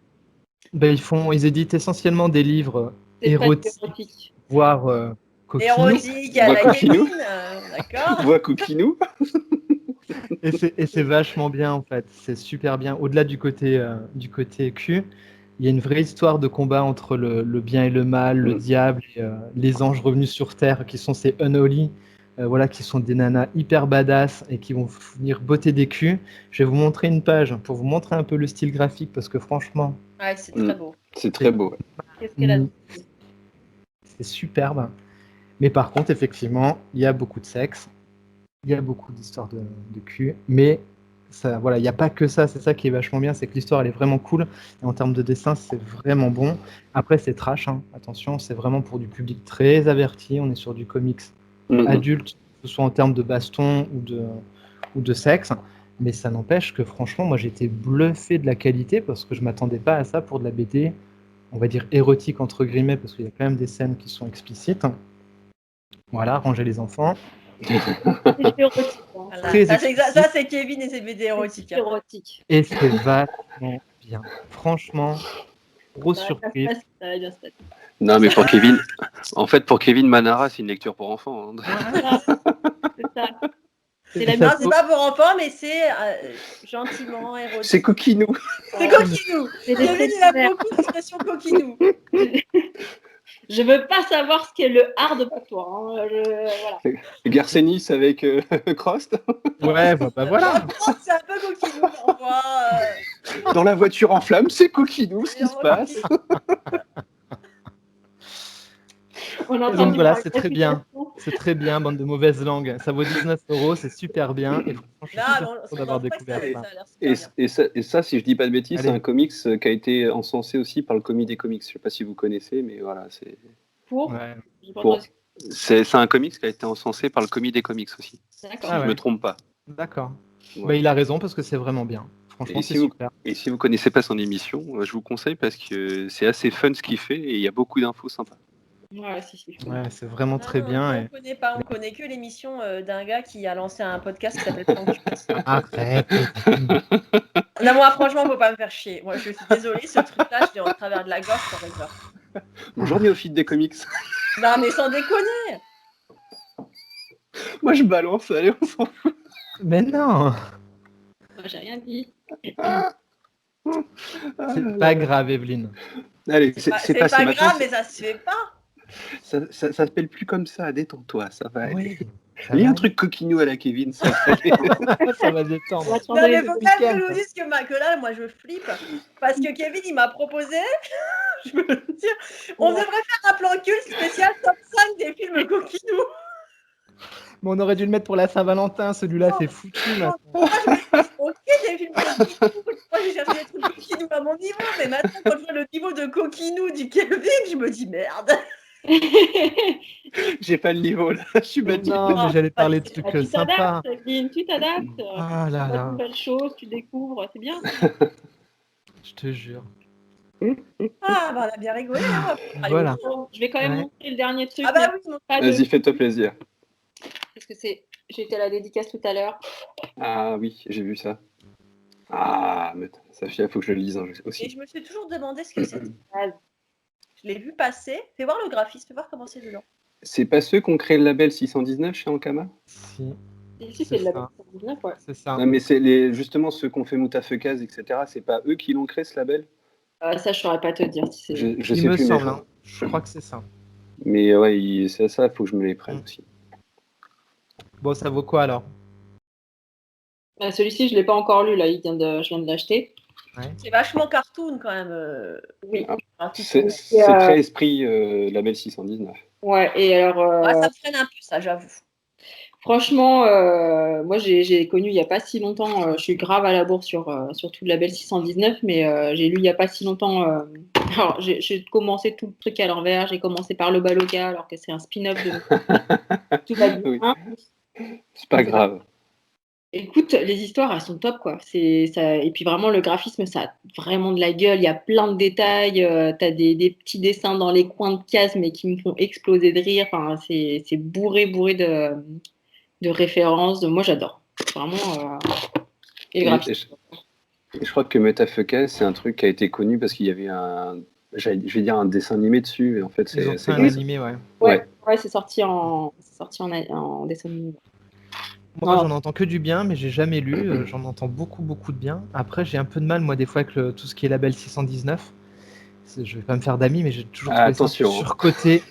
Ben, ils éditent essentiellement des livres C'est pas érotiques, érotique. voire coquinous. Érotique à la Voix coquinou. Kevin, d'accord. Voix coquinou. Et c'est vachement bien en fait. C'est super bien. Au-delà du côté cul, il y a une vraie histoire de combat entre le bien et le mal, le Mm. diable et les anges revenus sur Terre, qui sont ces Unholy, voilà, qui sont des nanas hyper badass et qui vont venir botter des culs. Je vais vous montrer une page pour vous montrer un peu le style graphique parce que franchement, Ouais, c'est très beau. C'est très beau. Qu'est-ce qu'elle a dit? c'est superbe. Mais par contre, effectivement, il y a beaucoup de sexe, il y a beaucoup d'histoires de cul, mais ça, voilà, il n'y a pas que ça. C'est ça qui est vachement bien, c'est que l'histoire elle est vraiment cool. Et en termes de dessin, c'est vraiment bon. Après, c'est trash, hein. Attention, c'est vraiment pour du public très averti. On est sur du comics Mm. adulte, que ce soit en termes de baston ou de sexe. Mais ça n'empêche que franchement, moi j'ai été bluffé de la qualité parce que je m'attendais pas à ça pour de la BD, on va dire érotique entre guillemets, parce qu'il y a quand même des scènes qui sont explicites. Voilà, ranger les enfants. C'est érotique. Hein. Voilà. Très Ça, c'est explicite. c'est Kevin et ses BD érotiques. C'est Hein. érotique. Et c'est vachement bien. Franchement, grosse Ça va surprise. bien se passer, ça va bien se passer. Non, mais pour Kevin, en fait, pour Kevin Manara, c'est une lecture pour enfants. Hein. Voilà, c'est ça. C'est la Ça Non, faut- c'est pas pour enfants, mais c'est gentiment érotique. C'est coquinou. C'est coquinou. C'est des Kevin, faits il a divers. beaucoup d'expressions coquinou. Je veux pas savoir ce qu'est le hard pour toi. Hein. Voilà. Garcenis avec Crost. Ouais, bah voilà. C'est un peu coquinou parfois. Dans la voiture en flammes, c'est coquinou ce qui se passe. On a Donc entendu voilà, la c'est très bien. explication. C'est très bien, bande de mauvaises langues. Ça vaut 19 €, c'est super bien. Et franchement, je suis Là, super bon, content on d'avoir voit que découvert ça ça. a l'air super bien. Et ça, si je dis pas de bêtises, Allez. c'est un comics qui a été encensé aussi par le Comité des Comics. Je sais pas si vous connaissez, mais voilà, c'est. Pour. Ouais. J'ai pas Pour- entendu. C'est un comics qui a été encensé par le Comité des Comics aussi. D'accord. Ah Je ouais. me trompe pas. D'accord. Ouais. Bah, il a raison parce que c'est vraiment bien. Franchement, Et c'est si vous, super. et si vous connaissez pas son émission, je vous conseille parce que c'est assez fun ce qu'il fait et il y a beaucoup d'infos sympas. Ouais, si. Ouais, c'est vraiment Non, très non, bien. nous, on Et... connaît pas, on connaît que l'émission d'un gars qui a lancé un podcast qui s'appelle Franck. Arrête. Non, moi, franchement, faut pas me faire chier. Moi, je suis désolée, ce truc-là, je l'ai en travers de la gorge forever. Bonjour néophyte des comics. Non, mais sans déconner. Moi je balance, allez, on s'en fout. Mais non, Moi, j'ai rien dit. c'est pas grave, Evelyne. Allez, C'est c'est pas passé grave, maintenant. mais ça se fait pas. Ça s'appelle plus comme ça, détends-toi, ça va aller. Oui, ça Lis va un truc coquinou à la Kevin, ça va aller. aller. Ça va On détendre. va Non, changer mais les faut quand même que week-end, je vous quoi. dise que là, moi, je flippe. Parce que Kevin, il m'a proposé, je peux le dire, on devrait faire un plan culte spécial top 5 des films coquinous. Mais on aurait dû le mettre pour la Saint-Valentin, celui-là, Non, c'est foutu non, maintenant. moi, je me dis, ok, des films coquinous. Moi, j'ai cherché des trucs coquinous à mon niveau, mais maintenant, quand je vois le niveau de coquinou du Kevin, je me dis merde. J'ai pas le niveau là, je suis battu. Non, mais j'allais parler de Bah, trucs tu sympas. t'adaptes, Evelyne, tu t'adaptes. Ah là Tu vois de là, nouvelles choses, tu découvres, c'est bien. je te jure. Ah, bah, on a bien rigolé. Hein. Voilà. Bon, je vais quand même Ouais. montrer le dernier truc. Ah, bah mais oui, mon- pas de- Vas-y, fais-toi plaisir. Parce que j'étais à la dédicace tout à l'heure. Ah oui, j'ai vu ça. Ah, mais Safia, faut que je le lise Et aussi. je me suis toujours demandé ce que c'était. Je l'ai vu passer. Fais voir le graphisme, fais voir comment c'est dedans. C'est pas ceux qui ont créé le label 619 chez Ankama? Si, Ici, C'est c'est le ça. label 119, ouais. c'est ça. Non, mais justement ceux qui ont fait Moutafekaz, etc. C'est pas eux qui l'ont créé ce label? Ça, je saurais pas te dire si c'est. Je Il sais me plus, semble, hein. Je crois que c'est ça. mais ouais, c'est ça, faut que je me les prenne aussi. Bon, ça vaut quoi alors? Celui-ci, je l'ai pas encore lu, là. Je viens de l'acheter. C'est vachement cartoon quand même. Oui. C'est Et, très esprit label 619. Ouais, et alors. Ouais, ça me freine un peu, ça, j'avoue. Franchement, moi j'ai connu il n'y a pas si longtemps, je suis grave à la bourre sur tout le label 619, mais j'ai lu il n'y a pas si longtemps. Alors j'ai commencé tout le truc à l'envers, j'ai commencé par le Baloka alors que c'est un spin-off de tout va bien. Oui. C'est pas grave. Écoute, les histoires elles sont top quoi. Ça, et puis vraiment le graphisme ça a vraiment de la gueule, il y a plein de détails, t'as des petits dessins dans les coins de cases mais qui me font exploser de rire. Enfin, c'est bourré de références. Moi, j'adore. Vraiment. Et le Et graphisme. je crois que Metafeka, c'est un truc qui a été connu parce qu'il y avait je vais dire un dessin animé dessus. Et en fait, Ils ont fait c'est un comme ça. animé, ouais. Ouais, c'est sorti en dessin animé. Moi, Non. j'en entends que du bien, mais j'ai jamais lu. J'en entends beaucoup, beaucoup de bien. Après, j'ai un peu de mal, moi, des fois, avec tout ce qui est label 619. Je vais pas me faire d'amis, mais j'ai toujours trouvé Attention, ça surcoté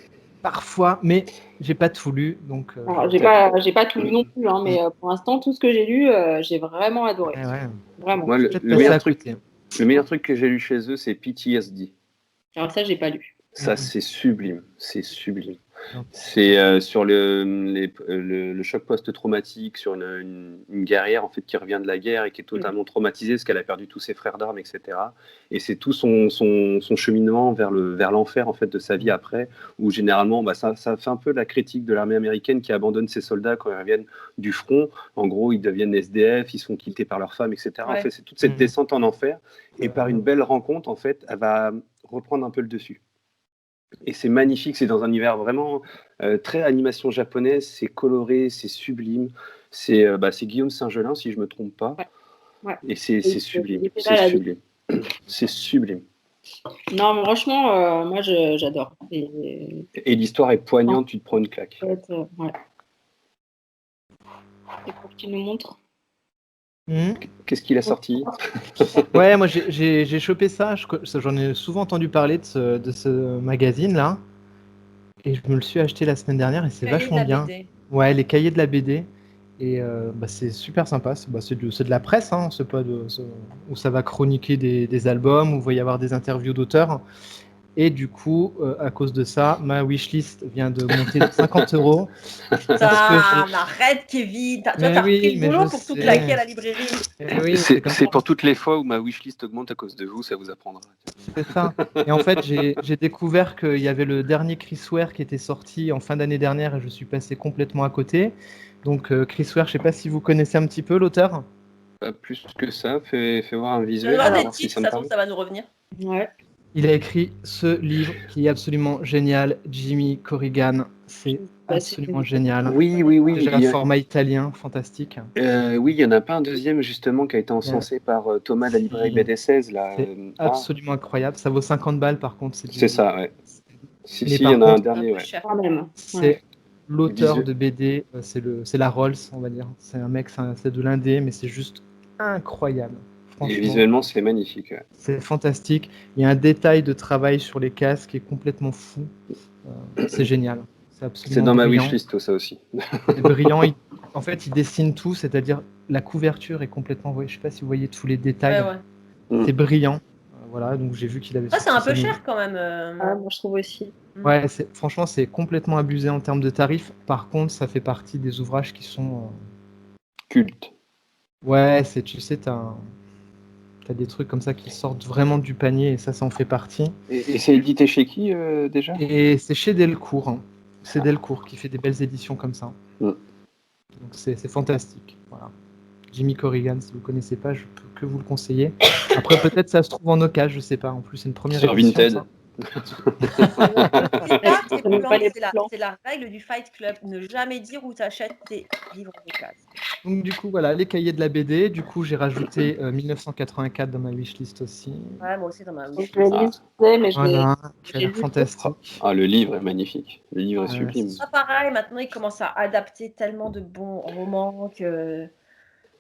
parfois, mais j'ai pas tout lu, donc. Alors, j'ai pas tout lu non plus, hein, mais pour l'instant, tout ce que j'ai lu, j'ai vraiment adoré. Ouais, ouais. Vraiment. moi, Peut-être le passer meilleur à truc, côté. le meilleur truc que j'ai lu chez eux, c'est PTSD. Alors ça, j'ai pas lu. Ça, c'est sublime. C'est sublime. Non. C'est sur le choc post-traumatique, sur une guerrière en fait qui revient de la guerre et qui est totalement traumatisée parce qu'elle a perdu tous ses frères d'armes, etc. Et c'est tout son cheminement vers l'enfer en fait de sa vie après, où généralement ça fait un peu la critique de l'armée américaine qui abandonne ses soldats quand ils reviennent du front. En gros, ils deviennent SDF, ils sont quittés par leurs femmes, etc. Ouais. En fait, c'est toute cette descente en enfer. Et par une belle rencontre, en fait, elle va reprendre un peu le dessus. Et c'est magnifique, c'est dans un univers vraiment très animation japonaise, c'est coloré, c'est sublime. C'est Guillaume Saint-Gelin, si je ne me trompe pas. Ouais. Et c'est sublime. il était là, C'est là, sublime. C'est sublime. Non, mais franchement, moi, j'adore. Et l'histoire est poignante, tu te prends une claque. Ouais. Et pour que tu nous montres. Qu'est-ce qu'il a sorti? Ouais, moi j'ai chopé ça. J'en ai souvent entendu parler de ce magazine-là. Et je me le suis acheté la semaine dernière et c'est Cahier de vachement la bien. BD. Ouais, les cahiers de la BD. Et c'est super sympa. C'est de la presse, hein. C'est pas où ça va chroniquer des albums, où il va y avoir des interviews d'auteurs. Et du coup, à cause de ça, ma wishlist vient de monter de 50 €. Putain, arrête, Kevin. Toi, Mais t'as oui, repris le mais boulot je pour tout sais. claquer à la librairie. Eh oui, C'est comme ça. pour toutes les fois où ma wishlist augmente à cause de vous, ça vous apprendra. C'est ça. Et en fait, j'ai découvert qu'il y avait le dernier Chris Ware qui était sorti en fin d'année dernière et je suis passé complètement à côté. Donc Chris Ware, je sais pas si vous connaissez un petit peu l'auteur. Pas plus que ça, fais voir un Je visuel. vois on va des voir si titres, ça me ça parle. trouve, ça va nous revenir. Ouais. Il a écrit ce livre qui est absolument génial, Jimmy Corrigan. C'est absolument génial. Oui. Déjà, Il y le a- format italien, fantastique. oui, il y en a pas un deuxième justement qui a été encensé par Thomas de la librairie Si. BD16 là. C'est absolument incroyable. Ça vaut 50 balles par contre. C'est ça, ouais. Si, Mais il y par en a un contre, dernier, Un peu ouais. cher. Quand même. c'est Ouais. l'auteur Visuel. de BD, c'est la Rolls, on va dire. C'est un mec, c'est de l'indé, mais c'est juste incroyable. Et Franchement, visuellement, c'est magnifique. Ouais. c'est fantastique. Il y a un détail de travail sur les cases qui est complètement fou. C'est génial. C'est absolument C'est dans ma brillant. wishlist, ça aussi. C'est brillant. En fait, il dessine tout, c'est-à-dire la couverture est complètement. Je sais pas si vous voyez tous les détails. Ouais. C'est brillant. Voilà, donc j'ai vu qu'il avait. Ah, c'est un sorti peu ça. cher quand même. Ah, moi, je trouve aussi. Ouais, franchement, c'est complètement abusé en termes de tarifs. Par contre, ça fait partie des ouvrages qui sont. Culte. Ouais, tu sais, t'as des trucs comme ça qui sortent vraiment du panier et ça en fait partie. Et c'est édité chez qui déjà? Et c'est chez Delcourt. Hein. C'est Delcourt qui fait des belles éditions comme ça. Mm. Donc c'est fantastique. Voilà. Jimmy Corrigan, si vous ne connaissez pas, je peux que vous le conseiller. Après, peut-être ça se trouve en occasion, je sais pas. En plus, c'est une première Sur édition. Vinted. Ça. C'est la règle du Fight Club. Ne jamais dire où tu achètes tes livres de classe. Donc du coup, voilà, les cahiers de la BD. Du coup, j'ai rajouté 1984 dans ma wishlist aussi. Ouais, moi aussi dans ma Donc, wishlist. je l'ai listé, mais Voilà, qui a j'ai l'air lu. fantastique. Ah, le livre est magnifique. Le livre est Ouais, sublime. C'est pas pareil, maintenant ils commencent à adapter tellement de bons romans que.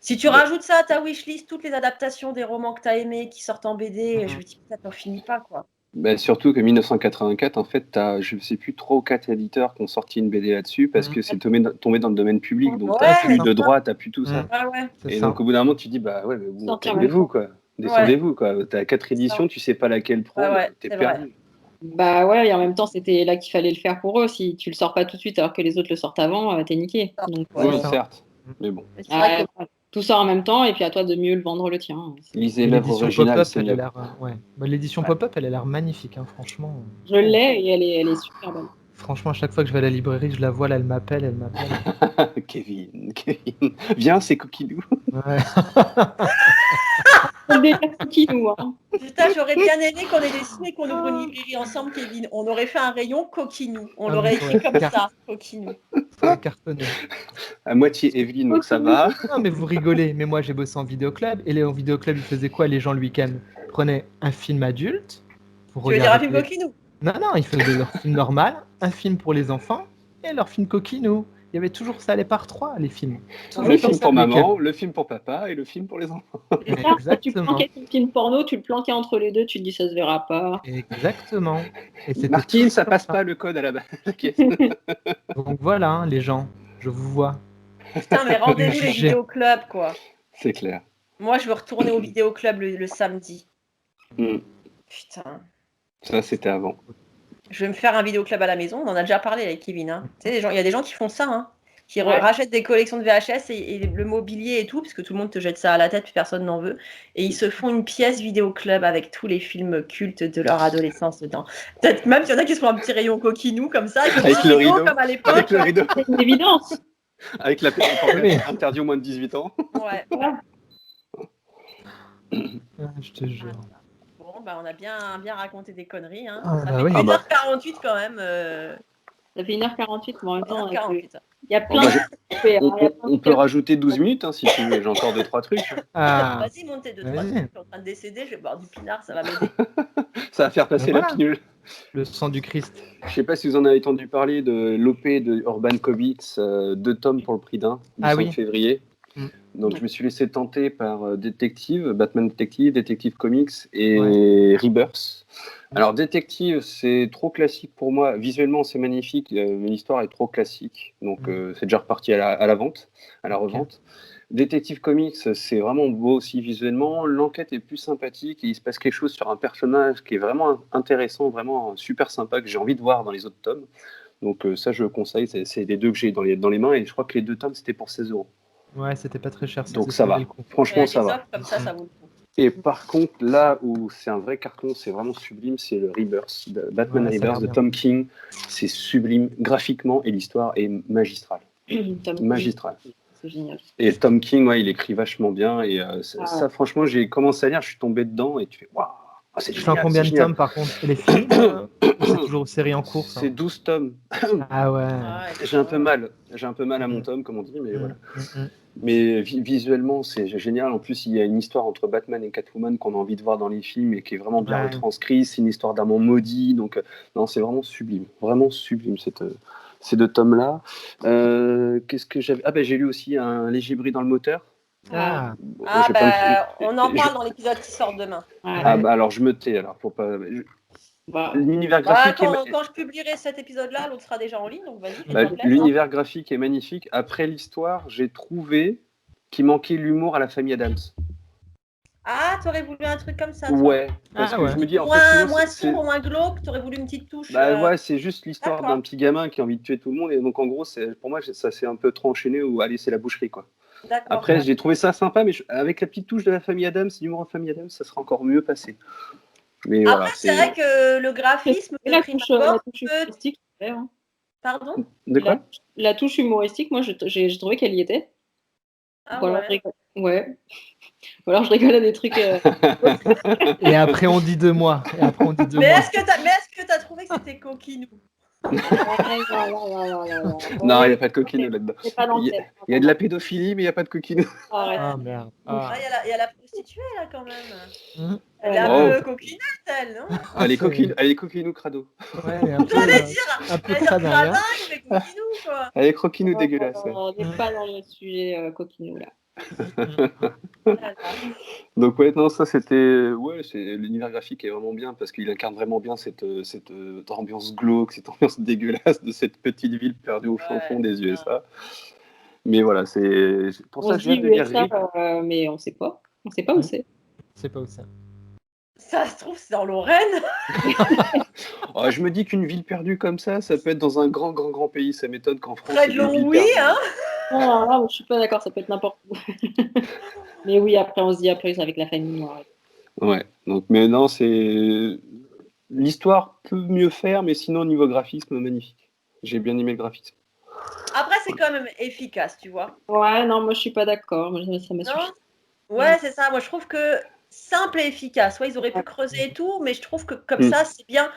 Si tu rajoutes ça à ta wishlist, toutes les adaptations des romans que tu as aimés qui sortent en BD, je me dis que ça t'en finit pas quoi. Bah, surtout que 1984, en fait, t'as, je ne sais plus, 3 ou 4 éditeurs qui ont sorti une BD là-dessus parce que c'est tombé dans le domaine public. Donc, Ouais, t'as plus c'est de ça. droit, t'as plus tout ça. Ouais. c'est Et ça. donc, au bout d'un moment, tu dis, bah ouais, mais vous, Sortir calmez-vous, quoi. Descendez-vous, quoi. T'as 4 C'est éditions, ça. tu sais pas laquelle prendre, Ouais, t'es c'est perdu. Bah ouais, et en même temps, c'était là qu'il fallait le faire pour eux. Si tu le sors pas tout de suite alors que les autres le sortent avant, t'es niqué. Donc, Ouais, Oui, ça. certes. Mais bon. Mais c'est vrai que tout sort en même temps, et puis à toi de mieux le vendre le tien. Lisez Et l'œuvre l'édition originale, pop-up, c'est elle a mieux. l'air. Ouais. Bah, l'édition Ouais. pop-up, elle a l'air magnifique, hein, franchement. Je l'ai et elle est super belle. Franchement, à chaque fois que je vais à la librairie, je la vois, là, elle m'appelle. Kevin. Viens, c'est Coquilou. Ouais. C'est des Kikinou, hein. putain, j'aurais bien aimé qu'on ait décidé qu'on ouvre une librairie ensemble, Kevin. On aurait fait un rayon coquinou. On Ah, l'aurait mais écrit ouais, comme ça, coquinou. Ça va cartonner. À moitié Evelyne, donc ça va. Non, mais vous rigolez. Mais moi, j'ai bossé en vidéoclub. Et en vidéoclub, ils faisaient quoi, les gens, le week-end? Ils prenaient un film adulte pour Tu veux dire un regarder. film coquinou? Non, ils faisaient leur film normal, un film pour les enfants et leur film coquinou. Il y avait toujours ça, les par 3, les films. Toujours Le comme film ça, pour le week-end. maman, le film pour papa et le film pour les enfants. Et ça, quand tu Exactement. planquais ton film porno, tu le planquais entre les deux, tu te dis ça se verra pas. Exactement. Et c'était Martine, ça comme passe pas le code à la base. Donc voilà, hein, les gens, je vous vois. Putain, mais rendez-nous les J'ai- vidéoclubs, quoi. C'est clair. Moi, je veux retourner au vidéoclub le samedi. Mm. Putain. Ça, c'était avant. Je vais me faire un vidéoclub à la maison. On en a déjà parlé avec Kevin. Hein. Tu sais, il y a des gens qui font ça, hein, qui Ouais. rachètent des collections de VHS et le mobilier et tout, parce que tout le monde te jette ça à la tête, puis personne n'en veut. Et ils se font une pièce vidéoclub avec tous les films cultes de leur adolescence dedans. Peut-être même s'il y en a qui se font un petit rayon coquinou comme ça, avec Avec petit le rideau rideau. comme à l'époque. Avec le rideau. C'est une évidence. Avec la Oui. interdit au moins de 18 ans. Ouais. Je te jure. Bon, bah, on a bien raconté des conneries. Hein. Ah, Ça bah fait oui. 1h48 quand même. Ça fait 1h48, mais en même temps, 1h48. il y a Bon, plein bah, de trucs. on peut rajouter 12 minutes hein, si tu veux. J'ai encore 2-3 trucs. Ah, Vas-y, montez deux, Vas-y. trois trucs. Je suis en train de décéder, je vais boire du pinard, ça va m'aider. Ça va faire passer Voilà. la pilule. le sang du Christ. Je sais pas si vous en avez entendu parler de l'OP de Urban Comics, 2 tomes pour le prix d'un, du Ah 5 oui. février. Mm. Donc je me suis laissé tenter par Détective, Batman Detective, Détective Comics et Rebirth. Alors Détective, c'est trop classique pour moi. Visuellement, c'est magnifique, mais l'histoire est trop classique. Donc c'est déjà reparti à la vente, à la revente. Détective Comics, c'est vraiment beau aussi visuellement. L'enquête est plus sympathique et il se passe quelque chose sur un personnage qui est vraiment intéressant, vraiment super sympa, que j'ai envie de voir dans les autres tomes. Donc ça, je le conseille. C'est les 2 que j'ai dans les mains et je crois que les 2 tomes, c'était pour 16 €. Ouais, c'était pas très cher. Donc ça va. Franchement, ça va. Comme ça vaut le coup. Et par contre, là où c'est un vrai carton, c'est vraiment sublime, c'est le Rebirth, Batman Ouais, ça a l'air Rebirth de bien. Tom King. C'est sublime graphiquement et l'histoire est magistrale. Tom King, magistral. c'est génial. Et Tom King, ouais, il écrit vachement bien. Et ça, ouais. franchement, j'ai commencé à lire, je suis tombé dedans et tu fais waouh, c'est Tu fais en génial. combien C'est de génial. tomes par contre? Elle est finie ou c'est toujours une série en cours ça? C'est 12 tomes. Ah ouais. J'ai un peu mal. J'ai un peu mal à mon tome, comme on dit, mais voilà. Mm. Mais visuellement, c'est génial. En plus, il y a une histoire entre Batman et Catwoman qu'on a envie de voir dans les films et qui est vraiment bien Ouais. retranscrite. C'est une histoire d'amant maudit. Donc, non, c'est vraiment sublime ces 2 tomes-là. Qu'est-ce que j'avais? Ah, ben, j'ai lu aussi Un léger bruit dans le moteur. Ah, Ah, Je vais pas on en je- parle dans l'épisode qui sort demain. Ouais. Ah, bah, alors, je me tais, alors, pour pas. Bah, L'univers graphique Quand je publierai cet épisode-là, l'autre sera déjà en ligne, donc vas-y, fais-toi plaisir. l'univers graphique est magnifique. Après l'histoire, j'ai trouvé qu'il manquait l'humour à la famille Adams. Ah, t'aurais voulu un truc comme ça, toi. Ouais, parce Ah, que ouais. je me dis en Moins, fait, sinon, moins c'est- sombre, moins glauque, t'aurais voulu une petite touche. bah ouais, c'est juste l'histoire D'accord. d'un petit gamin qui a envie de tuer tout le monde et donc en gros, pour moi, ça s'est un peu trop enchaîné ou allez, c'est la boucherie quoi. D'accord. Après, j'ai trouvé ça sympa, mais avec la petite touche de la famille Adams, l'humour en famille Adams, ça sera encore mieux passé. Mais voilà, Après, c'est vrai que le graphisme la de prime touche abord humoristique, c'est vrai, hein. Pardon? De quoi? La touche humoristique, moi, j'ai trouvé qu'elle y était. Ah Ou alors, ouais. je rigole. Ouais. Ou alors, je rigole à des trucs. et après on dit 2 mois. Et après on dit 2 Mais mois. est-ce que t'as trouvé que c'était coquinou? Non, il n'y a pas de coquinou là-dedans. C'est pas dans le Il thème. y a de la pédophilie, mais il n'y a pas de coquinou. Arrête. Ah merde. Ah. Ah, il y a la prostituée là quand même. Mhm. Elle est un Oh. peu coquinette, elle, non? Elle est c'est- coquinou crado. Ouais, un peu, J'allais dire, un peu elle est crade derrière. cradingue, mais coquinou quoi. Elle est croquinou dégueulasse. Ouais. On n'est pas dans le sujet coquinou là. Voilà. Donc ouais, non, ça c'était, l'univers graphique est vraiment bien parce qu'il incarne vraiment bien cette ambiance glauque, cette ambiance dégueulasse de cette petite ville perdue au fin fond des USA. Mais voilà, c'est pour ça On que se j'ai dit hâte de lire USA, Rip. mais on sait pas. On sait pas où c'est. C'est pas où ça. Ça se trouve, c'est dans Lorraine. Oh, je me dis qu'une ville perdue comme ça peut être dans un grand pays. Ça m'étonne qu'en France. Près de il y ait des villes Longwy, perdues. hein. Non, non, je suis pas d'accord, ça peut être n'importe où. Mais oui, après, on se dit après, c'est avec la famille noire. Ouais. Donc, mais non, c'est l'histoire peut mieux faire, mais sinon au niveau graphisme, magnifique. J'ai bien aimé le graphisme. Après, c'est quand même efficace, tu vois. Ouais, non, moi je suis pas d'accord. Moi, ça m'a Non? suffi. Ouais, c'est ça. Moi, je trouve que simple et efficace. Ouais, ils auraient pu creuser et tout, mais je trouve que comme ça, c'est bien.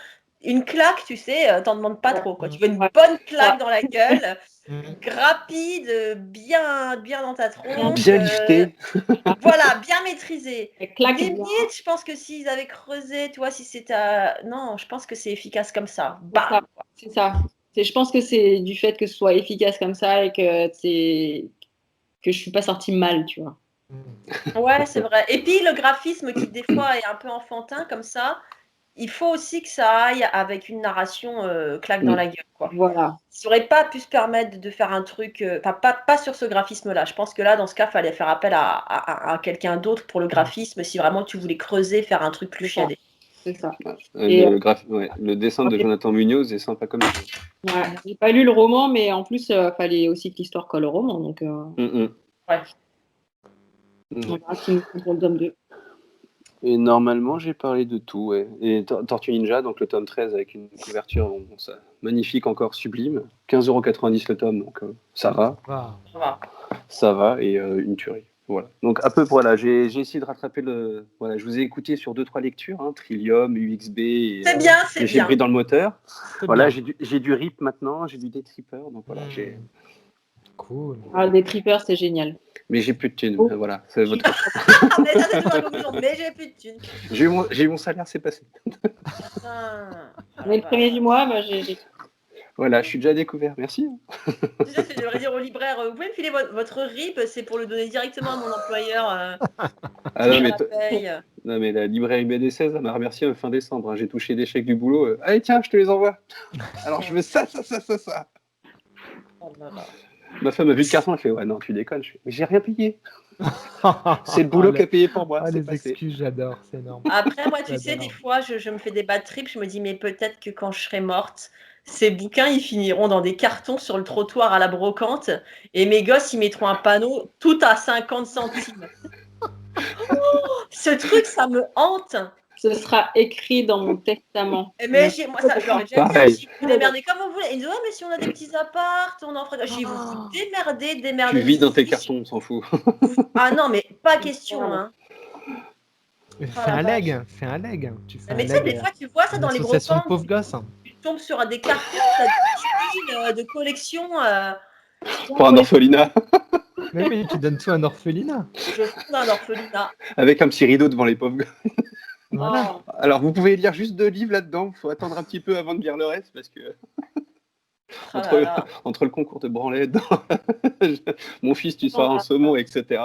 Une claque, tu sais, t'en demandes pas trop. Quoi. Tu veux une bonne claque dans la gueule, rapide, bien dans ta tronche. Bien lifté. Voilà, bien maîtrisé. Elle claque bien. Limite, je pense que s'ils avaient creusé, tu vois, si c'était. Non, je pense que c'est efficace comme ça. C'est Bam. ça. C'est ça. Je pense que c'est du fait que ce soit efficace comme ça et que je suis pas sortie mal, tu vois. Ouais, c'est vrai. Et puis le graphisme qui des fois est un peu enfantin comme ça, il faut aussi que ça aille avec une narration claque dans la gueule, quoi. Voilà. Ça aurait pas pu se permettre de faire un truc, pas sur ce graphisme-là. Je pense que là, dans ce cas, il fallait faire appel à quelqu'un d'autre pour le graphisme si vraiment tu voulais creuser, faire un truc plus chiadé. C'est ça. Le dessin de Jonathan Munoz est sympa comme ça. Ouais. J'ai pas lu le roman, mais en plus, fallait aussi que l'histoire colle au roman. Donc, Ouais. on verra qui nous prend pour le tome 2. Et normalement, j'ai parlé de tout. Ouais. Et Tortue Ninja, donc le tome 13 avec une couverture magnifique, encore sublime. 15,90€ le tome, donc ça va. Ça va, et une tuerie. Voilà. Donc, voilà, j'ai essayé de rattraper Voilà, je vous ai écouté sur 2-3 lectures, hein, Trillium, UXB. Et, c'est bien, c'est j'ai bien. pris dans le moteur. C'est Voilà, bien. j'ai du RIP maintenant, j'ai du Deathtripper, donc voilà, j'ai. Cool. Ah, des trippers, c'est génial. Mais j'ai plus de thunes, Oh. voilà, c'est votre. Mais ça, c'est toujours la conclusion. Mais j'ai plus de thunes. J'ai eu mon salaire, c'est passé. Mais le premier du mois, bah, j'ai. Voilà, je suis déjà découvert, merci. Tu sais, tu devrais dire au libraire, vous pouvez me filer votre RIP, c'est pour le donner directement à mon employeur. Ah non, mais la paye. non, mais la librairie BD16, elle m'a remercié fin décembre. Hein. J'ai touché des chèques du boulot. Allez, tiens, je te les envoie. Alors, je veux ça. Oh là là. Ma femme a vu le carton, elle fait ouais, non, tu déconnes. Je fais, mais j'ai rien payé. C'est le boulot qui a payé pour moi. Ah, c'est les passé. excuses, j'adore, c'est énorme. Après, moi, tu sais, J'adore. des fois, je me fais des bad trips, je me dis, mais peut-être que quand je serai morte, ces bouquins, ils finiront dans des cartons sur le trottoir à la brocante, et mes gosses, ils mettront un panneau, tout à 50 centimes. Oh, ce truc, ça me hante. Ce sera écrit dans mon testament. Mais moi, ça, je leur ai déjà dit, Pareil. si vous démerdez comme vous voulez. Ils me disent, ouais, mais si on a des petits apparts, on en fera. Je dis, vous vous démerdez. Tu vis dans tes cartons, on s'en fout. Ah non, mais pas question, hein. Fais un leg. Tu fais un Mais tu sais, leg. des fois, tu vois ça dans les gros Association de camps, pauvres gosses. tu tombes sur des cartons, t'as des figurines de collection. Pour un orphelinat, Mais oui, tu donnes tout à un orphelinat. Je fonde un orphelinat. avec un petit rideau devant les pauvres gars. Voilà. Oh. Alors, vous pouvez lire juste 2 livres là-dedans. Il faut attendre un petit peu avant de lire le reste, parce que Ah là là. entre le concours de branlette, mon fils, tu seras un saumon, etc.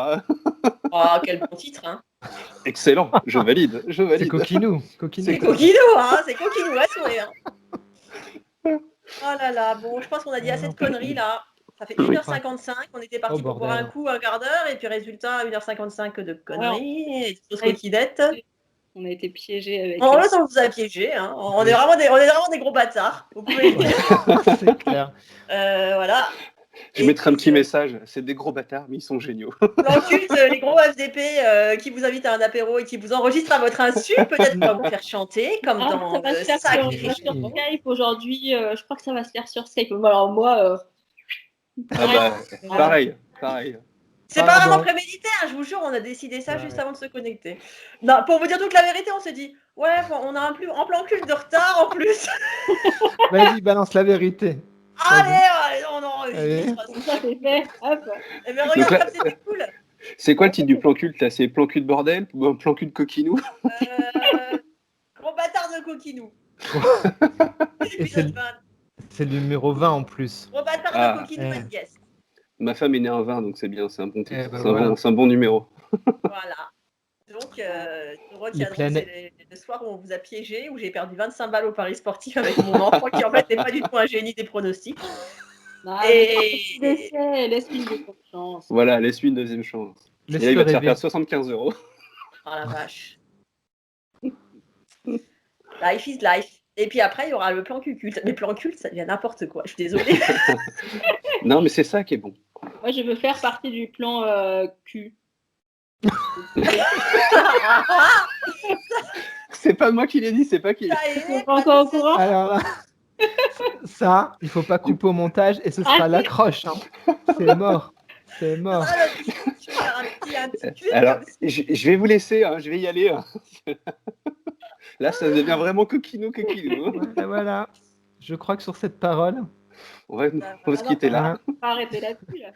Oh, quel bon titre, hein. Excellent, je valide. C'est coquinou. C'est coquinou, hein. C'est coquinou à souhait, hein. Oh là là, bon, je pense qu'on a dit assez de conneries, là. Ça fait 1h55, on était parti pour boire un coup, un quart d'heure, et puis résultat, 1h55 de conneries, et de fausses coquinettes. On a été piégés avec. En fait, on vous a piégé, hein. On est vraiment des gros bâtards. Vous pouvez le dire. C'est clair. Voilà. Je mettrai un petit message. C'est des gros bâtards, mais ils sont géniaux. L'enculte, les gros FDP qui vous invitent à un apéro et qui vous enregistrent à votre insu, peut-être qu'on va vous faire chanter, comme dans ça va se faire Sacré. sur Skype aujourd'hui. Je crois que ça va se faire sur Skype. Alors moi, Pareil. C'est pas vraiment prémédité, hein, je vous jure, on a décidé ça juste avant de se connecter. Non, pour vous dire toute la vérité, on s'est dit, ouais, on a un plan culte de retard en plus. Vas-y, balance la vérité. Allez, non, Allez. ça c'est fait. Hop. Eh ben, regarde comme c'était cool. C'est quoi le titre du plan culte là? C'est plan cul de bordel ou un plan cul de coquinou? Gros bâtard de coquinou. Et c'est le numéro 20 en plus. Gros bâtard de coquinou, yes. Ma femme est née en 20, donc c'est bien, c'est un bon titre. Voilà. C'est un bon numéro. Voilà. Donc, nous retiendrons le soir où on vous a piégé, où j'ai perdu 25 balles au Paris sportif avec mon enfant qui en fait n'est pas du tout un génie des pronostics. Laisse-lui une deuxième chance. Voilà, laisse-lui une deuxième chance. Et là, il va te faire perdre 75 €. Oh la vache. Life is life. Et puis après, il y aura le plan culte. Mais plan culte, ça devient n'importe quoi. Je suis désolée. Non, mais c'est ça qui est bon. Moi, je veux faire partie du plan Q. C'est pas moi qui l'ai dit, c'est pas qui. T'es pas encore au courant? Alors là, ça, il faut pas couper au montage et ce sera l'accroche. Hein. C'est mort. C'est mort. Alors, je vais vous laisser, hein, je vais y aller. Hein. Là, ça devient vraiment coquinou. Voilà. Je crois que sur cette parole, on va se quitter là. On va arrêter là-dessus. Là.